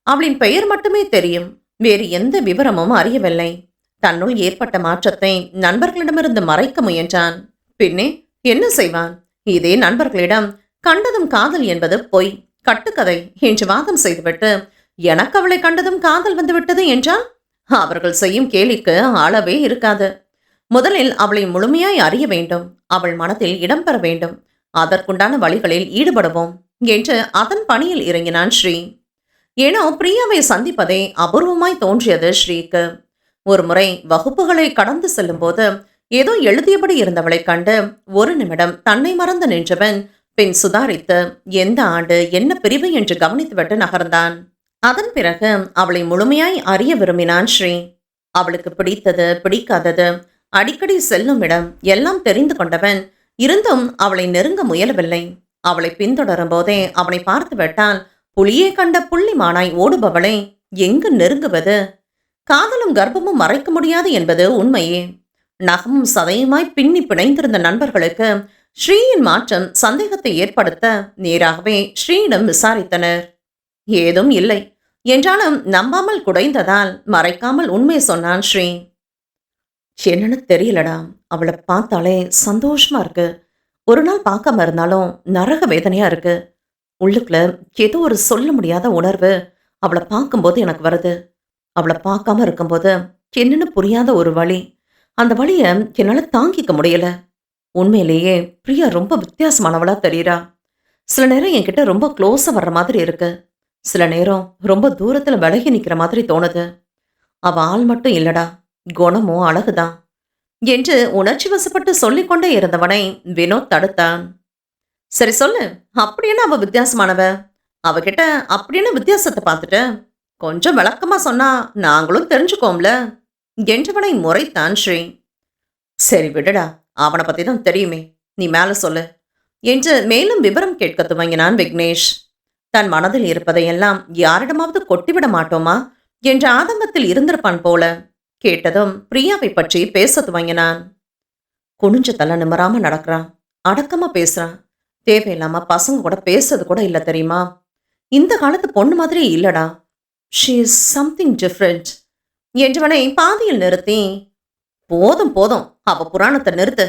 அவளின் பெயர் மட்டுமே தெரியும், வேறு எந்த விவரமும் அறியவில்லை. தன்னுள் ஏற்பட்ட மாற்றத்தை நண்பர்களிடமிருந்து மறைக்க முயன்றான். பின்னே என்ன செய்வான்? இதே நண்பர்களிடம் கண்டதும் காதல் என்பது பொய், கட்டுக்கதை என்று வாதம் செய்துவிட்டு எனக்கு அவளை கண்டதும் காதல் வந்துவிட்டது என்றால் அவர்கள் செய்யும் கேலிக்கு அளவே இருக்காது. முதலில் அவளை முழுமையாய் அறிய வேண்டும், அவள் மனத்தில் இடம்பெற வேண்டும், அதற்குண்டான வழிகளில் ஈடுபடுவோம் என்று அதன் பணியில் இறங்கினான் ஸ்ரீ. ஏனோ பிரியாவை சந்திப்பதே அபூர்வமாய் தோன்றியது ஸ்ரீக்கு. ஒரு முறை வகுப்புகளை கடந்து செல்லும் போது ஏதோ எழுதியபடி இருந்தவளை கண்டு ஒரு நிமிடம் தன்னை மறந்து நின்றவன் பின் சுதாரித்து எந்த ஆண்டு என்ன பிரிவு என்று கவனித்துவிட்டு நகர்ந்தான். அதன் பிறகு அவளை முழுமையாய் அறிய விரும்பினான் ஸ்ரீ. அவளுக்கு பிடித்தது பிடிக்காதது, அடிக்கடி செல்லும் இடம் எல்லாம் தெரிந்து கொண்டவன் இருந்தும் அவளை நெருங்க முயலவில்லை. அவளை பின்தொடரும் போதே அவனை பார்த்து விட்டால் புலியே கண்ட புள்ளிமானாய் ஓடுபவளை எங்கு நெருங்குவது? காதலும் கர்ப்பமும் மறைக்க முடியாது என்பது உண்மையே. நகமும் சதையுமாய் பின்னி பிணைந்திருந்த நண்பர்களுக்கு ஸ்ரீயின் மாற்றம் சந்தேகத்தை ஏற்படுத்த நேராகவே ஸ்ரீயிடம் விசாரித்தனர். ஏதும் இல்லை என்றாலும் நம்பாமல் குடைந்ததால் மறைக்காமல் உண்மை சொன்னான் ஸ்ரீ. என்னன்னு தெரியலடா, அவளை பார்த்தாலே சந்தோஷமா இருக்கு. ஒரு நாள் பார்க்காம இருந்தாலும் நரக வேதனையா இருக்கு. உள்ளுக்குள்ள ஏதோ ஒரு சொல்ல முடியாத உணர்வு அவளை பார்க்கும்போது எனக்கு வருது. அவளை பார்க்காம இருக்கும்போது என்னன்னு புரியாத ஒரு வலி. அந்த வலியை என்னால தாங்கிக்க முடியல. உண்மையிலேயே பிரியா ரொம்ப வித்தியாசமானவளா தெரியுறா. சில நேரம் என்கிட்ட ரொம்ப க்ளோஸா வர்ற மாதிரி இருக்கு, சில நேரம் ரொம்ப தூரத்துல விலகி நிக்கிற மாதிரி தோணுது. அவ ஆள் மட்டும் இல்லடா, குணமும் அழகுதான் என்று உணர்ச்சி வசப்பட்டு சொல்லிக்கொண்டே இருந்தவனை வினோத் தடுத்தான். சரி சொல்லு, அப்படின்னு அவ வித்தியாசமானவ? அவகிட்ட அப்படின்னு வித்தியாசத்தை பார்த்துட்ட கொஞ்சம் விளக்கமா சொன்னா நாங்களும் தெரிஞ்சுக்கோம்ல என்றவனை முறைத்தான் ஸ்ரீ. சரி விடுடா, அவனை பத்தி தான் தெரியுமே, நீ மேல சொல்லு என்று மேலும் விவரம் கேட்க துவங்கினான் விக்னேஷ். தன் மனதில் இருப்பதையெல்லாம் யாரிடமாவது கொட்டிவிட மாட்டோமா என்ற ஆதங்கத்தில் இருந்திருப்பான் போல. கேட்டதும் பிரியாவை பற்றி பேச துவங்கினான். குனிஞ்ச தலை நிமிராம நடக்கிறான், அடக்கமா பேசுறான், தேவையில்லாம பசங்க கூட பேசுறது கூட இல்ல தெரியுமா? இந்த காலத்து பொண்ணு மாதிரி இல்லடா, ஷீ இஸ் சம்திங் டிஃப்ரெண்ட் என்றவனை பாதியில் நிறுத்தி, போதும் போதும், அவ புராணத்தை நிறுத்து.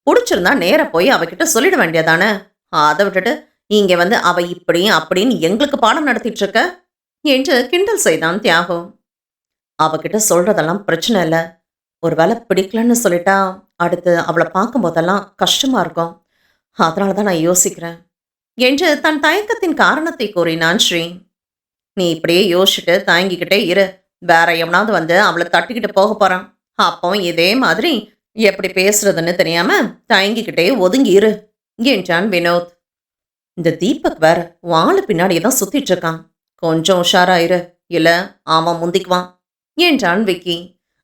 பிடிச்சிருந்தா நேர போய் அவகிட்ட சொல்லிட வேண்டியதானே, அதை விட்டுட்டு இங்க வந்து அவ இப்படி அப்படின்னு எங்களுக்கு பாடம் நடத்திட்டு இருக்க என்று கிண்டல் செய்தான் தியாகு. அவகிட்ட சொல்றதெல்லாம் பிரச்சனை இல்லை, ஒருவேளை பிடிக்கலன்னு சொல்லிட்டா அடுத்து அவளை பார்க்கும் போதெல்லாம் கஷ்டமா இருக்கும், அதனாலதான் நான் யோசிக்கிறேன் என்று தன் தயக்கத்தின் காரணத்தை கூறினான் ஸ்ரீ. நீ இப்படியே யோசிச்சுட்டு தாங்கிக்கிட்டே இரு. வேற எவனாவது வந்து அவளை தட்டிக்கிட்டு போக போறான். அப்போ இதே மாதிரி எப்படி பேசுறதுன்னு தெரியாம தயங்கிக்கிட்டே ஒதுங்கி இரு என்றான் வினோத். இந்த தீபக் வேற வாழ பின்னாடியே தான் சுத்திட்டு இருக்கான். கொஞ்சம் உஷாரா இரு, இல்ல அவன் முந்திக்குவான் என்றான் விக்கி.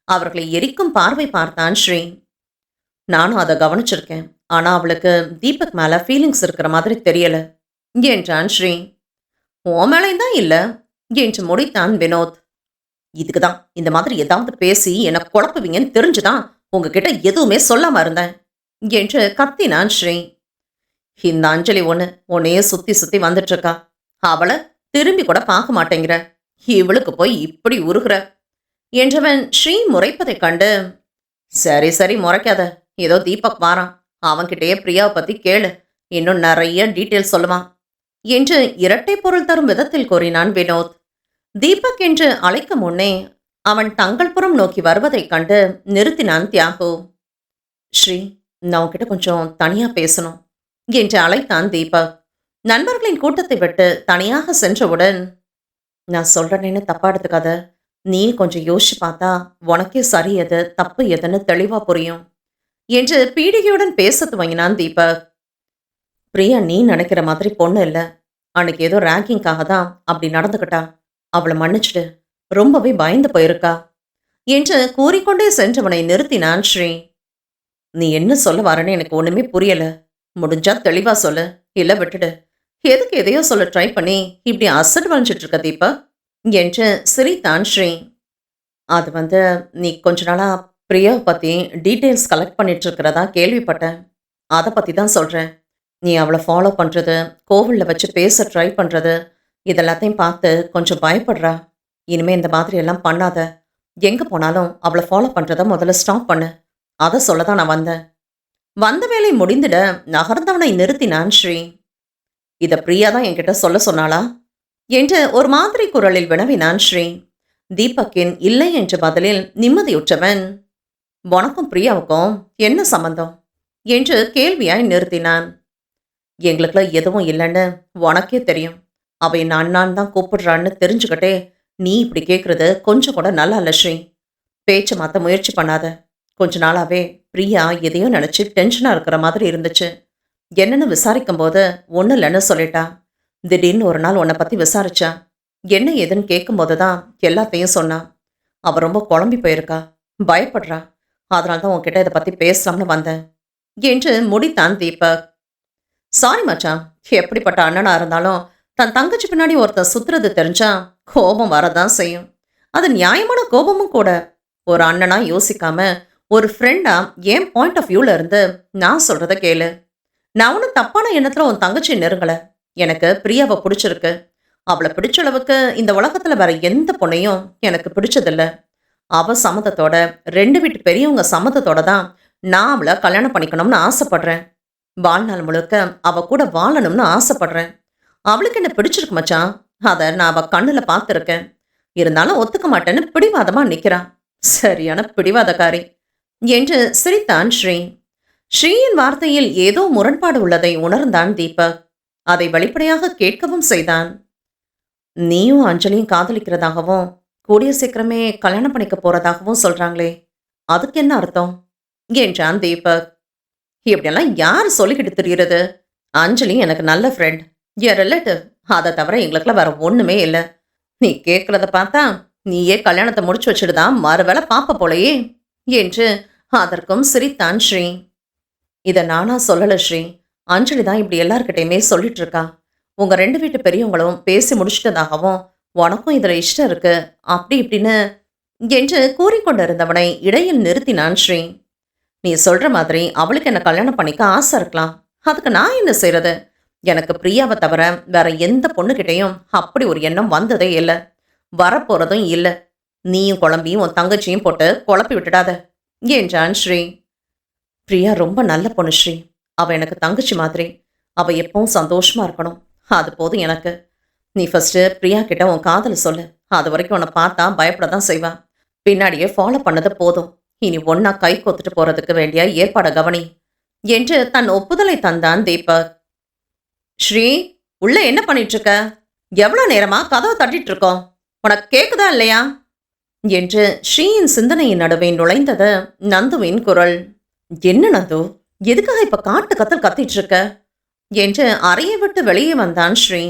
அவர்களை எரிக்கும் பார்வை பார்த்தான் ஸ்ரீ. நானும் அதை கவனிச்சிருக்கேன். ஆனா அவளுக்கு தீபக் மேல ஃபீலிங்ஸ் இருக்கிற மாதிரி தெரியல என்றான் ஸ்ரீ. உன் மேலையும் தான் இல்ல என்று முடித்தான் வினோத். இதுக்குதான் இந்த மாதிரி ஏதாவது பேசி என்ன குழப்புவீங்கன்னு தெரிஞ்சுதான் உங்ககிட்ட எதுவுமே சொல்லாம இருந்தேன் என்று கத்தினான் ஸ்ரீ. இந்த அஞ்சலி உன்னையே சுத்தி சுத்தி வந்துட்டு இருக்கா. அவளை திரும்பி கூட பார்க்க மாட்டேங்கிற. இவளுக்கு போய் இப்படி உருகுற என்றவன் ஸ்ரீ முறைப்பதைக் கண்டு, சரி சரி முறைக்காத, ஏதோ தீபக் வாரான், அவன்கிட்டயே பிரியாவை பத்தி கேளு, இன்னும் நிறைய டீட்டெயில் சொல்லுவான் என்று இரட்டை பொருள் தரும் விதத்தில் கூறினான் வினோத். தீபக் என்று அழைக்கும் முன்னே அவன் தங்கள் புறம் நோக்கி வருவதைக் கண்டு நிறுத்தினான் தியாகு. ஸ்ரீ, நான் உன்கிட்ட கொஞ்சம் தனியா பேசணும் என்று அழைத்தான் தீபக். நண்பர்களின் கூட்டத்தை விட்டு தனியாக சென்றவுடன், நான் சொல்றேன்னு தப்பா எடுத்துக்காத, நீ கொஞ்சம் யோசிச்சு பார்த்தா உனக்கே சரி எது தப்பு எதுன்னு தெளிவா புரியும் என்று பீடிகையுடன் பேச துவங்கினான் தீபக். பிரியா நீ நினைக்கிற மாதிரி பொண்ணு இல்ல. அன்னைக்கு ஏதோ ரேங்கிங்காக தான் அப்படி நடந்துக்கிட்டா. அவளை மன்னிச்சுடு, ரொம்பவே பயந்து போயிருக்கா என்று கூறிக்கொண்டே சென்றவனை நிறுத்தினான் ஸ்ரீ. நீ என்ன சொல்ல வரேன்னு எனக்கு ஒண்ணுமே புரியல. முடிஞ்சா தெளிவா சொல்லு, இல்ல விட்டுடு. எதுக்கு எதையோ சொல்ல ட்ரை பண்ணி இப்படி அசட் வளைஞ்சிட்டு இருக்க தீபா என்று சிரித்தான் ஸ்ரீ. அது நீ கொஞ்ச நாளா பிரியாவை பத்தி டீட்டெயில்ஸ் கலெக்ட் பண்ணிட்டு இருக்கிறதா கேள்விப்பட்டேன். அதை பத்தி தான் சொல்றேன். நீ அவளை ஃபாலோ பண்றது, கோவில்ல வச்சு பேச ட்ரை பண்றது, இதெல்லாத்தையும் பார்த்து கொஞ்சம் பயப்படுறா. இனிமே இந்த மாதிரி எல்லாம் பண்ணாத. எங்க போனாலும் அவளை ஃபாலோ பண்றத முதல்ல ஸ்டாப் பண்ணு. அதை சொல்லதான் நான் வந்தேன். வந்த வேலை முடிந்திட நகர்ந்தவனை நிறுத்தினான் ஸ்ரீ. இத பிரியா தான் என்கிட்ட சொல்ல சொன்னாளா என்று ஒரு மாதிரி குரலில் வினவினான் ஸ்ரீ. தீபக்கின் இல்லை என்ற பதிலில் நிம்மதியுற்றவன், உனக்கும் பிரியாவுக்கும் என்ன சம்பந்தம் என்று கேள்வியாய் நிறுத்தினான். எங்களுக்குள்ள எதுவும் இல்லைன்னு உனக்கே தெரியும். அவ என்ன அண்ணான் தான் கூப்பிடுறான்னு தெரிஞ்சுக்கிட்டே நீ இப்படி கேட்கறது கொஞ்சம் கூட நல்லா இல்ல ஸ்ரீ. பேச்சை மாத்த முயற்சி பண்ணாத. கொஞ்ச நாளாவே பிரியா எதையோ நினைச்சு டென்ஷனா இருக்கிற மாதிரி இருந்துச்சு. என்னன்னு விசாரிக்கும் போது ஒன்றும் இல்லைன்னு சொல்லிட்டா. திடீர்னு ஒரு நாள் உன்னை பத்தி விசாரிச்சா. என்ன ஏதுன்னு கேட்கும் போதுதான் எல்லாத்தையும் சொன்னா. அவ ரொம்ப குழம்பி போயிருக்கா, பயப்படுறா. அதனால்தான் உன்கிட்ட இதை பத்தி பேசலாம்னு வந்தேன் என்று முடித்தான் தீபக். சாரி மச்சான், எப்படிப்பட்ட அண்ணனா இருந்தாலும் தன் தங்கச்சி பின்னாடி ஒருத்தன் சுத்துறது தெரிஞ்சா கோபம் வரதான் செய்யும். அது நியாயமான கோபமும் கூட. ஒரு அண்ணனா யோசிக்காம ஒரு ஃப்ரெண்டா என் பாயிண்ட் ஆஃப் வியூல இருந்து நான் சொல்றத கேளு. நான் ஒன்றும் தப்பான எண்ணத்துல உன் தங்கச்சி நெருங்கல. எனக்கு பிரியாவை பிடிச்சிருக்கு. அவளை பிடிச்ச அளவுக்கு இந்த உலகத்துல வேற எந்த பொண்ணையும் எனக்கு பிடிச்சதில்ல. அவ சம்மதத்தோட, 2 வீட்டு பெரியவங்க சம்மதத்தோட தான் நான் அவளை கல்யாணம் பண்ணிக்கணும்னு ஆசைப்படுறேன். வாழ்நாள் முழுக்க அவ கூட வாழணும்னு ஆசைப்படுறேன். அவளுக்கு என்ன பிடிச்சிருக்கு மச்சான். அதை நான் அவ கண்ணுல பார்த்துருக்கேன். இருந்தாலும் ஒத்துக்க மாட்டேன்னு பிடிவாதமா நிக்கிறான். சரியான பிடிவாதக்காரி என்று சிரித்தான் ஸ்ரீ. ஸ்ரீயின் வார்த்தையில் ஏதோ முரண்பாடு உள்ளதை உணர்ந்தான் தீபக். அதை வெளிப்படையாக கேட்கவும் செய்தான். நீயும் அஞ்சலியும் காதலிக்கிறதாகவும் கூடிய சீக்கிரமே கல்யாணம் பண்ணிக்க போறதாகவும் சொல்றாங்களே, அதுக்கு என்ன அர்த்தம் என்றான் தீபக். இப்படியெல்லாம் யார் சொல்லிக்கிட்டு தெரியுறது? அஞ்சலி எனக்கு நல்ல ஃப்ரெண்ட், என் ரிலேட்டிவ். அதை தவிர எங்களுக்குள்ள வேற ஒண்ணுமே இல்லை. நீ கேட்கறத பார்த்தா நீயே கல்யாணத்தை முடிச்சு வச்சுடுதான் மறுவேளை பாப்ப போலையே என்று அதற்கும் சிரித்தான் ஸ்ரீ. இதை நானா சொல்லல ஸ்ரீ. அஞ்சலி தான் இப்படி எல்லார்கிட்டையுமே சொல்லிட்டு இருக்கா. உங்க 2 வீட்டு பெரியவங்களும் பேசி முடிச்சிட்டதாகவும் உனக்கும் இதுல இஷ்டம் இருக்கு அப்படி இப்படின்னு என்று கூறிக்கொண்டிருந்தவனை இடையில் நிறுத்தினான் ஸ்ரீ. நீ சொல்ற மாதிரி அவளுக்கு என்ன கல்யாணம் பண்ணிக்க ஆசை இருக்கலாம். அதுக்கு நான் என்ன செய்யறது? எனக்கு பிரியாவை தவிர வேற எந்த பொண்ணுகிட்டையும் அப்படி ஒரு எண்ணம் வந்ததே இல்லை, வரப்போறதும் இல்லை. நீயும் குழம்பியும் உன் தங்கச்சியும் போட்டு குழப்பி விட்டுடாத என்றான் ஸ்ரீ. பிரியா ரொம்ப நல்ல பொண்ணு ஸ்ரீ. அவ எனக்கு தங்கச்சி மாதிரி. அவ எப்பவும் சந்தோஷமா இருக்கணும், அது போதும் எனக்கு. நீ ஃபர்ஸ்ட் பிரியா கிட்ட உன் காதலை சொல்லு. அது வரைக்கும் உன்னை பார்த்தா பயப்படதான் செய்வா. பின்னாடியே ஃபாலோ பண்ணது போதும். இனி ஒன்னா கை கோத்துட்டு போறதுக்கு வேண்டிய ஏற்பாட கவனி என்று தன் ஒப்புதலை தந்தான் தீபக். ஸ்ரீ, உள்ள என்ன பண்ணிட்டு இருக்க எவ்வளோ நேரமா கதவை தட்டிட்டு இருக்கோம், உனக்கு கேக்குதா இல்லையா என்று ஸ்ரீயின் சிந்தனையின் நடுவே நுழைந்தது நந்துவின் குரல். என்ன நந்து, எதுக்காக இப்ப காட்டு கத்தல் கத்திட்டு இருக்க என்று அறையை விட்டு வெளியே வந்தான் ஸ்ரீ.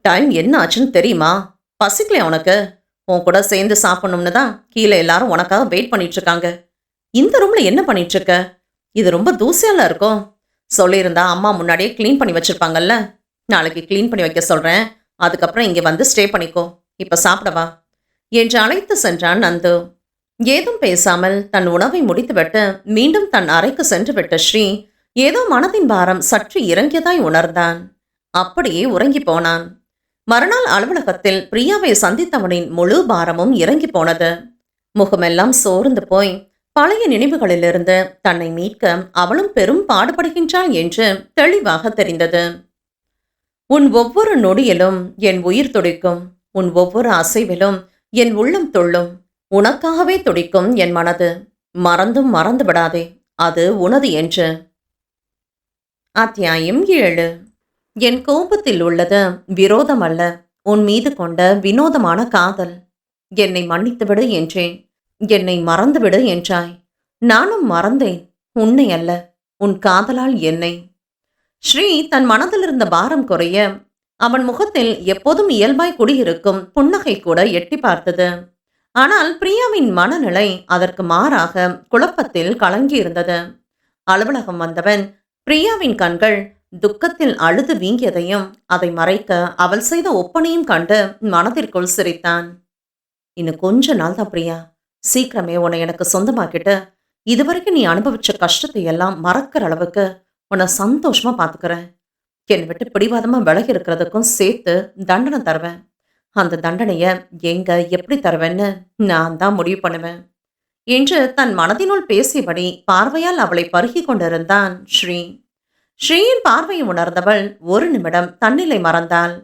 டைம் என்ன ஆச்சுன்னு தெரியுமா? பசிக்கலையா உனக்கு? உன் கூட சேர்ந்து சாப்பிடணும்னு தான் கீழே எல்லாரும் உனக்காக வெயிட் பண்ணிட்டு இருக்காங்க. இந்த ரூம்ல என்ன பண்ணிட்டு இருக்க? இது ரொம்ப தூசியால இருக்கும். சொல்லியிருந்தா அம்மா முன்னாடியே க்ளீன் பண்ணி வச்சிருப்பாங்கல்ல. நாளைக்கு க்ளீன் பண்ணி வைக்க சொல்றேன். அதுக்கப்புறம் இங்க வந்து ஸ்டே பண்ணிக்கோ. இப்ப சாப்பிடவா என்று அழைத்து சென்றான் நந்து. ஏதும் பேசாமல் தன் உணவை முடித்துவிட்டு மீண்டும் தன் அறைக்கு சென்று விட்ட ஸ்ரீ ஏதோ மனதின் பாரம் சற்று இறங்கியதாய் உணர்ந்தான். அப்படியே உறங்கி போனான். மறுநாள் அலுவலகத்தில் பிரியாவை சந்தித்தவனின் முழு பாரமும் இறங்கி போனது. முகமெல்லாம் சோர்ந்து போய் பழைய நினைவுகளிலிருந்து தன்னை மீட்க அவளும் பெரும் பாடுபடுகின்றாள் என்று தெளிவாக தெரிந்தது. உன் ஒவ்வொரு நொடியிலும் என் உயிர் துடிக்கும், உன் ஒவ்வொரு அசைவிலும் என் உள்ளம் துள்ளும், உனக்காகவே துடிக்கும் என் மனது, மறந்தும் மறந்து விடாதே, அது உனது என்று. அத்தியாயம் 7. என் கோபத்தில் உள்ளது விரோதம் அல்ல, உன் மீது கொண்ட வினோதமான காதல். என்னை மன்னித்துவிடு என்றேன், என்னை மறந்துவிடு என்றாய். நானும் மறந்தேன், உன்னை அல்ல, உன் காதலால் என்னை. ஸ்ரீ தன் மனதில் இருந்த பாரம் குறைய அவன் முகத்தில் எப்போதும் இயல்பாய் குடியிருக்கும் புன்னகை கூட எட்டி பார்த்தது. ஆனால் பிரியாவின் மனநிலை அதற்கு மாறாக குழப்பத்தில் கலங்கியிருந்தது. அலுவலகம் வந்தவன் பிரியாவின் கண்கள் துக்கத்தில் அழுது வீங்கியதையும் அதை மறைக்க அவள் செய்த ஒப்பனையும் கண்டு மனதிற்குள் சிரித்தான். இன்னும் கொஞ்ச நாள் தான் பிரியா, சீக்கிரமே உன்னை எனக்கு சொந்தமாக்கிட்டு இதுவரைக்கும் நீ அனுபவிச்ச கஷ்டத்தை எல்லாம் மறக்கிற அளவுக்கு உன்னை சந்தோஷமா பாத்துக்கிறேன். என்னை விட்டு பிடிவாதமா விலகி இருக்கிறதுக்கும் சேர்த்து தண்டனை தருவேன். அந்த தண்டனைய எங்க எப்படி தருவேன்னு நான் தான் முடிவு பண்ணுவேன் என்று தன் மனதினுள் பேசியபடி பார்வையால் அவளை பருகி கொண்டிருந்தான் ஸ்ரீ. ஸ்ரீயின் பார்வையை உணர்ந்தவள் ஒரு நிமிடம் தன்னிலை மறந்தாள்.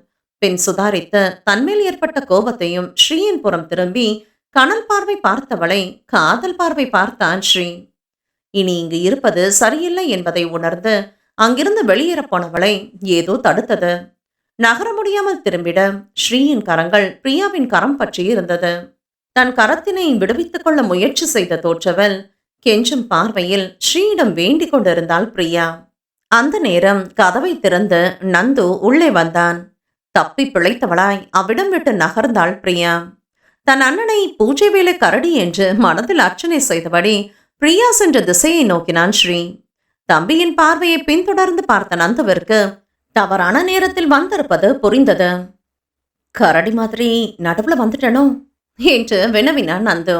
பின் சுதாரித்து தன்மேல் ஏற்பட்ட கோபத்தையும் ஸ்ரீயின் புறம் திரும்பி கனல் பார்வை பார்த்தவளை காதல் பார்வை பார்த்தான் ஸ்ரீ. இனி இங்கு இருப்பது சரியில்லை என்பதை உணர்ந்து அங்கிருந்து வெளியேற போனவளை ஏதோ தடுத்தது. நகர முடியாமல் திரும்பிட ஸ்ரீயின் கரங்கள் பிரியாவின் கரம் பற்றி இருந்தது. தன் கரத்தினை விடுவித்துக் கொள்ள முயற்சி செய்த தோற்றவள் கெஞ்சும் பார்வையில் ஸ்ரீயிடம் வேண்டிக் கொண்டிருந்தாள் பிரியா. அந்த நேரம் கதவை திறந்து நந்து உள்ளே வந்தான். தப்பி பிழைத்தவளாய் அவ்விடம் விட்டு நகர்ந்தாள் பிரியா. தன் அண்ணனை பூஜை வேலை கரடி என்று மனதில் அர்ச்சனை செய்தபடி பிரியா சென்ற திசையை நோக்கினான் ஸ்ரீ. தம்பியின் பார்வையை பின்தொடர்ந்து பார்த்த நந்துவிற்கு தவறான நேரத்தில் வந்திருப்பது புரிந்தது. கரடி மாதிரி நடுவுல வந்துட்டனோ என்று வினவினான் நந்து.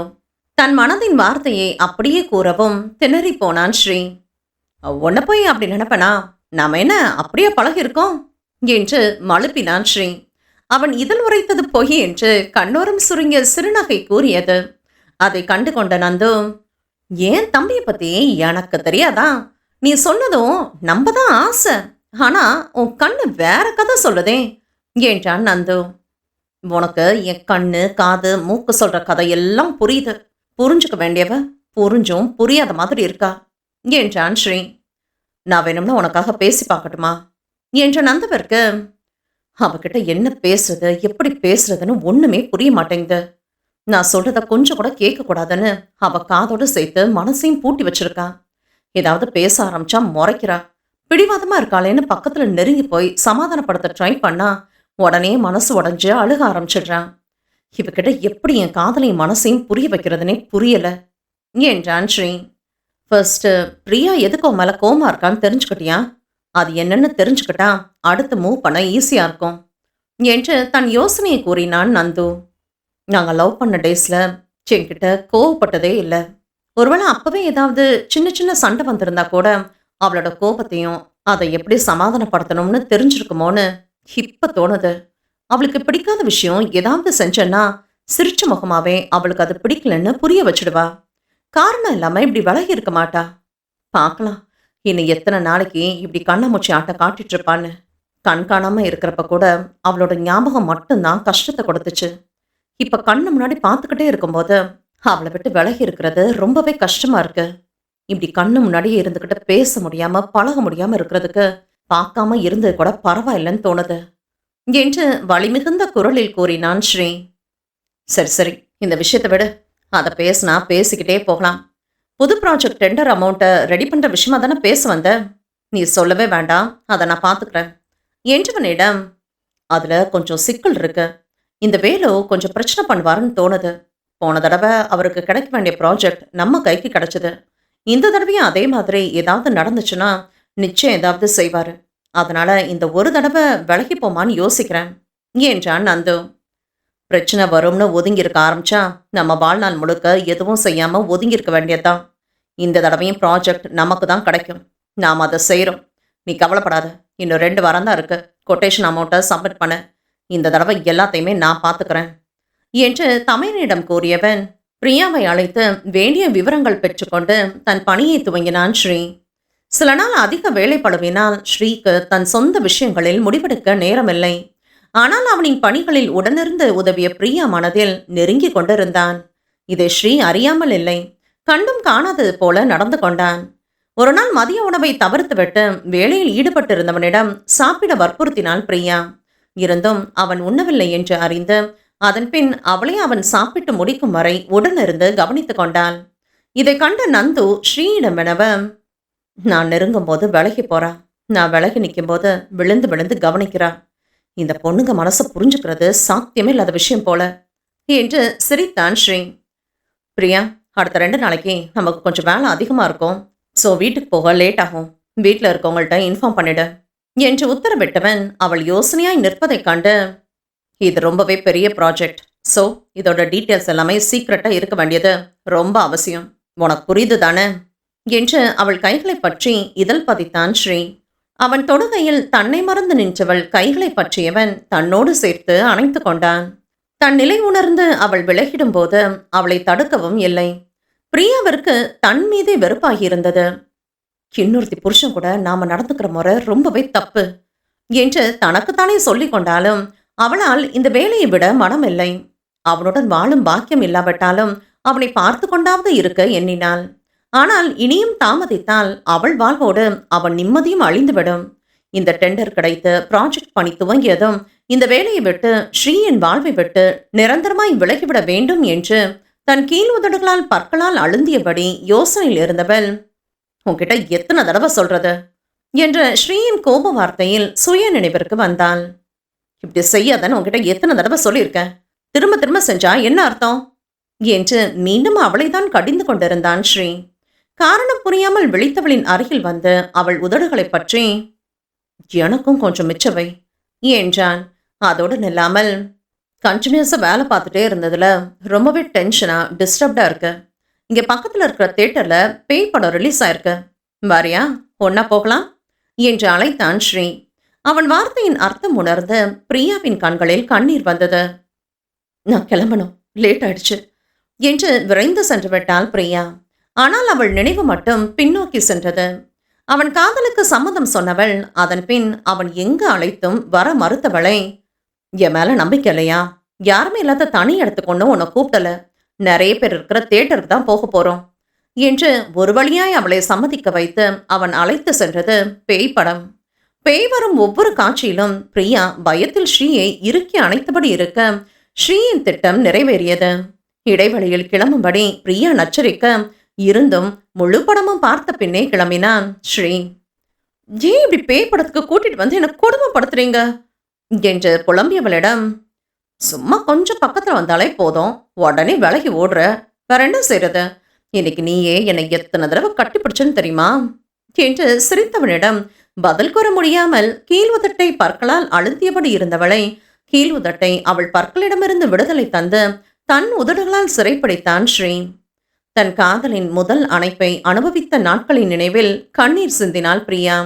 தன் மனதின் வார்த்தையை அப்படியே கூறவும் திணறி போனான் ஸ்ரீ. உன்னை போய் அப்படி நினைப்பனா? நாம என்ன அப்படியே பழகிருக்கோம் என்று மழுப்பினான் ஸ்ரீ. அவன் இதழ் உரைத்தது பொய் என்று கண்ணோரம் சுருங்கிய சிறுநகை கூறியது. அதை கண்டு கொண்ட நந்து, ஏன் தம்பியை பத்தி எனக்கு தெரியாதா? நீ சொன்னதும் நம்பதான் ஆசை, ஆனா உன் கண்ணு வேற கதை சொல்லுதே என்றான் நந்து. உனக்கு என் கண்ணு காது மூக்கு சொல்ற கதையெல்லாம் புரியுது, புரிஞ்சுக்க வேண்டியவ புரிஞ்சும் புரியாத மாதிரி இருக்கா என்றான் ஸ்ரீ. நான் வேணும்னா உனக்காக பேசி பார்க்கட்டுமா என்ற நந்தவிற்கு அவகிட்ட என்ன பேசுறது எப்படி பேசுறதுன்னு ஒண்ணுமே புரிய மாட்டேங்குது. நான் சொல்றத கொஞ்சம் கூட கேட்க கூடாதுன்னு அவ காதோடு சேர்த்து மனசையும் பூட்டி வச்சிருக்கா. ஏதாவது பேச ஆரம்பிச்சா முறைக்கிறா. பிடிவாதமா இருக்காளேன்னு பக்கத்துல நெருங்கி போய் சமாதானப்படுத்த ட்ரை பண்ணா உடனே மனசு உடஞ்சு அழுக ஆரம்பிச்சிடுறான். இவகிட்ட எப்படி என் காதலையும் மனசையும் புரிய வைக்கிறதுனே புரியல என்றான் ஸ்ரீ. ஃபர்ஸ்ட் பிரியா எதுக்கு உன் மேல கோமா இருக்கான்னு தெரிஞ்சுக்கிட்டியா? அது என்னன்னு தெரிஞ்சுக்கிட்டா அடுத்து மூவ் பண்ண ஈஸியா இருக்கும் என்று தன் யோசனையை கூறினான் நந்து. நாங்கள் லவ் பண்ண டேஸ்ல என்கிட்ட கோவப்பட்டதே இல்லை. ஒருவேளை அப்பவே ஏதாவது சின்ன சின்ன சண்டை வந்திருந்தா கூட அவளோட கோபத்தையும் அதை எப்படி சமாதானப்படுத்தணும்னு தெரிஞ்சிருக்குமோன்னு இப்ப தோணுது. அவளுக்கு பிடிக்காத விஷயம் ஏதாவது செஞ்சேன்னா சிரிச்ச முகமாவே அவளுக்கு அது பிடிக்கலன்னு புரிய வச்சிடுவா. காரணம் இல்லாம இப்படி விலகி இருக்க மாட்டா. பார்க்கலாம் இன்னும் எத்தனை நாளைக்கு இப்படி கண்ணாமூச்சி ஆட்டம் காட்டிட்டு இருப்பான்னு. கண் காணாம இருக்கிறப்ப கூட அவளோட ஞாபகம் மட்டும்தான் கஷ்டத்தை கொடுத்துச்சு. இப்ப கண்ணு முன்னாடி பார்த்துக்கிட்டே இருக்கும்போது அவளை விட்டு விலகி இருக்கிறது ரொம்பவே கஷ்டமா இருக்கு. இப்படி கண்ணு முன்னாடியே இருந்துகிட்டு பேச முடியாம பழக முடியாம இருக்கிறதுக்கு பார்க்காம இருந்தது கூட பரவாயில்லைன்னு தோணுது என்று வலிமிகுந்த குரலில் கூறினான் ஸ்ரீ. சரி சரி, இந்த விஷயத்தை விடு. அதை பேசினா பேசிக்கிட்டே போகலாம். புது ப்ராஜெக்ட் டெண்டர் அமௌண்ட்டை ரெடி பண்ணுற விஷயமா தானே பேச வந்த. நீ சொல்லவே வேண்டாம், அதை நான் பார்த்துக்கிறேன் என்றவனிடம். அதில் கொஞ்சம் சிக்கல் இருக்கு. இந்த வேலு கொஞ்சம் பிரச்சனை பண்ணுவாருன்னு தோணுது. போன தடவை அவருக்கு கிடைக்க வேண்டிய ப்ராஜெக்ட் நம்ம கைக்கு கிடைச்சது. இந்த தடவையும் அதே மாதிரி ஏதாவது நடந்துச்சுன்னா நிச்சயம் ஏதாவது செய்வார். அதனால இந்த ஒரு தடவை விலகி போமான்னு யோசிக்கிறேன் என்றான் நந்து. பிரச்சனை வரும்னு ஒதுங்கியிருக்க ஆரம்பிச்சா நம்ம வாழ்நாள் முழுக்க எதுவும் செய்யாம ஒதுங்கியிருக்க வேண்டியதுதான். இந்த தடவையும் ப்ராஜெக்ட் நமக்கு தான் கிடைக்கும். நாம் அதை செய்கிறோம். நீ கவலைப்படாத. இன்னும் 2 வாரம் தான் இருக்கு. கொட்டேஷன் அமௌண்ட்டை சப்மிட் பண்ண. இந்த தடவை எல்லாத்தையுமே நான் பார்த்துக்கிறேன் என்று தமையனிடம் கூறியவன் பிரியாவை அழைத்து வேண்டிய விவரங்கள் பெற்றுக்கொண்டு தன் பணியை துவங்கினான் ஸ்ரீ. சில நாள் அதிக வேலைப்படுவினால் ஸ்ரீக்கு தன் சொந்த விஷயங்களில் முடிவெடுக்க நேரமில்லை. ஆனால் அவனின் பணிகளில் உடனிருந்து உதவிய பிரியா மனதில் நெருங்கி கொண்டிருந்தான். இதை ஸ்ரீ அறியாமல் இல்லை. கண்டும் காணாதது போல நடந்து கொண்டான். ஒரு நாள் மதிய உணவை தவிர்த்துவிட்டு வேலையில் ஈடுபட்டிருந்தவனிடம் சாப்பிட வற்புறுத்தினாள் பிரியா. இருந்தும் அவன் உண்ணவில்லை என்று அறிந்து அதன் பின் அவளை அவன் சாப்பிட்டு முடிக்கும் வரை உடனிருந்து கவனித்துக் கொண்டாள். இதை கண்ட நந்து ஸ்ரீயிடமெனவ, நான் நெருங்கும் போது விலகி போறா, நான் விலகி நிற்கும் போது விழுந்து விழுந்து கவனிக்கிறா. இந்த பொண்ணுங்க மனசை புரிஞ்சுக்கிறது சாத்தியமே இல்லாத விஷயம் போல என்று சிரித்தான் ஸ்ரீ. பிரியா, அடுத்த 2 நாளைக்கு நமக்கு கொஞ்சம் வேலை அதிகமாக இருக்கும். ஸோ வீட்டுக்கு போக லேட் ஆகும். வீட்டில் இருக்கவங்கள்ட்ட இன்ஃபார்ம் பண்ணிடு என்று உத்தரவிட்டவன் அவள் யோசனையாய் நிற்பதைக் கண்டு, இது ரொம்பவே பெரிய ப்ராஜெக்ட். ஸோ இதோட டீட்டெயில்ஸ் எல்லாமே சீக்ரெட்டாக இருக்க வேண்டியது ரொம்ப அவசியம். உனக்கு புரியுது தானே என்று அவள் கைகளை பற்றி இதழ் பதித்தான் ஸ்ரீ. அவன் தொடுகையில் தன்னை மறந்து நின்றவள் கைகளை பற்றியவன் தன்னோடு சேர்த்து அணைத்து கொண்டான். தன் நிலை உணர்ந்து அவள் விலகிடும் போது அவளை தடுக்கவும் இல்லை. பிரியாவிற்கு தன் மீதே வெறுப்பாகி இருந்தது. இன்னொருத்தி புருஷன் கூட நாம நடந்துக்கிற முறை ரொம்பவே தப்பு என்று தனக்குத்தானே சொல்லிக் கொண்டாலும் அவளால் இந்த வேலையை விட மனமில்லை. அவனுடன் வாழும் பாக்கியம் இல்லாவிட்டாலும் அவனை பார்த்து கொண்டாவது இருக்க எண்ணினாள். ஆனால் இனியும் தாமதித்தால் அவள் வாழ்வோடு அவன் நிம்மதியும் அழிந்துவிடும். இந்த டெண்டர் கிடைத்து ப்ராஜெக்ட் பணி துவங்கியதும் இந்த வேலையை விட்டு ஸ்ரீயின் வாழ்வை விட்டு நிரந்தரமாய் விலகிவிட வேண்டும் என்று தன் கீழ் உதடுகளால் பற்களால் அழுந்தியபடி யோசனையில் இருந்தவள், உன்கிட்ட எத்தனை தடவை சொல்றது என்ற ஸ்ரீயின் கோப வார்த்தையில் சுய நினைவிற்கு வந்தாள். இப்படி செய்யாதன்னு உன்கிட்ட எத்தனை தடவை சொல்லியிருக்கேன். திரும்ப திரும்ப செஞ்சா என்ன அர்த்தம் என்று மீண்டும் அவளைதான் கடிந்து கொண்டிருந்தான் ஸ்ரீ. காரணம் புரியாமல் விழித்தவளின் அருகில் வந்து அவள் உதடுகளை பற்றி, எனக்கும் கொஞ்சம் மிச்சவை என்றான். அதோடு நில்லாமல், கண்டினியூஸாக வேலை பார்த்துட்டே இருந்ததுல ரொம்பவே டென்ஷனாக டிஸ்டர்ப்டாக இருக்கு. இங்கே பக்கத்தில் இருக்கிற தியேட்டரில் பேய் படம் ரிலீஸ் ஆயிருக்கு. வாரியா, ஒன்னா போகலாம் என்று அழைத்தான் ஸ்ரீ. அவன் வார்த்தையின் அர்த்தம் உணர்ந்து பிரியாவின் கண்களில் கண்ணீர் வந்தது. நான் கிளம்பணும், லேட் ஆயிடுச்சு என்று விரைந்து சென்று விட்டாள் பிரியா. ஆனால் அவள் நினைவு மட்டும் பின்னோக்கி சென்றது. அவன் காதலுக்கு சம்மதம் சொன்னவள் அதன் பின் அவன் எங்கு அழைத்தும் வர மறுத்தவளை, என் மேல நம்பிக்கை இல்லையா? யாருமே இல்லாத தனி இடத்துக்கு உன்னை கூப்பிடல, நிறைய பேர் இருக்கிற தியேட்டருக்கு தான் போக போறோம் என்று ஒரு வழியாய் அவளை சம்மதிக்க வைத்து அவன் அழைத்து சென்றது பேய் படம். பேய் வரும் ஒவ்வொரு காட்சியிலும் பிரியா பயத்தில் ஸ்ரீயை இறுக்கி அணைத்தபடி இருக்க ஸ்ரீயின் திட்டம் நிறைவேறியது. இடைவெளியில் கிளம்பும்படி பிரியா நச்சரிக்க இருந்தும் முழு படமும் பார்த்த பின்னே கிளம்பினான் ஸ்ரீ. ஏன் இப்படி பேய் படத்துக்கு கூட்டிட்டு வந்து என்ன கொடுமைப்படுத்துறீங்க என்று புலம்பியவளிடம், சும்மா கொஞ்சம் பக்கத்துல வந்தாலே போதும், உடனே விலகி ஓடுற, வேற என்ன செய்யறது? இன்னைக்கு நீயே என்னை எத்தனை தடவை கட்டிப்பிடிச்சுன்னு தெரியுமா என்று சிரித்தவனிடம் பதில் கூற முடியாமல் கீழ் உதட்டை பற்களால் அழுத்தியபடி இருந்தவளை கீழ் உதட்டை அவள் பற்களிடமிருந்து விடுதலை தந்து தன் உதடுகளால் சிறைப்பிடித்தான் ஸ்ரீ. தன் காதலின் முதல் அணைப்பை அனுபவித்த நாட்களின் நினைவில் கண்ணீர் சிந்தினாள் பிரியா.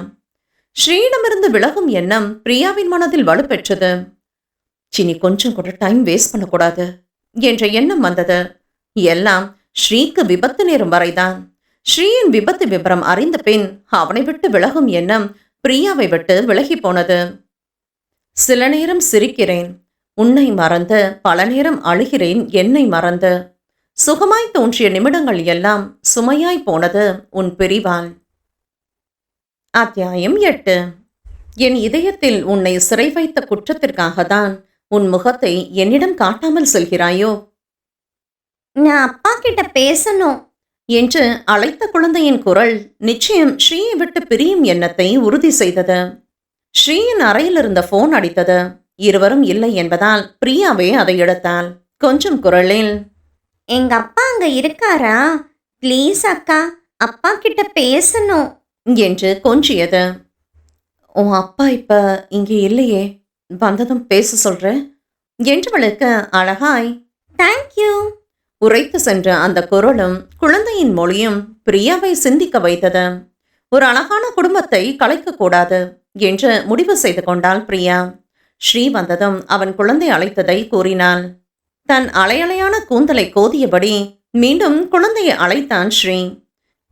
ஸ்ரீயிடமிருந்து விலகும் எண்ணம் பிரியாவின் மனதில் வலுப்பெற்றது. சினி கொஞ்சம் கூட டைம் வேஸ்ட் பண்ணக்கூடாது என்ற எண்ணம் வந்தது. எல்லாம் ஸ்ரீக்கு விபத்து நேரும் வரைதான். ஸ்ரீயின் விபத்து விபரம் அறிந்த பின் அவனை விட்டு விலகும் எண்ணம் பிரியாவை விட்டு விலகி போனது. சில நேரம் சிரிக்கிறேன், உன்னை மறந்து, பல நேரம் அழுகிறேன் என்னை மறந்து. சுகமாய் தோன்றிய நிமிடங்கள் எல்லாம் சுமையாய் போனது உன் பிரிவால். அத்தியாயம் 8. என் இதயத்தில் உன்னை சிறை வைத்த குற்றத்திற்காகத்தான் உன் முகத்தை என்னிடம் காட்டாமல் செல்கிறாயோ நான் அப்பா கிட்ட பேசணும். என்று அழைத்த குழந்தையின் குரல் நிச்சயம் ஸ்ரீயை விட்டு பிரியும் எண்ணத்தை உறுதி செய்தது. ஸ்ரீயின் அறையில் இருந்த போன் அடித்தது. இருவரும் இல்லை என்பதால் பிரியாவே அதை எடுத்தாள். கொஞ்சம் குரலில், எங்க அப்பா அங்க இருக்காரா? ப்ளீஸ் அக்கா, அப்பா கிட்ட பேசணும். என்று கொஞ்சியது. உன் அப்பா இப்ப இங்கே இல்லையே, வந்ததும் பேச சொல்றேன் என்றவளுக்கு அழகாய் தேங்க்யூ. உரைத்து சென்ற அந்த குரலும் குழந்தையின் மொழியும் பிரியாவை சிந்திக்க வைத்தது. ஒரு அழகான குடும்பத்தை கலைக்கக்கூடாது என்று முடிவு செய்து கொண்டாள் பிரியா. ஸ்ரீ வந்ததும் அவன் குழந்தை அழைத்ததை கூறினாள். தன் அலையலையான கூந்தலை கோதியபடி மீண்டும் குழந்தையை அழைத்தான் ஸ்ரீ.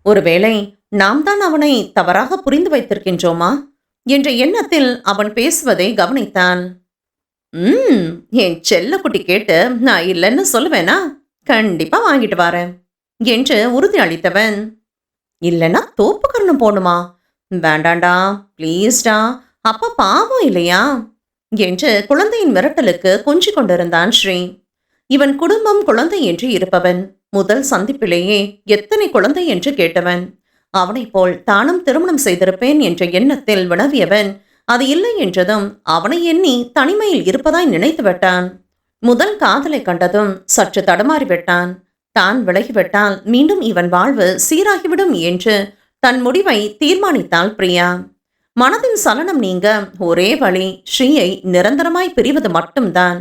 ஒருவேளை நாம் தான் அவனை தவறாக புரிந்து வைத்திருக்கின்றோமா என்ற எண்ணத்தில் அவன் பேசுவதை கவனித்தான். என் செல்லக்குட்டி கேட்டு நான் இல்லைன்னு சொல்லுவேனா? கண்டிப்பா வாங்கிட்டு வரேன் என்று உறுதி அளித்தவன், இல்லைன்னா தோப்புக்கரணம் போணுமா? வேண்டாண்டா, ப்ளீஸ்டா, அப்பா பாவம் இல்லையா என்று குழந்தையின் மிரட்டலுக்கு கொஞ்சிக் கொண்டிருந்தான் ஸ்ரீ. இவன் குடும்பம் குழந்தை என்று இருப்பவன். முதல் சந்திப்பிலேயே எத்தனை குழந்தை என்று கேட்டவன். அவனைப் போல் தானும் திருமணம் செய்திருப்பேன் என்ற எண்ணத்தில் வினவியவன் அது இல்லை என்றதும் அவனை எண்ணி தனிமையில் இருப்பதாய் நினைத்து விட்டான். முதல் காதலை கண்டதும் சற்று தடுமாறிவிட்டான். தான் விலகிவிட்டால் மீண்டும் இவன் வாழ்வு சீராகிவிடும் என்று தன் முடிவை தீர்மானித்தாள் பிரியா. மனதின் சலனம் நீங்க ஒரே வழி ஸ்ரீயை நிரந்தரமாய் பிரிவது மட்டும்தான்.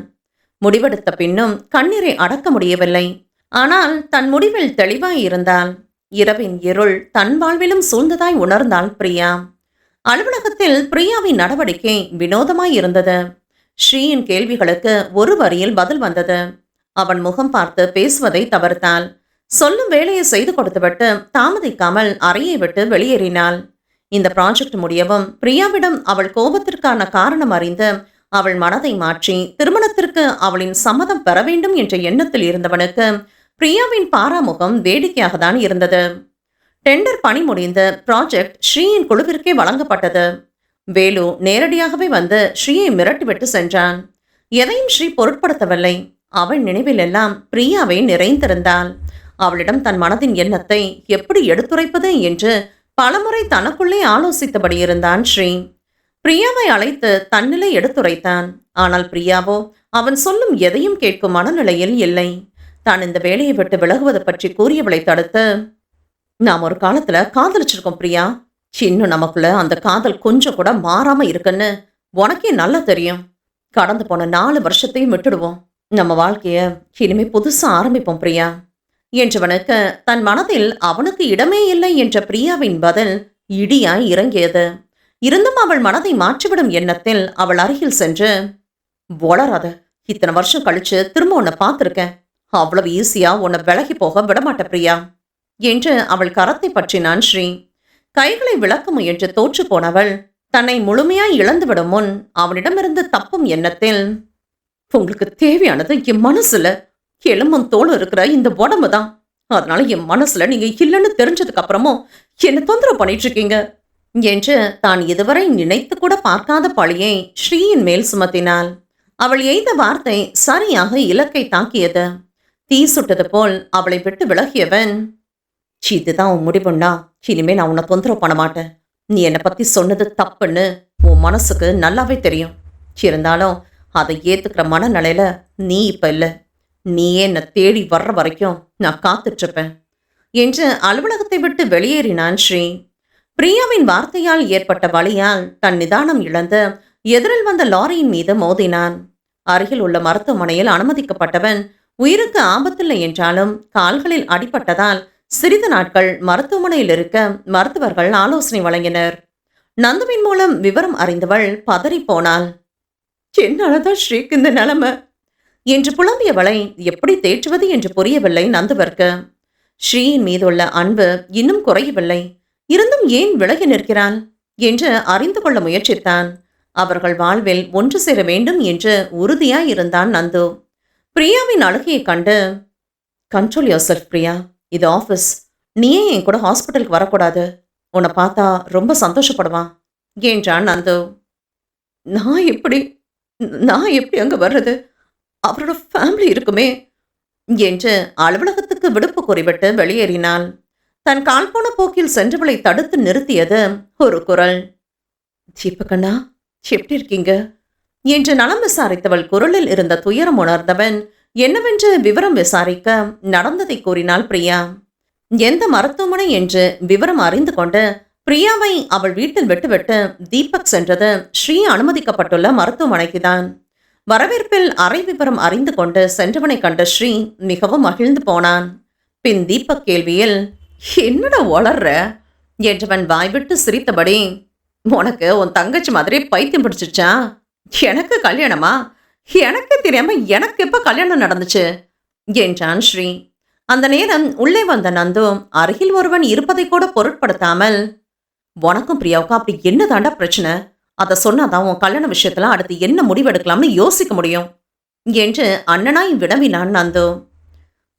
முடிவெடுத்த பின்னும் கண்ணீரை அடக்க முடியவில்லை. ஆனால் தன் முடிவில் தெளிவாய் இருந்தாள். இரவின் இருள் தன் வாழ்விலும் சூழ்ந்ததாய் உணர்ந்தாள் பிரியா. அலுவலகத்தில் பிரியாவின் நடவடிக்கை வினோதமாய் இருந்தது. ஸ்ரீயின் கேள்விகளுக்கு ஒரு வரியில் பதில் வந்தது. அவன் முகம் பார்த்து பேசுவதை தவிர்த்தாள். சொல்லும் வேலையை செய்து கொடுத்துவிட்டு தாமதிக்காமல் அறையை விட்டு வெளியேறினாள். இந்த ப்ராஜெக்ட் முடியவும் பிரியாவிடம் அவள் கோபத்திற்கான காரணம் அறிந்து அவள் மனதை மாற்றி திருமணத்திற்கு அவளின் சம்மதம் பெற வேண்டும் என்ற எண்ணத்தில் இருந்தவனுக்கு பிரியாவின் பாராமுகம் வேடிக்கையாக தான் இருந்தது. டெண்டர் பணி முடிந்து ப்ராஜெக்ட் ஸ்ரீயின் குழுவிற்கே வழங்கப்பட்டது. வேலு நேரடியாகவே வந்து ஸ்ரீயை மிரட்டிவிட்டு சென்றான். எதையும் ஸ்ரீ பொருட்படுத்தவில்லை. அவள் நினைவில் எல்லாம் பிரியாவை நிறைந்திருந்தாள். அவளிடம் தன் மனதின் எண்ணத்தை எப்படி எடுத்துரைப்பது என்று பலமுறை தனக்குள்ளே ஆலோசித்தபடி இருந்தான் ஸ்ரீ. பிரியாவை அழைத்து தன்னிலை எடுத்துரைத்தான். ஆனால் பிரியாவோ அவன் சொல்லும் எதையும் கேட்கும் மனநிலையில் இல்லை. தான் இந்த வேலையை விட்டு விலகுவது பற்றி கூறியவளை தடுத்து, நாம் ஒரு காலத்துல காதலிச்சிருக்கோம் பிரியா. இன்னும் நமக்குள்ள அந்த காதல் கொஞ்சம் கூட மாறாம இருக்குன்னு உனக்கே நல்லா தெரியும். கடந்து போன 4 வருஷத்தையும் விட்டுடுவோம். நம்ம வாழ்க்கைய இனிமே புதுசா ஆரம்பிப்போம் பிரியா என்றவனுக்கு தன் மனதில் அவனுக்கு இடமே இல்லை என்ற பிரியாவின் பதில் இடியாய் இறங்கியது. இருந்தும் அவள் மனதை மாற்றிவிடும் எண்ணத்தில் அவள் அருகில் சென்று, வளராத, இத்தனை வருஷம் கழிச்சு திரும்ப உன்னை பார்த்துருக்கேன். அவ்வளவு ஈஸியா உன்னை விலகி போக விடமாட்ட பிரியா என்று அவள் கரத்தை பற்றினான் ஸ்ரீ. கைகளை விளக்க முயன்று தோற்று போனவள் தன்னை முழுமையாய் இழந்துவிடும் முன் அவனிடமிருந்து தப்பும் எண்ணத்தில், உங்களுக்கு தேவையானது என் மனசுல எலும்பும் தோளும் இருக்கிற இந்த உடம்பு தான். அதனால என் மனசுல நீங்க இல்லைன்னு தெரிஞ்சதுக்கு அப்புறமும் என்ன தொந்தரவு பண்ணிட்டு இருக்கீங்க என்று தான் இதுவரை நினைத்து கூட பார்க்காத பழியை ஸ்ரீயின் மேல் சுமத்தினாள். அவள் எய்த வார்த்தை சரியாக இலக்கை தாக்கியது. தீ சுட்டது போல் அவளை விட்டு விலகியவன், இதுதான் உன் முடிவுன்னா இனிமே நான் உன்னை தொந்தரவு பண்ண மாட்டேன். நீ என்னை பத்தி சொன்னது தப்புன்னு உன் மனசுக்கு நல்லாவே தெரியும். இருந்தாலும் அதை ஏத்துக்கிற மனநிலையில நீ இப்ப இல்லை. நீயே என்னை தேடி வர்ற வரைக்கும் நான் காத்துட்டு இருப்பேன் என்று அலுவலகத்தை விட்டு வெளியேறினான் ஸ்ரீ. பிரியாவின் வார்த்தையால் ஏற்பட்ட வலியால் தன் நிதானம் இழந்து எதிரில் வந்த லாரியின் மீது மோதினான். அருகில் உள்ள மருத்துவமனையில் அனுமதிக்கப்பட்டவன் உயிருக்கு ஆபத்தில்லை என்றாலும் கால்களில் அடிபட்டதால் சிறிது நாட்கள் மருத்துவமனையில் இருக்க மருத்துவர்கள் ஆலோசனை வழங்கினர். நந்துவின் மூலம் விவரம் அறிந்தவள் பதறி போனாள். என்னாலதான் ஸ்ரீக்கு இந்த நிலைமை என்று புலம்பியவளை எப்படி தேற்றுவது என்று புரியவில்லை நந்துவர்க்கு. ஸ்ரீயின் மீதுள்ள அன்பு இன்னும் குறையவில்லை. இருந்தும் ஏன் விலகி நிற்கிறாள் என்று அறிந்து கொள்ள முயற்சித்தான். அவர்கள் வாழ்வில் ஒன்று சேர வேண்டும் என்று உறுதியாய் இருந்தான் நந்து. பிரியாவின் அழுகையை கண்டு, கண்ட்ரோல் யோர் செல்ஃப் பிரியா, இது ஆஃபீஸ். நீயே என் கூட ஹாஸ்பிட்டலுக்கு வரக்கூடாது. உன்னை பார்த்தா ரொம்ப சந்தோஷப்படுவான் என்றான் நந்து. நான் எப்படி நான் எப்படி அங்க வர்றது? அவரோட ஃபேமிலி இருக்குமே! என்று அலுவலகத்துக்கு விடுப்பு கூறிவிட்டு வெளியேறினாள். தன் கால் போன போக்கில் சென்றவளை தடுத்து நிறுத்தியது ஒரு குரல். "தீபக்கண்ணா, எப்படி இருக்கீங்க?" என்று நலம் விசாரித்தவள் குரலில் இருந்த துயரம் உணர்ந்தவன் என்னவென்று விவரம் விசாரிக்க நடந்ததை கூறினாள் பிரியா. எந்த மருத்துவமனை என்று விவரம் அறிந்து கொண்டு பிரியாவை அவள் வீட்டில் விட்டுவிட்டு தீபக் சென்றது ஸ்ரீ அனுமதிக்கப்பட்டுள்ள மருத்துவமனைக்குதான். வரவேற்பில் அறை விவரம் அறிந்து கொண்டு சென்றவனை கண்ட ஸ்ரீ மிகவும் மகிழ்ந்து போனான். பின் தீபக் கேள்வியில், "என்னடா வளர்ற?" என்றவன் வாய்விட்டு சிரித்தபடி, "உனக்கு உன் தங்கச்சி மாதிரி பைத்தியம் பிடிச்சிச்சா? எனக்கு கல்யாணமா? எனக்கு தெரியாம எனக்கு எப்ப கல்யாணம் நடந்துச்சு?" என்றான் ஸ்ரீ. அந்த நேரம் உள்ளே வந்த நந்து அருகில் ஒருவன் இருப்பதை கூட பொருட்படுத்தாமல், "உனக்கும் பிரியாவுக்கும் அப்படி என்ன தாண்டா பிரச்சனை? அதை சொன்னாதான் உன் கல்யாண விஷயத்துல அடுத்து என்ன முடிவெடுக்கலாம்னு யோசிக்க முடியும்" என்று அண்ணனாய் வினவினான் நந்து.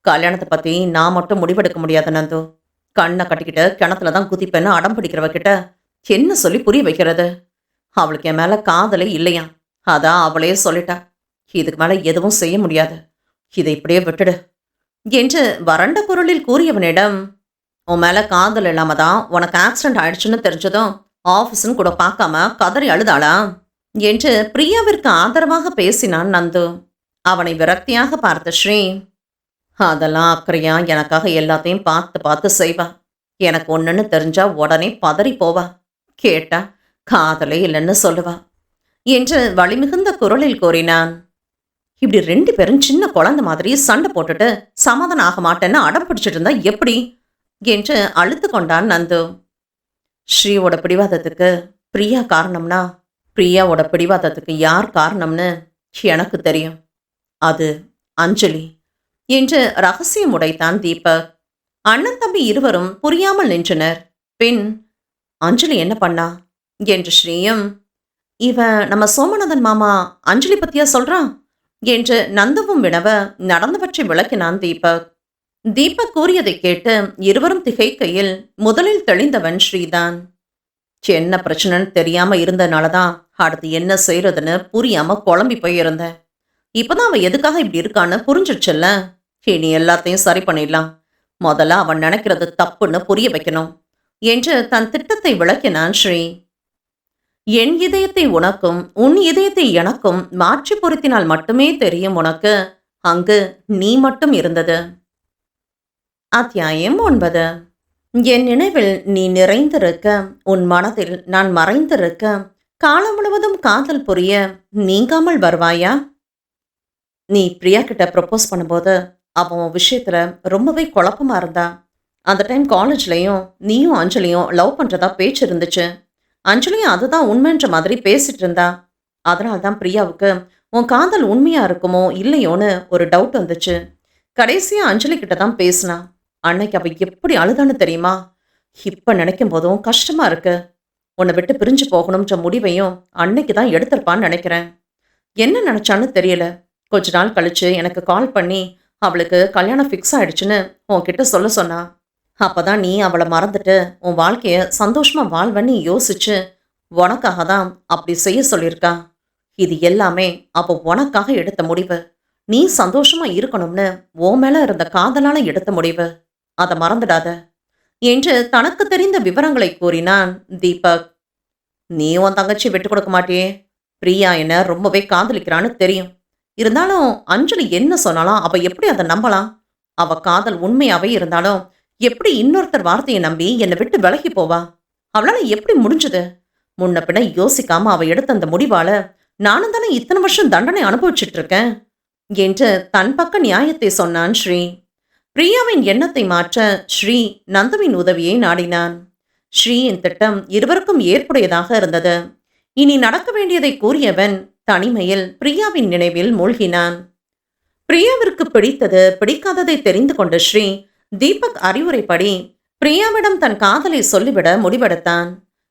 "கல்யாணத்தை பத்தி நான் மட்டும் முடிவெடுக்க முடியாத நந்து. கண்ணை கட்டிக்கிட்டு கிணத்துல தான் குதிப்பேன்னு அடம் பிடிக்கிறவ கிட்ட என்ன சொல்லி புரிய வைக்கிறது? அவளுக்கு என் மேல காதலே இல்லையா, அதான் அவளே சொல்லிட்டா. இதுக்கு மேல எதுவும் செய்ய முடியாது. இதை இப்படியே விட்டுடு" என்று வறண்ட குரலில் கூறியவனிடம், "உன் மேல காதல் இல்லாம தான் உனக்கு ஆக்சிடென்ட் ஆயிடுச்சுன்னு தெரிஞ்சதும் ஆஃபீஸ்ன்னு கூட பார்க்காம கதறி அழுதாளா?" என்று பிரியாவிற்கு ஆதரவாக பேசினான் நந்து. அவனை விரக்தியாக பார்த்த ஸ்ரீ, "அதெல்லாம் அக்கறையா எனக்காக எல்லாத்தையும் பார்த்து பார்த்து செய்வா. எனக்கு ஒண்ணுன்னு தெரிஞ்சா உடனே பதறி போவா. கேட்டா காதலே இல்லைன்னு சொல்லுவா" என்று வலிமிகுந்த குரலில் கூறினான். "இப்படி 2 பேரும் சின்ன குழந்தை மாதிரி சண்டை போட்டுட்டு சமாதானம் ஆக மாட்டேன்னு அடம் பிடிச்சிட்டு இருந்தா எப்படி?" என்று அழுத்து கொண்டான் நந்து. "ஸ்ரீயோட பிடிவாதத்துக்கு பிரியா காரணம்னா, பிரியாவோட பிடிவாதத்துக்கு யார் காரணம்னு எனக்கு தெரியும். அது அஞ்சலி" என்று ரகசியம் உடைத்தான் தீபக். அண்ணன் தம்பி இருவரும் புரியாமல் நின்றனர். பின், "அஞ்சலி என்ன பண்ணா?" என்று ஸ்ரீயும், "இவ நம்ம சோமநாதன் மாமா அஞ்சலி பத்தியா சொல்றான்?" என்று நந்துவும் வினவ நடந்தவற்றை விளக்கினான் தீபக். தீபக் கூறியதை கேட்டு இருவரும் திகைக்கையில் முதலில் தெளிந்தவன் ஸ்ரீதான். என்ன பிரச்சனைன்னு தெரியாம இருந்தனாலதான் அடுத்து என்ன செய்யறதுன்னு புரியாம குழம்பி போயிருந்தேன். இப்பதான் அவன் எதுக்காக இப்படி இருக்கான்னு புரிஞ்சிடுச்சுல்ல. இனி எல்லாத்தையும் சரி பண்ணிடலாம். முதல்ல அவன் நினைக்கிறது தப்புன்னு புரிய வைக்கணும் என்று தன் திட்டத்தை விளக்கினான் ஸ்ரீ. "என் இதயத்தை உனக்கும் உன் இதயத்தை எனக்கும் மாற்றி பொருத்தினால் மட்டுமே தெரியும் உனக்கு. அங்கு நீ மட்டும் இருந்தது." அத்தியாயம் 9. என் நினைவில் நீ நிறைந்திருக்க, உன் மனதில் நான் மறைந்திருக்க, காலம் முழுவதும் காதல் புரிய நீங்காமல் வருவாயா? நீ பிரியா கிட்ட ப்ரப்போஸ் பண்ணும்போது அவன் உன் விஷயத்துல ரொம்பவே குழப்பமா இருந்தா. அந்த டைம் காலேஜ்லயும் நீயும் அஞ்சலியும் லவ் பண்றதா பேச்சு இருந்துச்சு. அஞ்சலியும் அதுதான் உண்மைன்ற மாதிரி பேசிட்டு இருந்தா. அதனால்தான் பிரியாவுக்கு உன் காதல் உண்மையா இருக்குமோ இல்லையோன்னு ஒரு டவுட் வந்துச்சு. கடைசியா அஞ்சலி கிட்ட தான் பேசினா. அன்னைக்கு அவ எப்படி அழுதான்னு தெரியுமா? இப்ப நினைக்கும் போதும் கஷ்டமா இருக்கு. உன்னை விட்டு பிரிஞ்சு போகணும்ன்ற முடிவையும் அன்னைக்கு தான் எடுத்திருப்பான்னு நினைக்கிறேன். என்ன நினைச்சான்னு தெரியல. கொஞ்ச நாள் கழிச்சு எனக்கு கால் பண்ணி அவளுக்கு கல்யாணம் ஃபிக்ஸ் ஆயிடுச்சுன்னு உன்கிட்ட சொல்ல சொன்னா. அப்பதான் நீ அவளை மறந்துட்டு உன் வாழ்க்கைய சந்தோஷமா வாழ்வன்னு யோசிச்சு உனக்காக தான் அப்படி செய்ய சொல்லியிருக்கா. இது எல்லாமே அப்போ உனக்காக எடுத்த முடிவு. நீ சந்தோஷமா இருக்கணும்னு உன் மேல இருந்த காதலால எடுத்த முடிவு. அதை மறந்துடாத என்று தனக்கு தெரிந்த விவரங்களை கூறினான் தீபக். "நீ உன் தங்கச்சி விட்டு கொடுக்க மாட்டியே. பிரியா என்ன ரொம்பவே காதலிக்கிறான்னு தெரியும். இருந்தாலும் அஞ்சலி என்ன சொன்னாலும் அவ எப்படி அதை நம்பலாம்? அவ காதல் உண்மையாவே இருந்தாலும் எப்படி இன்னொருத்தர் வார்த்தையை நம்பி என்னை விட்டு விலகி போவா? அவளால எப்படி முடிஞ்சது? முன்ன பின்ன யோசிக்காம அவ எடுத்த அந்த முடிவால நானும் தானே இத்தனை வருஷம் தண்டனை அனுபவிச்சுட்டு இருக்கேன்" என்று தன் பக்க நியாயத்தை சொன்னான் ஸ்ரீ. பிரியாவின் எண்ணத்தை மாற்ற ஸ்ரீ நந்துவின் உதவியை நாடினான். ஸ்ரீயின் திட்டம் இருவருக்கும் ஏற்புடையதாக இருந்தது. இனி நடக்க வேண்டியதை கூறியவன் தனிமையில் பிரியாவின் நினைவில் மூழ்கினான். பிரியாவிற்கு பிடித்தது பிடிக்காததை தெரிந்து கொண்ட ஸ்ரீ தீபக் அறிவுரைப்படி பிரியாவிடம் தன் காதலை சொல்லிவிட முடிவெடுத்தான்.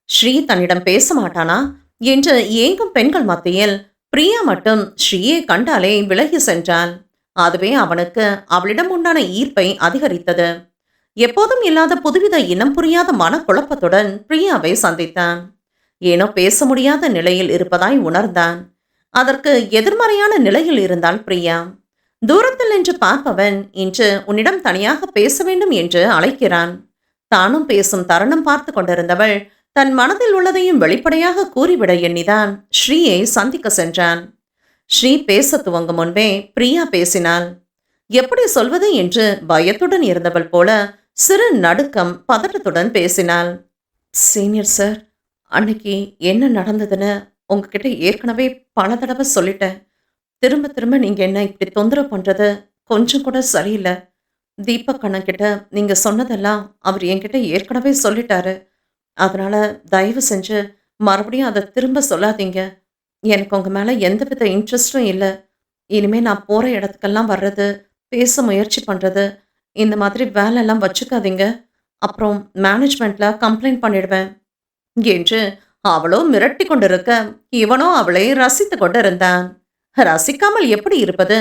ஸ்ரீ தன்னிடம் பேச மாட்டானா என்று ஏங்கும் பெண்கள் மத்தியில் பிரியா மட்டும் ஸ்ரீயை கண்டாலே விலகி சென்றாள். அதுவே அவனுக்கு அவளிடம் உண்டான ஈர்ப்பை அதிகரித்தது. எப்போதும் இல்லாத புதுவித இனம் புரியாத மனக்குழப்பத்துடன் பிரியாவை சந்தித்தான். ஏனோ பேச முடியாத நிலையில் இருப்பதாய் உணர்ந்தான். அதற்கு எதிர்மறையான நிலையில் இருந்தாள் பிரியா. தூரத்தில் நின்று பார்ப்பவன் இன்று உன்னிடம் தனியாக பேச வேண்டும் என்று அழைக்கிறான். தானும் பேசும் தருணம் பார்த்து கொண்டிருந்தவள் தன் மனதில் உள்ளதையும் வெளிப்படையாக கூறிவிட எண்ணிதான் ஸ்ரீயை சந்திக்க சென்றான். ஸ்ரீ பேச துவங்கும் முன்பே பிரியா பேசினாள். எப்படி சொல்வது என்று பயத்துடன் இருந்தவள் போல சிறு நடுக்கம் பதட்டத்துடன் பேசினாள். சீனியர் சார், அன்னைக்கு என்ன நடந்ததுன்னு உங்ககிட்ட ஏற்கனவே பல தடவை சொல்லிட்டேன். திரும்ப திரும்ப நீங்க என்ன இப்படி தொந்தரவு பண்றது கொஞ்சம் கூட சரியில்லை. தீபக் அண்ணன் கிட்ட நீங்க சொன்னதெல்லாம் அவர் என்கிட்ட ஏற்கனவே சொல்லிட்டாரு. அதனால தயவு செஞ்சு மறுபடியும் அதை திரும்ப சொல்லாதீங்க. எனக்கு உங்க மேல எந்தவித இன்ட்ரெஸ்டும் இல்லை. இனிமே நான் போற இடத்துக்கெல்லாம் வர்றது, பேச முயற்சி பண்றது, இந்த மாதிரி வேலையெல்லாம் வச்சுக்காதீங்க. அப்புறம் மேனேஜ்மெண்ட்ல கம்ப்ளைண்ட் பண்ணிடுவேன் என்று அவளோ மிரட்டி கொண்டிருக்க இவனோ அவளை ரசித்து கொண்டிருந்தான். ரசிக்காமல் எப்படி இருப்பது?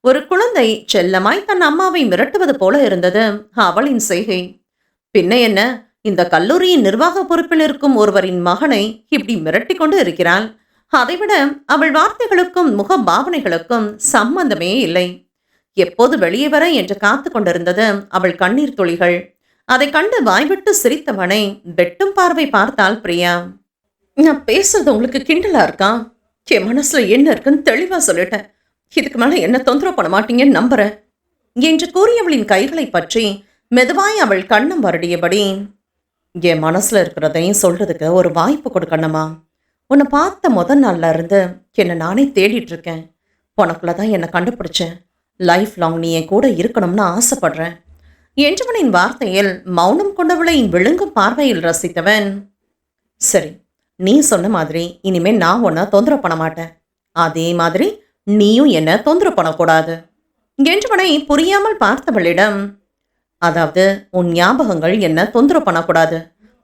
ஒரு குழந்தை செல்லமாய் தன் அம்மாவை மிரட்டுவது போல இருந்தது அவளின் செய்கை. பின்ன என்ன, இந்த கல்லூரியின் நிர்வாக பொறுப்பில் இருக்கும் ஒருவரின் மகனை இப்படி மிரட்டி கொண்டு இருக்கிறாள். அதைவிட அவள் வார்த்தைகளுக்கும் முக பாவனைகளுக்கும் சம்பந்தமே இல்லை. எப்போது வெளியே வர என்று காத்து கொண்டிருந்தது அவள் கண்ணீர் துளிகள். அதை கண்டு வாய்விட்டு சிரித்தவனை வெட்டும் பார்வை பார்த்தாள் பிரியா. நான் பேசுறது உங்களுக்கு கிண்டலா இருக்கா? என் மனசுல என்ன இருக்குன்னு தெளிவா சொல்லிட்டேன். இதுக்கு மேல என்ன தொந்தரவு பண்ண மாட்டீங்கன்னு நம்புறேன் என்று கூறியவளின் கைகளை பற்றி மெதுவாய் அவள் கண்ணம் வருடியபடி, என் மனசுல இருக்கிறதையும் சொல்றதுக்கு ஒரு வாய்ப்பு கொடுக்கணுமா? உன்னை பார்த்த முதல் நாள்ல இருந்து என்னை நானே தேடிட்டு இருக்கேன். உனக்குள்ளதான் என்னை கண்டுபிடிச்சேன். லைஃப் லாங் நீ என் கூட இருக்கணும்னு ஆசைப்படுறேன் என்றவனின் வார்த்தையில் மௌனம் கொண்டவளை விழுங்கும் பார்வையில் ரசித்தவன், சரி, நீ சொன்ன மாதிரி இனிமே நான் உன்னை தொந்தரவு பண்ண மாட்டேன். அதே மாதிரி நீயும் என்ன தொந்தரவு பண்ணக்கூடாது என்றவனை புரியாமல் பார்த்தவளிடம், அதாவது உன் ஞாபகங்கள் என்ன தொந்தரவு பண்ணக்கூடாது.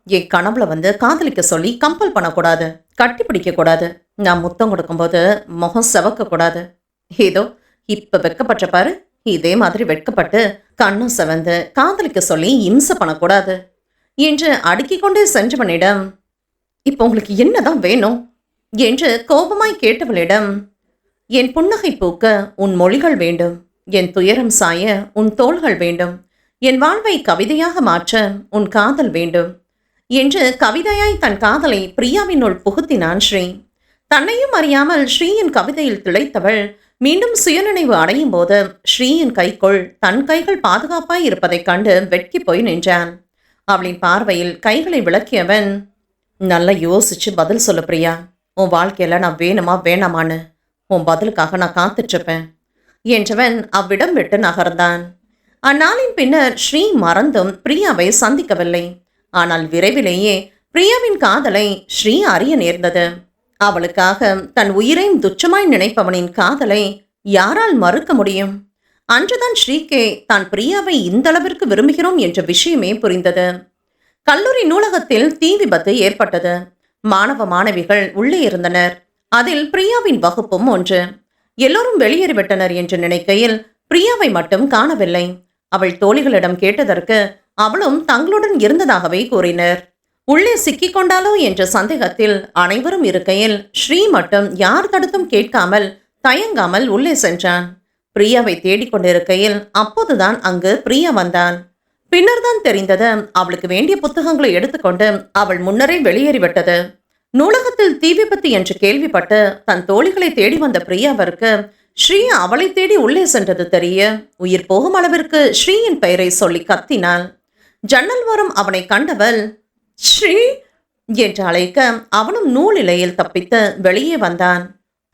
என் கனவுல வந்து காதலிக்க சொல்லி கம்பல் பண்ணக்கூடாது, கட்டி பிடிக்க கூடாது, நான் முத்தம் கொடுக்கும்போது முகம் செவக்க கூடாது. ஏதோ இப்ப வெட்கப்பட்ட பாரு, இதே மாதிரி வெட்கப்பட்டு கண்ணும் செவந்து காதலிக்க சொல்லி இம்சை பண்ணக்கூடாது என்று அடுக்கிக் கொண்டே சென்றவனிடம், இப்போ உங்களுக்கு என்னதான் வேணும் என்று கோபமாய் கேட்டவளிடம், என் புன்னகை பூக்க உன் மொழிகள் வேண்டும், என் துயரம் சாய உன் தோள்கள் வேண்டும், என் வாழ்வை கவிதையாக மாற்ற உன் காதல் வேண்டும் என்று கவிதையாய் தன் காதலை பிரியாவினுள் புகுத்தினான் ஸ்ரீ. தன்னையும் அறியாமல் ஸ்ரீயின் கவிதையில் திளைத்தவள் மீண்டும் சுயநினைவு அடையும் போது ஸ்ரீயின் கைக்குள் தன் கைகள் பாதுகாப்பாய் இருப்பதைக் கண்டு வெட்கி போய் நின்றான். அவளின் பார்வையில் கைகளை விளக்கியவன், நல்லா யோசிச்சு பதில் சொல்லு பிரியா. உன் வாழ்க்கையில நான் வேணுமா வேணாமான்னு உன் பதிலுக்காக நான் காத்துட்ருப்பேன் என்றவன் அவ்விடம் விட்டு நகர்ந்தான். அந்நாளின் பின்னர் ஸ்ரீ மறந்தும் பிரியாவை சந்திக்கவில்லை. ஆனால் விரைவிலேயே பிரியாவின் காதலை ஸ்ரீ அறிய நேர்ந்தது. அவளுக்காக தன் உயிரையும் துச்சமாய் நினைப்பவனின் காதலை யாரால் மறுக்க முடியும்? அன்றுதான் ஸ்ரீக்கே தான் பிரியாவை இந்த அளவிற்கு விரும்புகிறோம் என்ற விஷயமே புரிந்தது. கல்லூரி நூலகத்தில் தீ விபத்து ஏற்பட்டது. மாணவ மாணவிகள் உள்ளே இருந்தனர். அதில் பிரியாவின் வகுப்பும் ஒன்று. எல்லோரும் வெளியேறிவிட்டனர் என்று நினைக்கையில் பிரியாவை மட்டும் காணவில்லை. அவள் தோழிகளிடம் கேட்டதற்கு அவளும் தங்களுடன் இருந்ததாகவே கூறினர். உள்ளே சிக்கிக் கொண்டாலோ என்ற சந்தேகத்தில் அனைவரும் இருக்கையில் ஸ்ரீ மட்டும் யார் தடுத்தும் கேட்காமல் தயங்காமல் உள்ளே சென்றான். பிரியாவை தேடிக்கொண்டிருக்கையில் அப்போதுதான் அங்கு பிரியா வந்தாள். பின்னர் தான் தெரிந்தது அவளுக்கு வேண்டிய புத்தகங்களை எடுத்துக்கொண்டு அவள் முன்னரே வெளியேறிவிட்டது. நூலகத்தில் தீ விபத்து என்று கேள்விப்பட்டு தன் தோழிகளை தேடி வந்த பிரியாவிற்கு ஸ்ரீ அவளை தேடி உள்ளே சென்றது தெரிய உயிர் போகும் அளவிற்கு ஸ்ரீயின் பெயரை சொல்லி கத்தினாள். ஜன்னல் ஓரம் அவனை கண்டவள் ஸ்ரீ என்று அழைக்க அவனும் நூல் இலையில் தப்பித்து வெளியே வந்தான்.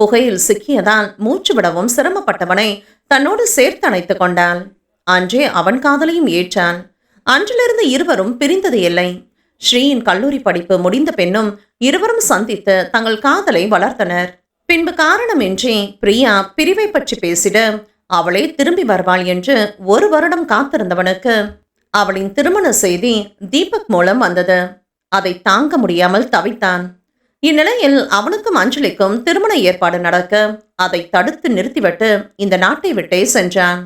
புகையில் சிக்கியதால் மூச்சு விடவும் சிரமப்பட்டவனை தன்னோடு சேர்த்து அணைத்து கொண்டாள். அன்றே அவன் காதலையும் ஏற்றான். அன்றிலிருந்து இருவரும் பிரிந்தது இல்லை. ஸ்ரீயின் கல்லூரி படிப்பு முடிந்த பின்னும் இருவரும் சந்தித்து தங்கள் காதலை வளர்த்தனர். பின்பு காரணமின்றி பிரியா பிரிவை பற்றி பேசிட அவளே திரும்பி வருவாள் என்று 1 வருடம் காத்திருந்தவனுக்கு அவளின் திருமண செய்தி தீபக் மூலம் வந்தது. அதை தாங்க முடியாமல் தவித்தான். இந்நிலையில் அவனுக்கும் அஞ்சலிக்கும் திருமண ஏற்பாடு நடக்க அதை தடுத்து நிறுத்திவிட்டு இந்த நாட்டை விட்டே சென்றான்.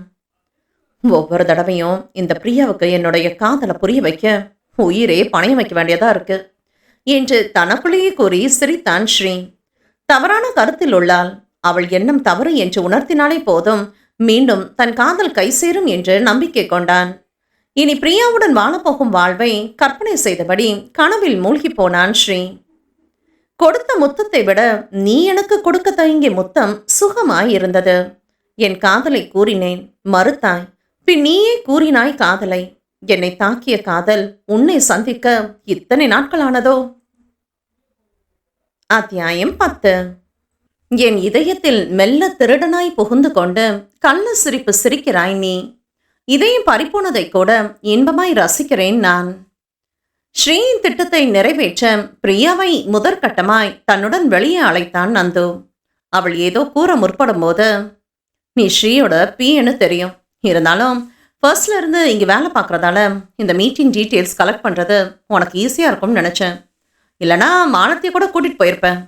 ஒவ்வொரு தடவையும் இந்த பிரியாவுக்கு என்னுடைய காதலை புரிய வைக்க உயிரே பணையம் வைக்க வேண்டியதா இருக்கு. என்று தனக்குள்ளேயே கூறி சிரித்தான் ஸ்ரீ. தவறான கருத்தில் உள்ளாள். அவள் எண்ணம் தவறு என்று உணர்த்தினாலே போதும், மீண்டும் தன் காதல் கைசேரும் என்று நம்பிக்கை கொண்டான். இனி பிரியாவுடன் வாழப்போகும் வாழ்வை கற்பனை செய்தபடி கனவில் மூழ்கி போனான் ஸ்ரீ. கொடுத்த முத்தத்தை விட நீ எனக்கு கொடுக்க தயங்கிய முத்தம் சுகமாயிருந்தது. என் காதலை கூறினேன், மறுத்தாய். பின் நீயே கூறினாய் காதலை. என்னை தாக்கிய காதல் உன்னை சந்திக்க இத்தனை நாட்களானதோ? அத்தியாயம் 10. என் இதயத்தில் மெல்ல திருடனாய் புகுந்து கொண்டு கள்ள சிரிப்பு சிரிக்கிறாய் நீ. இதயம் பறிப்போனதை கூட இன்பமாய் ரசிக்கிறேன் நான். ஸ்ரீயின் திட்டத்தை நிறைவேற்ற பிரியாவை முதற்கட்டமாய் தன்னுடன் வெளியே அழைத்தான் நந்து. அவள் ஏதோ கூற முற்படும் போது, நீ ஸ்ரீயோட பின்னு தெரியும், இருந்தாலும் ஃபர்ஸ்ட்ல இருந்து இங்கே வேலை பார்க்குறதால இந்த மீட்டிங் டீட்டெயில்ஸ் கலெக்ட் பண்ணுறது உனக்கு ஈஸியாக இருக்கும்னு நினச்சேன். இல்லைனா மாலத்தியை கூட கூட்டிகிட்டு போயிருப்பேன்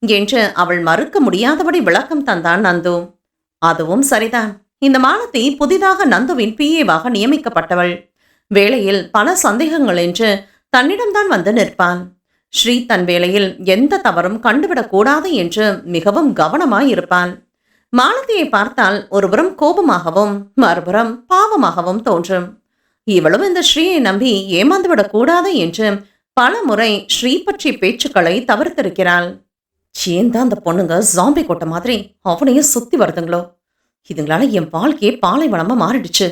என்று அவள் மறுக்க முடியாதபடி விளக்கம் தந்தான் நந்து. அதுவும் சரிதான். இந்த மாலத்தி புதிதாக நந்துவின் பிஏவாக நியமிக்கப்பட்டவள். வேளையில் பல சந்தேகங்கள் என்று தன்னிடம்தான் வந்து நிற்பான். ஸ்ரீ தன் வேளையில் எந்த தவறும் கண்டுவிடக்கூடாது என்று மிகவும் கவனமாய் இருப்பான். மாலத்தியை பார்த்தால் ஒருபுறம் கோபமாகவும் மறுபுறம் பாவமாகவும் தோன்றும். இவளும் இந்த ஸ்ரீயை நம்பி ஏமாந்துவிடக்கூடாது என்று பல முறை ஸ்ரீ பற்றி பேச்சுக்களை தவிர்த்திருக்கிறாள். ஏன்தான் அந்த பொண்ணுங்க ஜாம்பி கொட்ட மாதிரி அவனையும் சுத்தி வருதுங்களோ? இதுங்களால என் வாழ்க்கையே பாலைவனமா மாறிடுச்சு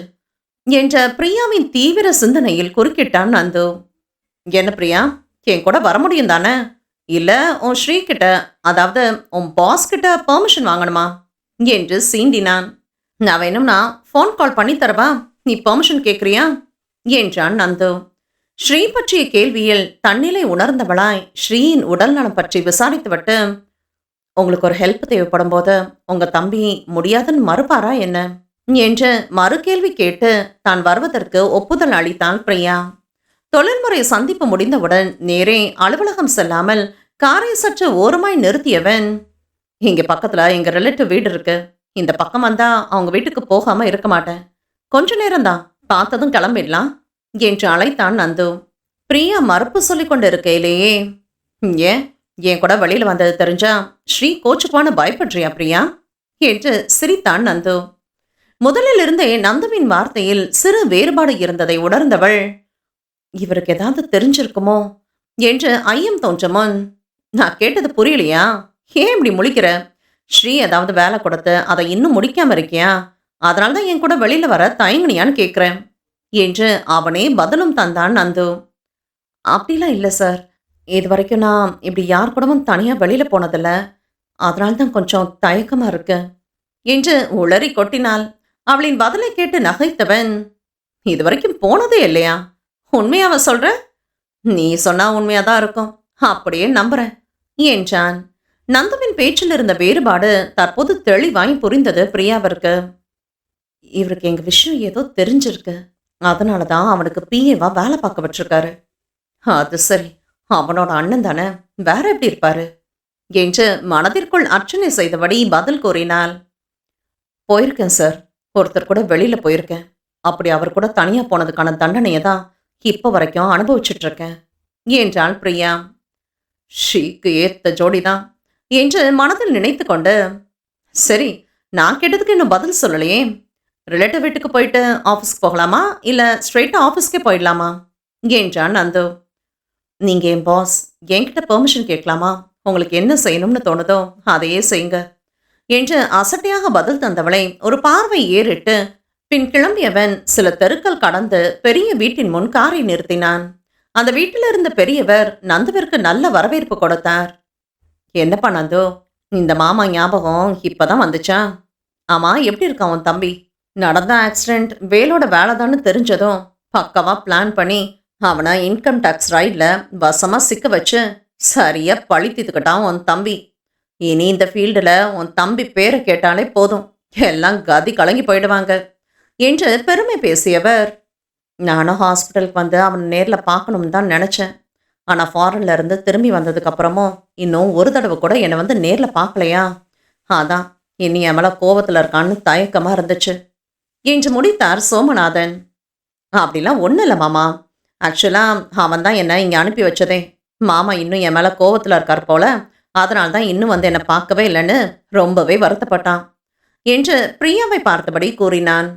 என்ற பிரியாவின் தீவிர சிந்தனையில் குறுக்கிட்டான் நந்து. என்ன பிரியா, என் கூட வர முடியும் தானே? இல்ல உன் ஸ்ரீ கிட்ட, அதாவது உன் பாஸ் கிட்ட பெர்மிஷன் வாங்கணுமா என்று சீண்டினான். நான் வேணும்னா ஃபோன் கால் பண்ணி தரவா, நீ பெர்மிஷன் கேட்குறியா என்றான் நந்து. ஸ்ரீ பற்றிய கேள்வியில் தன்னிலை உணர்ந்தவளாய் ஸ்ரீயின் உடல் நலம் பற்றி விசாரித்துவிட்டு, உங்களுக்கு ஒரு ஹெல்ப் தேவைப்படும் போது உங்க தம்பி முடியாதுன்னு மறுப்பாரா என்ன என்று மறு கேள்வி கேட்டு தான் வருவதற்கு ஒப்புதல் அளித்தான் பிரியா. தொழில்முறை சந்திப்பு முடிந்தவுடன் நேரே அலுவலகம் செல்லாமல் காரை சற்று ஓரமாய் நிறுத்தியவன், இங்க பக்கத்துல எங்க ரிலேட்டிவ் வீடு இருக்கு, இந்த பக்கம் வந்தா அவங்க வீட்டுக்கு போகாம இருக்க மாட்டேன், கொஞ்ச நேரம்தான், பார்த்ததும் கிளம்பிடலாம் என்று அழைத்தான் நந்து. பிரியா மறுப்பு சொல்லிக் கொண்டு இருக்கையிலேயே, ஏன் என் கூட வெளியில வந்தது தெரிஞ்சா ஸ்ரீ கோச்சுக்குவான பயப்படுறியா பிரியா என்று சிரித்தான் நந்து. முதலில் இருந்தே நந்துவின் வார்த்தையில் சிறு வேறுபாடு இருந்ததை உணர்ந்தவள், இவருக்கு ஏதாவது தெரிஞ்சிருக்குமோ என்று ஐயம் தோன்ற முன், நான் கேட்டது புரியலையா? ஏன் இப்படி முழிக்கிற? ஸ்ரீ ஏதாவது வேலை கொடுத்து அதை இன்னும் முடிக்காம இருக்கியா? அதனால்தான் என் கூட வெளியில வர தயங்குனியான்னு கேட்குறேன் என்று அவனே பதிலும் தந்தான் நந்து. அப்படிலாம் இல்லை சார், இது வரைக்கும் நான் இப்படி யார் கூடவும் தனியாக வெளியில போனதில்ல, அதனால்தான் கொஞ்சம் தயக்கமா இருக்கு என்று உளறி கொட்டினாள். அவளின் பதிலை கேட்டு நகைத்தவன், இது வரைக்கும் போனதே இல்லையா? உண்மையாவ சொல்ற? நீ சொன்னா உண்மையாதான் இருக்கும், அப்படியே நம்புறேன் என்றான். நந்துவின் பேச்சில் இருந்த வேறுபாடு தற்போது தெளிவாய் புரிந்தது பிரியாவிற்கு. இவருக்கு எங்க விஷயம் ஏதோ தெரிஞ்சிருக்கு, அதனாலதான் அவனுக்கு பிஏவா வேலை பார்க்க வச்சிருக்காரு. அது சரி, அவனோட அண்ணன் தானே, வேற எப்படி இருப்பாரு என்று மனதிற்குள் அர்ச்சனை செய்தபடி பதில் கூறினாள். போயிருக்கேன் சார், ஒருத்தர் கூட வெளியில போயிருக்கேன். அப்படி அவர் கூட தனியா போனதுக்கான தண்டனையை தான் இப்ப வரைக்கும் அனுபவிச்சுட்டு இருக்கேன் என்றாள் பிரியா. ஸ்ரீக்கு ஏத்த ஜோடிதான் என்று மனதில் நினைத்து கொண்டு, சரி, நான் கேட்டதுக்கு இன்னும் பதில் சொல்லலையே, ரிலேட்டிவ் வீட்டுக்கு போயிட்டு ஆஃபீஸ்க்கு போகலாமா இல்லை ஸ்ட்ரெயிட்டாக ஆஃபீஸ்க்கே போயிடலாமா என்றான் நந்து. நீங்கள் என் பாஸ், என்கிட்ட பெர்மிஷன் கேட்கலாமா? உங்களுக்கு என்ன செய்யணும்னு தோணுதோ அதையே செய்யுங்க என்று அசட்டையாக பதில் தந்தவளை ஒரு பார்வை ஏறிட்டு பின் கிளம்பியவன் சில தெருக்கள் கடந்து பெரிய வீட்டின் முன் காரை நிறுத்தினான். அந்த வீட்டில் இருந்த பெரியவர் நந்துவிற்கு நல்ல வரவேற்பு கொடுத்தார். என்னப்பா நந்து, இந்த மாமா ஞாபகம் இப்பதான் வந்துச்சா? ஆமா, எப்படி இருக்கான் உன் தம்பி? நடந்த ஆக்சிடென்ட் வேலோட வேலைதான்னு தெரிஞ்சதும் பக்கவா பிளான் பண்ணி அவனை இன்கம் டேக்ஸ் ரைட்ல வசமா சிக்க வச்சு சரியா பழி தீர்த்துக்கிட்டான் உன் தம்பி. இனி இந்த ஃபீல்டில் உன் தம்பி பேரை கேட்டாலே போதும், எல்லாம் கதி கலங்கி போயிடுவாங்க என்று பெருமை பேசியவர், நானும் ஹாஸ்பிட்டலுக்கு வந்து அவனை நேரில் பார்க்கணும்னு தான் நினச்சேன். ஆனால் ஃபாரின்ல இருந்து திரும்பி வந்ததுக்கு அப்புறமும் இன்னும் ஒரு தடவை கூட என்னை வந்து நேரில் பார்க்கலையா, அதான் இனி என் மேலே கோவத்தில் இருக்கான்னு தயக்கமாக இருந்துச்சு என்று முடித்தார் சோமநாதன். அப்படிலாம் ஒன்றும் இல்லை மாமா, ஆக்சுவலாக அவன் தான் என்னை இங்கே அனுப்பி வச்சதே. மாமா இன்னும் என் மேல கோவத்துல இருக்கார் போல, அதனால தான் இன்னும் வந்து என்னை பார்க்கவே இல்லைன்னு ரொம்பவே வருத்தப்பட்டான் என்று பிரியாவை பார்த்தபடி கூறினான்.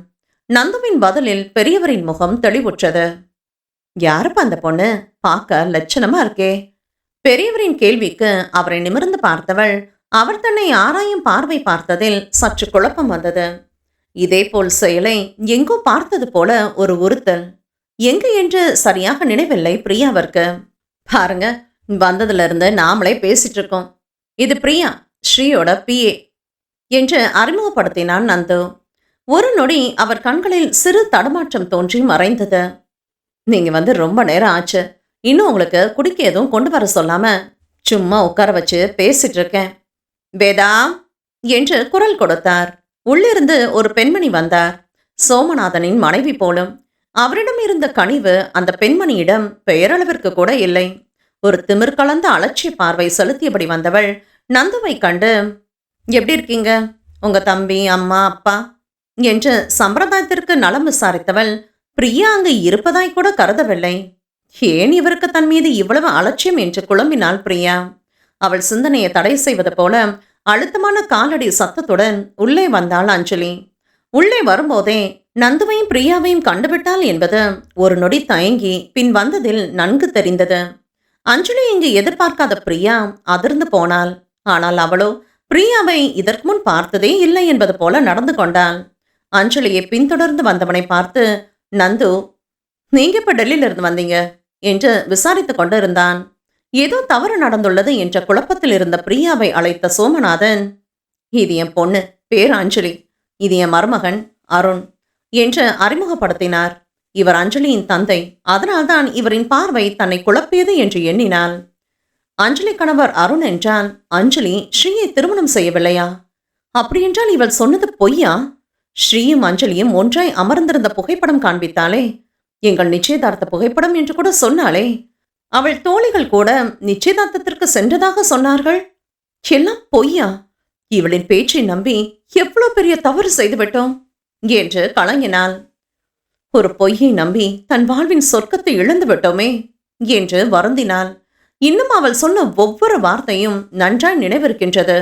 நந்துவின் பதிலில் பெரியவரின் முகம் தெளிவுற்றது. யாருப்பா அந்த பொண்ணு? பார்க்க லட்சணமா இருக்கே. பெரியவரின் கேள்விக்கு அவரை நிமிர்ந்து பார்த்தவள் அவர் தன்னை ஆராயும் பார்வை பார்த்ததில் சற்று குழப்பம் வந்தது. இதேபோல் செயலை எங்கோ பார்த்தது போல ஒரு உறுத்தல். எங்கு என்று சரியாக நினைவில்லை பிரியாவிற்கு. பாருங்க, வந்ததுல இருந்து நாமளே பேசிட்டு இருக்கோம். இது பிரியா, ஸ்ரீயோட பிஏ என்று அறிமுகப்படுத்தினான் நந்து. ஒரு நொடி அவர் கண்களில் சிறு தடுமாற்றம் தோன்றி மறைந்தது. நீங்க வந்து ரொம்ப நேரம் ஆச்சு. இன்னும் உங்களுக்கு குடிக்க எதுவும் கொண்டு வர சொல்லாம சும்மா உட்கார வச்சு பேசிட்டு இருக்கேன். வேதா என்று குரல் கொடுத்தார். உள்ளிருந்து ஒரு பெண்மணி வந்தார். சோமநாதனின் மனைவி போலும். அவரிடம் இருந்த கனிவு அந்த பெண்மணியிடம் பெயரளவிற்கு கூட இல்லை. ஒரு திமிர் கலந்த அலட்சிய பார்வை செலுத்தியபடி வந்தவள் நந்துவை கண்டு, எப்படி இருக்கீங்க? உங்க தம்பி, அம்மா, அப்பா என்று சம்பிரதாயத்திற்கு நலம் விசாரித்தவள் பிரியா அங்கு இருப்பதாய் கூட கருதவில்லை. ஏன் இவருக்கு தன் மீது இவ்வளவு அலட்சியம் என்று குழம்பினாள் பிரியா. அவள் சிந்தனையை தடை செய்வது போல அழுத்தமான காலடி சத்தத்துடன் உள்ளே வந்தாள் அஞ்சலி. உள்ளே வரும்போதே நந்துவையும் பிரியாவையும் கண்டுவிட்டாள் என்பது ஒரு நொடி தயங்கி பின் வந்ததில் நன்கு தெரிந்தது. அஞ்சலி இங்கு எதிர்பார்க்காத பிரியா அதிர்ந்து போனாள். ஆனால் அவளோ பிரியாவை இதற்கு முன் பார்த்ததே இல்லை என்பது போல நடந்து கொண்டாள். அஞ்சலியை பின்தொடர்ந்து வந்தவனை பார்த்து, நந்து, நீங்க இப்ப டெல்லியிலிருந்து வந்தீங்க என்று விசாரித்துக் கொண்டிருந்தான். ஏதோ தவறு நடந்துள்ளது என்ற குழப்பத்தில் இருந்த பிரியாவை அழைத்த சோமநாதன், இது என் பொண்ணு, பேர் அஞ்சலி, இது என் மருமகன் அருண் என்று அறிமுகப்படுத்தினார். இவர் அஞ்சலியின் தந்தை. அதனால்தான் இவரின் பார்வை தன்னை குழப்பியது என்று எண்ணினாள். அஞ்சலி கணவர் அருண் என்றால் அஞ்சலி ஸ்ரீயை திருமணம் செய்யவில்லையா? அப்படியென்றால் இவள் சொன்னது பொய்யா? ஸ்ரீயும் அஞ்சலியும் ஒன்றாய் அமர்ந்திருந்த புகைப்படம் காண்பித்தாளே, எங்கள் நிச்சயதார்த்த புகைப்படம் என்று கூட சொன்னாளே. அவள் தோழிகள் கூட நிச்சயதார்த்தத்திற்கு சென்றதாக சொன்னார்கள். எல்லாம் பொய்யா? இவளின் பேச்சை நம்பி எவ்வளவு பெரிய தவறு செய்துவிட்டோம் என்று கலங்கினாள். ஒரு பொய்யை நம்பி தன் வாழ்வின் சொர்க்கத்தை இழந்து விட்டோமே என்று வருந்தினாள். இன்னும் அவள் சொன்ன ஒவ்வொரு வார்த்தையும் நன்றாய் நினைவிருக்கின்றது.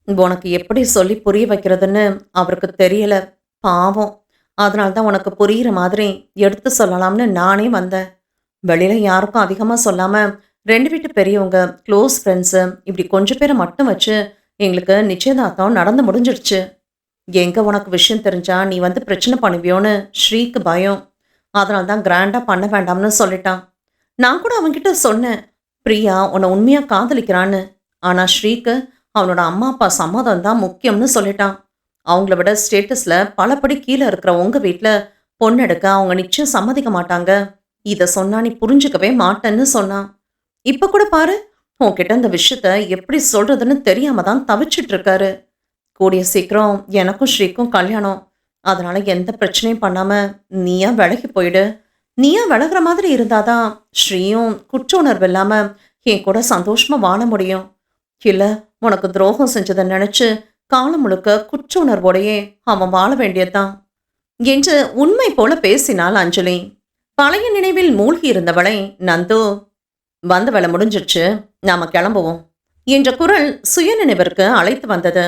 உனக்கு எப்படி சொல்லி புரிய வைக்கிறதுன்னு அவருக்கு தெரியல, பாவம். அதனால்தான் உனக்கு புரிகிற மாதிரி எடுத்து சொல்லலாம்னு நானே வந்தேன். வெளியில யாருக்கும் அதிகமாக சொல்லாம 2 வீட்டு பெரியவங்க, க்ளோஸ் ஃப்ரெண்ட்ஸு, இப்படி கொஞ்சம் பேரை மட்டும் வச்சு எங்களுக்கு நிச்சயதார்த்தம் நடந்து முடிஞ்சிடுச்சு. எங்க உனக்கு விஷயம் தெரிஞ்சா நீ வந்து பிரச்சனை பண்ணுவியோன்னு ஸ்ரீக்கு பயம். அதனால்தான் கிராண்டா பண்ண வேண்டாம்னு சொல்லிட்டான். நான் கூட அவன்கிட்ட சொன்னேன், பிரியா உன்னை உண்மையா காதலிக்கிறான்னு. ஆனா ஸ்ரீக்கு அவனோட அம்மா அப்பா சம்மதம் தான் முக்கியம்னு சொல்லிட்டான். அவங்கள விட ஸ்டேட்டஸ்ல பலபடி கீழே இருக்கிற உங்க வீட்டில் பொண்ணெடுக்க அவங்க நிச்சயம் சம்மதிக்க மாட்டாங்க. இதை சொன்னா நீ புரிஞ்சுக்கவே மாட்டேன்னு சொன்னான். இப்ப கூட பாரு, உன்கிட்ட இந்த விஷயத்த எப்படி சொல்றதுன்னு தெரியாம தான் தவிச்சிட்டு இருக்காரு. கூடிய சீக்கிரம் எனக்கும் ஸ்ரீக்கும் கல்யாணம். அதனால எந்த பிரச்சனையும் பண்ணாம நீயா விலகி போயிடு. நீயா விலகுற மாதிரி இருந்தாதான் ஸ்ரீயும் குற்ற உணர்வு இல்லாம என் கூட சந்தோஷமா வாழ முடியும். இல்ல உனக்கு துரோகம் செஞ்சதை நினைச்சு காலம் முழுக்க குற்ற உணர்வோடையே அவன் வாழ வேண்டியதுதான் என்று உண்மை போல பேசினாள் அஞ்சலி. பழைய நினைவில் மூழ்கி இருந்தவளை நந்து, வந்த வேலை முடிஞ்சிருச்சு, நாம கிளம்புவோம் என்ற குரல் சுயநினைவிற்கு அழைத்து வந்தது.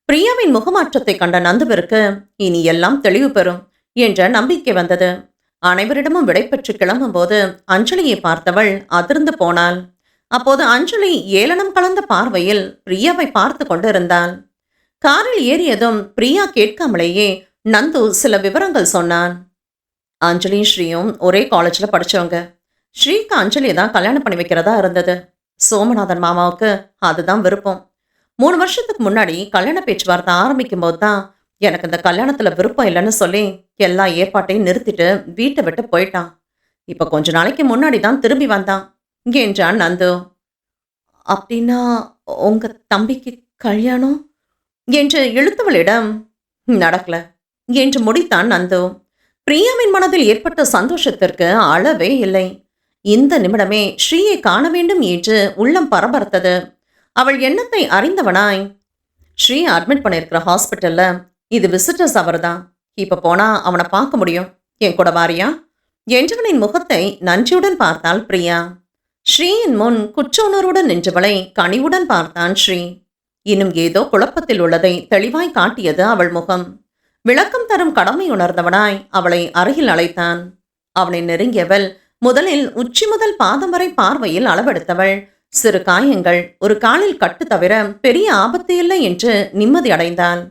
பிரியாவின் முகமாற்றத்தை கண்ட நந்துவிற்கு இனி எல்லாம் தெளிவு பெறும் என்ற நம்பிக்கை வந்தது. அனைவரிடமும் விடைபெற்று கிளம்பும்போது அஞ்சலியை பார்த்தவள் அதிர்ந்து போனாள். அப்போது அஞ்சலி ஏளனம் கலந்த பார்வையில் பிரியாவை பார்த்து கொண்டிருந்தாள். காரில் ஏறியதும் பிரியா கேட்காமலேயே நந்து சில விவரங்கள் சொன்னான். அஞ்சலியும் ஸ்ரீயும் ஒரே காலேஜில் படித்தவங்க. ஸ்ரீக்கு அஞ்சலியை தான் கல்யாணம் பண்ணி வைக்கிறதா இருந்தது. சோமநாதன் மாமாவுக்கு அதுதான் விருப்பம். 3 வருஷத்துக்கு முன்னாடி கல்யாண பேச்சுவார்த்தை ஆரம்பிக்கும் போது தான் எனக்கு இந்த கல்யாணத்தில் விருப்பம் இல்லைன்னு சொல்லி எல்லா ஏற்பாட்டையும் நிறுத்திட்டு வீட்டை விட்டு போயிட்டான். இப்போ கொஞ்ச நாளைக்கு முன்னாடி தான் திரும்பி வந்தான் என்றான் நந்து. அப்படின்னா உங்க தம்பிக்கு கல்யாணம் என்று இழுத்தவளிடம், நடக்கல என்று முடித்தான் நந்து. பிரியாவின் மனதில் ஏற்பட்ட சந்தோஷத்திற்கு அளவே இல்லை. இந்த நிமிடமே ஸ்ரீயை காண வேண்டும் என்று உள்ளம் பரபரத்தது. அவள் எண்ணத்தை அறிந்தவனாய், ஸ்ரீ அட்மிட் பண்ணியிருக்கிற ஹாஸ்பிட்டல்ல இது விசிட்டர்ஸ் அவர் தான். இப்ப போனா அவனை பார்க்க முடியும். என் கூட வாரியா என்றவனின் முகத்தை நன்றியுடன் பார்த்தாள் பிரியா. ஸ்ரீயின் முன் குற்ற உணர்வுடன் நின்றவளை கனிவுடன் பார்த்தான் ஸ்ரீ. இன்னும் ஏதோ குழப்பத்தில் உள்ளதை தெளிவாய் காட்டியது அவள் முகம். விளக்கம் தரும் கடமை உணர்ந்தவனாய் அவளை அருகில் அழைத்தான். அவனை நெருங்கியவள் முதலில் உச்சி முதல் பாதம் வரை பார்வையில் அளவெடுத்தவள். சிறு காயங்கள், ஒரு காலில் கட்டு தவிர பெரிய ஆபத்து இல்லை என்று நிம்மதி அடைந்தாள்.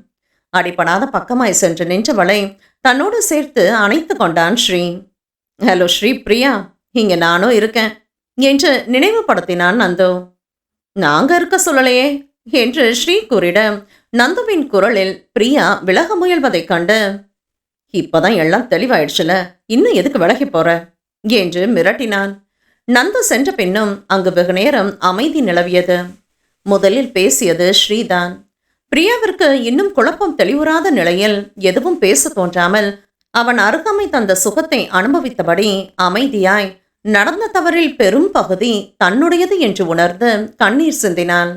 அடிபடாத பக்கமாய் சென்று நின்றவளை தன்னோடு சேர்த்து அணைத்து கொண்டான் ஸ்ரீ. ஹலோ ஸ்ரீ பிரியா, இங்க நானும் இருக்கேன் என்று நினைவுபடுத்தினான் நந்து. நாங்க இருக்க சொல்லலையே என்று ஸ்ரீ கூறிட நந்துவின் குரலில் பிரியா விலக முயல்வதைக் கண்டு, இப்பதான் எல்லாம் தெளிவாயிடுச்சுல, இன்னும் எதுக்கு விலகி போற என்று மிரட்டினான். நந்து சென்ற பின்னும் அங்கு வெகு நேரம் அமைதி நிலவியது. முதலில் பேசியது ஸ்ரீதான். பிரியாவிற்கு இன்னும் குழப்பம் தெளிவுறாத நிலையில் எதுவும் பேச தோன்றாமல் அவன் அருகாமை தந்த சுகத்தை அனுபவித்தபடி அமைதியாய் நடந்த தவறில் பெரும் பகுதி தன்னுடையது என்று உணர்ந்து கண்ணீர் சிந்தினான்.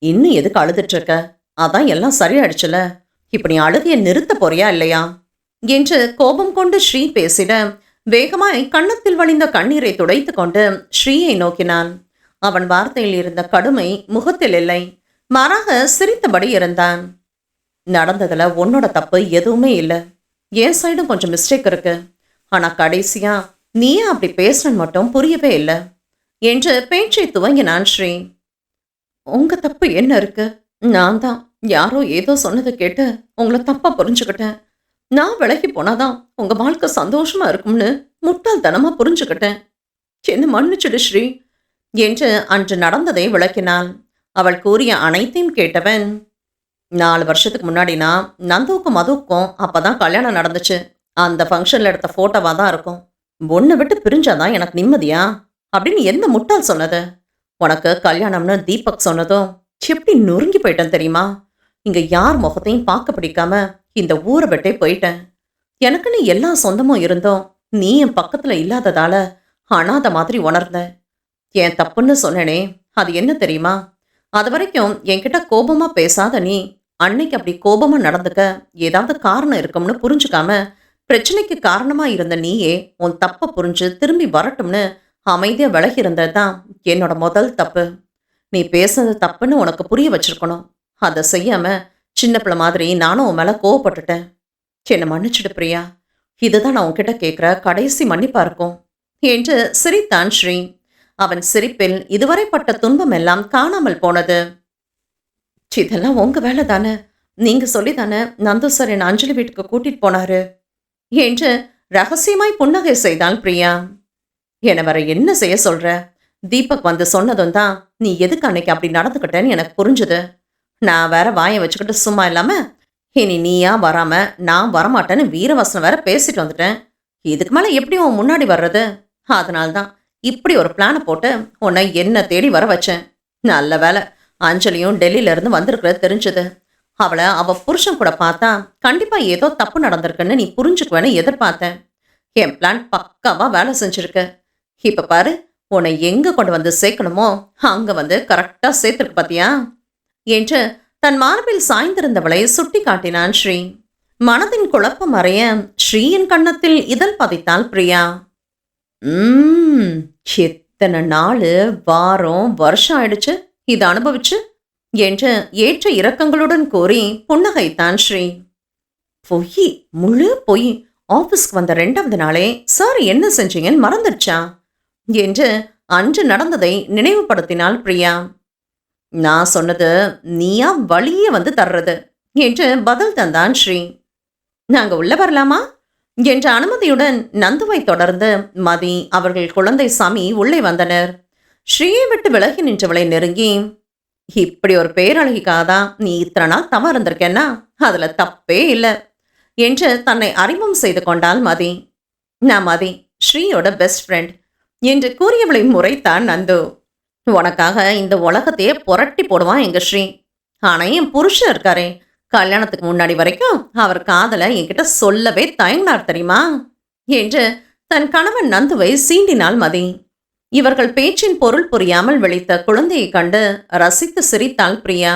இன்னும் எதுக்கு அழுதுட்டு இருக்க? அதான் எல்லாம் சரியாயிடுச்சுல, இப்படி அழுகைய நிறுத்த போறியா இல்லையா என்று கோபம் கொண்டு ஸ்ரீ பேசிட வேகமாய் கன்னத்தில் வழிந்த கண்ணீரை துடைத்து கொண்டு ஸ்ரீயை நோக்கினான். அவன் வார்த்தையில் இருந்த கடுமை முகத்தில் இல்லை, மாறாக சிரித்தபடி இருந்தான். நடந்ததுல உன்னோட தப்பு எதுவுமே இல்லை, என் சைடும் கொஞ்சம் மிஸ்டேக் இருக்கு. ஆனா கடைசியா நீயே அப்படி பேசுறன்னு மட்டும் புரியவே இல்லை என்று பேச்சை துவங்கினான் ஸ்ரீ. உங்க தப்பு என்ன இருக்கு? நான் தான் யாரோ ஏதோ சொன்னதை கேட்டு உங்களை தப்பா புரிஞ்சுக்கிட்டேன். நான் விலகி போனாதான் உங்க வாழ்க்கை சந்தோஷமா இருக்கும்னு முட்டாள்தனமா புரிஞ்சுக்கிட்டேன். என்ன மன்னிச்சுடு ஸ்ரீ என்று அன்று நடந்ததை விளக்கினாள். அவள் கூறிய அனைத்தையும் கேட்டவன், 4 வருஷத்துக்கு முன்னாடினா நந்துவுக்கும் மதுவுக்கும் அப்பதான் கல்யாணம் நடந்துச்சு. அந்த ஃபங்க்ஷன்ல எடுத்த போட்டோவா தான் இருக்கும். ஒன்னை விட்டு பிரிஞ்சாதான் எனக்கு நிம்மதியா அப்படின்னு எந்த முட்டாள் சொன்னது? உனக்கு கல்யாணம்னு தீபக் சொன்னதும் எப்படி நொறுங்கி போயிட்டேன் தெரியுமா? இங்க யார் முகத்தையும் பார்க்க பிடிக்காம இந்த ஊரை விட்டே போயிட்டேன். எனக்குன்னு எல்லா சொந்தமும் இருந்தோம், நீ என் பக்கத்துல இல்லாததால அனாத மாதிரி உணர்ந்த. என் தப்புன்னு சொன்னேனே, அது என்ன தெரியுமா? அது வரைக்கும் என்கிட்ட கோபமா பேசாத நீ அன்னைக்கு அப்படி கோபமா நடந்துக்க ஏதாவது காரணம் இருக்கும்னு புரிஞ்சுக்காம பிரச்சனைக்கு காரணமா இருந்த நீயே உன் தப்பை புரிஞ்சு திரும்பி வரட்டும்னு அமைதியா விலகி இருந்தது தான் என்னோட முதல் தப்பு. நீ பேசுனது தப்புன்னு உனக்கு புரிய வச்சிருக்கணும். அதை செய்யாம சின்ன பிள்ளை மாதிரி நானும் உன் மேல கோவப்பட்டுட்டேன். என்னை மன்னிச்சிடு பிரியா, இதுதான் நான் உன்கிட்ட கேட்குற கடைசி மன்னிப்பா இருக்கும் என்று சிரித்தான் ஸ்ரீ. அவன் சிரிப்பில் இதுவரை பட்ட துன்பம் எல்லாம் காணாமல் போனது. இதெல்லாம் உங்க வேலை தானே, நீங்க சொல்லி தானே நந்து சார் என் அஞ்சலி வீட்டுக்கு கூட்டிட்டு போனாரு என்று ரகசியமாய் புன்னகை செய்தாள் பிரியா. என வர என்ன செய்ய சொல்ற? தீபக் வந்து சொன்னதும் தான் நீ எதுக்கு அன்னைக்கு அப்படி நடந்துக்கிட்டேன்னு எனக்கு புரிஞ்சுது. நான் வேற வாயை வச்சுக்கிட்டு சும்மா இல்லாம இனி நீயா வராம நான் வரமாட்டேன்னு வீரவசனம் வேற பேசிட்டு வந்துட்டேன். இதுக்கு மேல எப்படி உன் முன்னாடி வர்றது? அதனால்தான் இப்படி ஒரு பிளானை போட்டு உன்னை என்ன தேடி வர வச்சேன். நல்ல வேலை, அஞ்சலியும் டெல்லியில இருந்து வந்திருக்கிறது தெரிஞ்சது. அவளை அவ புருஷன் கூட பார்த்தா கண்டிப்பா ஏதோ தப்பு நடந்திருக்குன்னு நீ புரிஞ்சுக்குவேன்னு எதிர்பார்த்தேன். என் பிளான் பக்காவா வேலை செஞ்சிருக்கு. இப்ப பாரு, உன்னை எங்க கொண்டு வந்து சேர்க்கணுமோ அங்க வந்து கரெக்டா சேர்த்துருக்கு பாத்தியா என்று தன் மார்பில் சாய்ந்திருந்தவளை சுட்டி காட்டினான் ஸ்ரீ. மனதின் குழப்பம் அறைய ஸ்ரீயின் கன்னத்தில் இதழ் பதித்தாள் பிரியா. எத்தனை நாள், வாரம், வருஷம் ஆயிடுச்சு இது அனுபவிச்சு என்று ஏற்ற இரக்கங்களுடன் கூறி புன்னகைத்தான் ஸ்ரீ. பொய், முழு பொய். ஆபீஸ்க்கு வந்த 2வது நாளே சார் என்ன செஞ்சீங்கன்னு மறந்துடுச்சா என்று அன்று நடந்ததை நினைவுபடுத்தினாள் பிரியா. நான் சொன்னது நீயா வழியே வந்து தர்றது என்று பதில் தந்தான் ஸ்ரீ. நாங்க உள்ள வரலாமா என்ற அனுமதியுடன் நந்துவை தொடர்ந்து மதி, அவர்கள் குழந்தை சாமி உள்ளே வந்தனர். ஸ்ரீயை விட்டு விலகி நின்றவளை நெருங்கி, இப்படி ஒரு பேரழகிக்காதான் நீ இத்தனை நாள் தவறு இருந்திருக்கேன்னா அதுல தப்பே இல்லை என்று தன்னை அறிமுகம் செய்து கொண்டாள் மதி. நான் மதி, ஸ்ரீயோட பெஸ்ட் ஃப்ரெண்ட் என்று கூறியவளை முறைத்தான் நந்து. உனக்காக இந்த உலகத்தையே புரட்டி போடுவான் எங்க ஸ்ரீ. ஆனா என் புருஷன் இருக்காரே, கல்யாணத்துக்கு முன்னாடி வரைக்கும் அவர் காதலை என்கிட்ட சொல்லவே தயங்கினார் தெரியுமா என்று தன் கணவன் நந்துவை சீண்டினாள் மதி. இவர்கள் பேச்சின் பொருள் புரியாமல் விழித்த குழந்தையை கண்டு ரசித்து சிரித்தாள் பிரியா.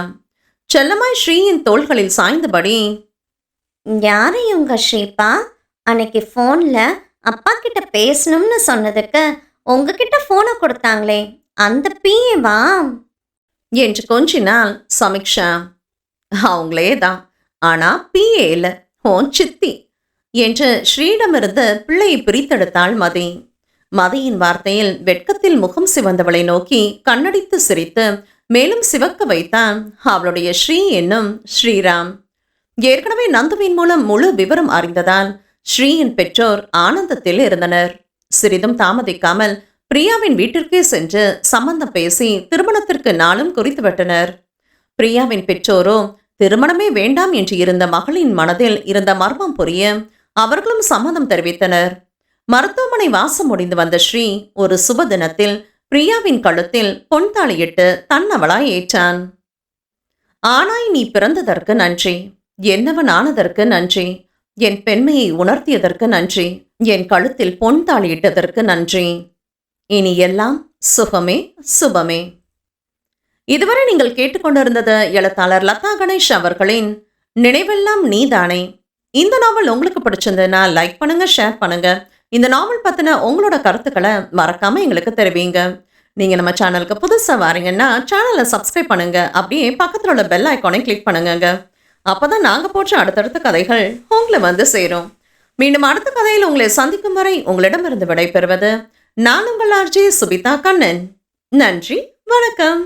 செல்லமாய் ஸ்ரீயின் தோள்களில் சாய்ந்தபடி, யாரு இவங்க ஸ்ரீபா? அன்னைக்கு ஃபோன்ல அப்பா கிட்ட பேசணும்னு சொன்னதுக்கு உங்ககிட்ட போனை கொடுத்தாங்களே அந்த பிஏவா? என்று கொஞ்சினாள் சமீக்ஷா. அவங்களே தான், ஆனா பிஏ இல்ல, ஓன் சித்தி என்று ஸ்ரீயிடமிருந்து பிள்ளையை பிரித்தெடுத்தாள் மதி. மதியின் வார்த்தையில் வெட்கத்தில் முகம் சிவந்தவளை நோக்கி கண்ணடித்து சிரித்து மேலும் சிவக்க வைத்தான் அவளுடைய ஸ்ரீ என்னும் ஸ்ரீராம். ஏற்கனவே நந்துவின் மூலம் முழு விவரம் அறிந்ததால் ஸ்ரீயின் பெற்றோர் ஆனந்தத்தில் இருந்தனர். சிறிதும் தாமதிக்காமல் பிரியாவின் வீட்டிற்கே சென்று சம்பந்தம் பேசி திருமணத்திற்கு நாளும் குறித்துவிட்டனர். பிரியாவின் பெற்றோரோ திருமணமே வேண்டாம் என்று இருந்த மகளின் மனதில் இருந்த மர்மம் புரிய அவர்களும் சம்மதம் தெரிவித்தனர். மருத்துவமனை வாசம் முடிந்து வந்த ஸ்ரீ ஒரு சுப தினத்தில் பிரியாவின் கழுத்தில் பொன் தாலியிட்டு தன்னவளாய் ஏற்றான். ஆனாய் நீ பிறந்ததற்கு நன்றி, என்னவன் ஆனதற்கு நன்றி, என் பெண்மையை உணர்த்தியதற்கு நன்றி, என் கழுத்தில் பொன் தாலியிட்டதற்கு நன்றி. இனி எல்லாம் சுகமே சுபமே. இதுவரை நீங்கள் கேட்டுக்கொண்டிருந்தது எழுத்தாளர் லதா கணேஷ் அவர்களின் நினைவெல்லாம் நீதானே. இந்த நாவல் உங்களுக்கு பிடிச்சிருந்ததுன்னா லைக் பண்ணுங்க, ஷேர் பண்ணுங்க. இந்த நாவல் பத்தின உங்களோட கருத்துக்களை மறக்காம எங்களுக்கு தெரிவிங்க. நீங்க நம்ம சேனலுக்கு புதுசா வாரீங்கன்னா சேனலை சப்ஸ்கிரைப் பண்ணுங்க, அப்படியே பக்கத்தில் உள்ள பெல் ஐக்கானை கிளிக் பண்ணுங்க. அப்பதான் நாங்க போட்ட அடுத்தடுத்த கதைகள் உங்களை வந்து சேரும். மீண்டும் அடுத்த கதையில் உங்களை சந்திக்கும் வரை உங்களிடமிருந்து விடைபெறுவது நான் உங்கள் ஆர்ஜே சுபிதா கண்ணன். நன்றி, வணக்கம்.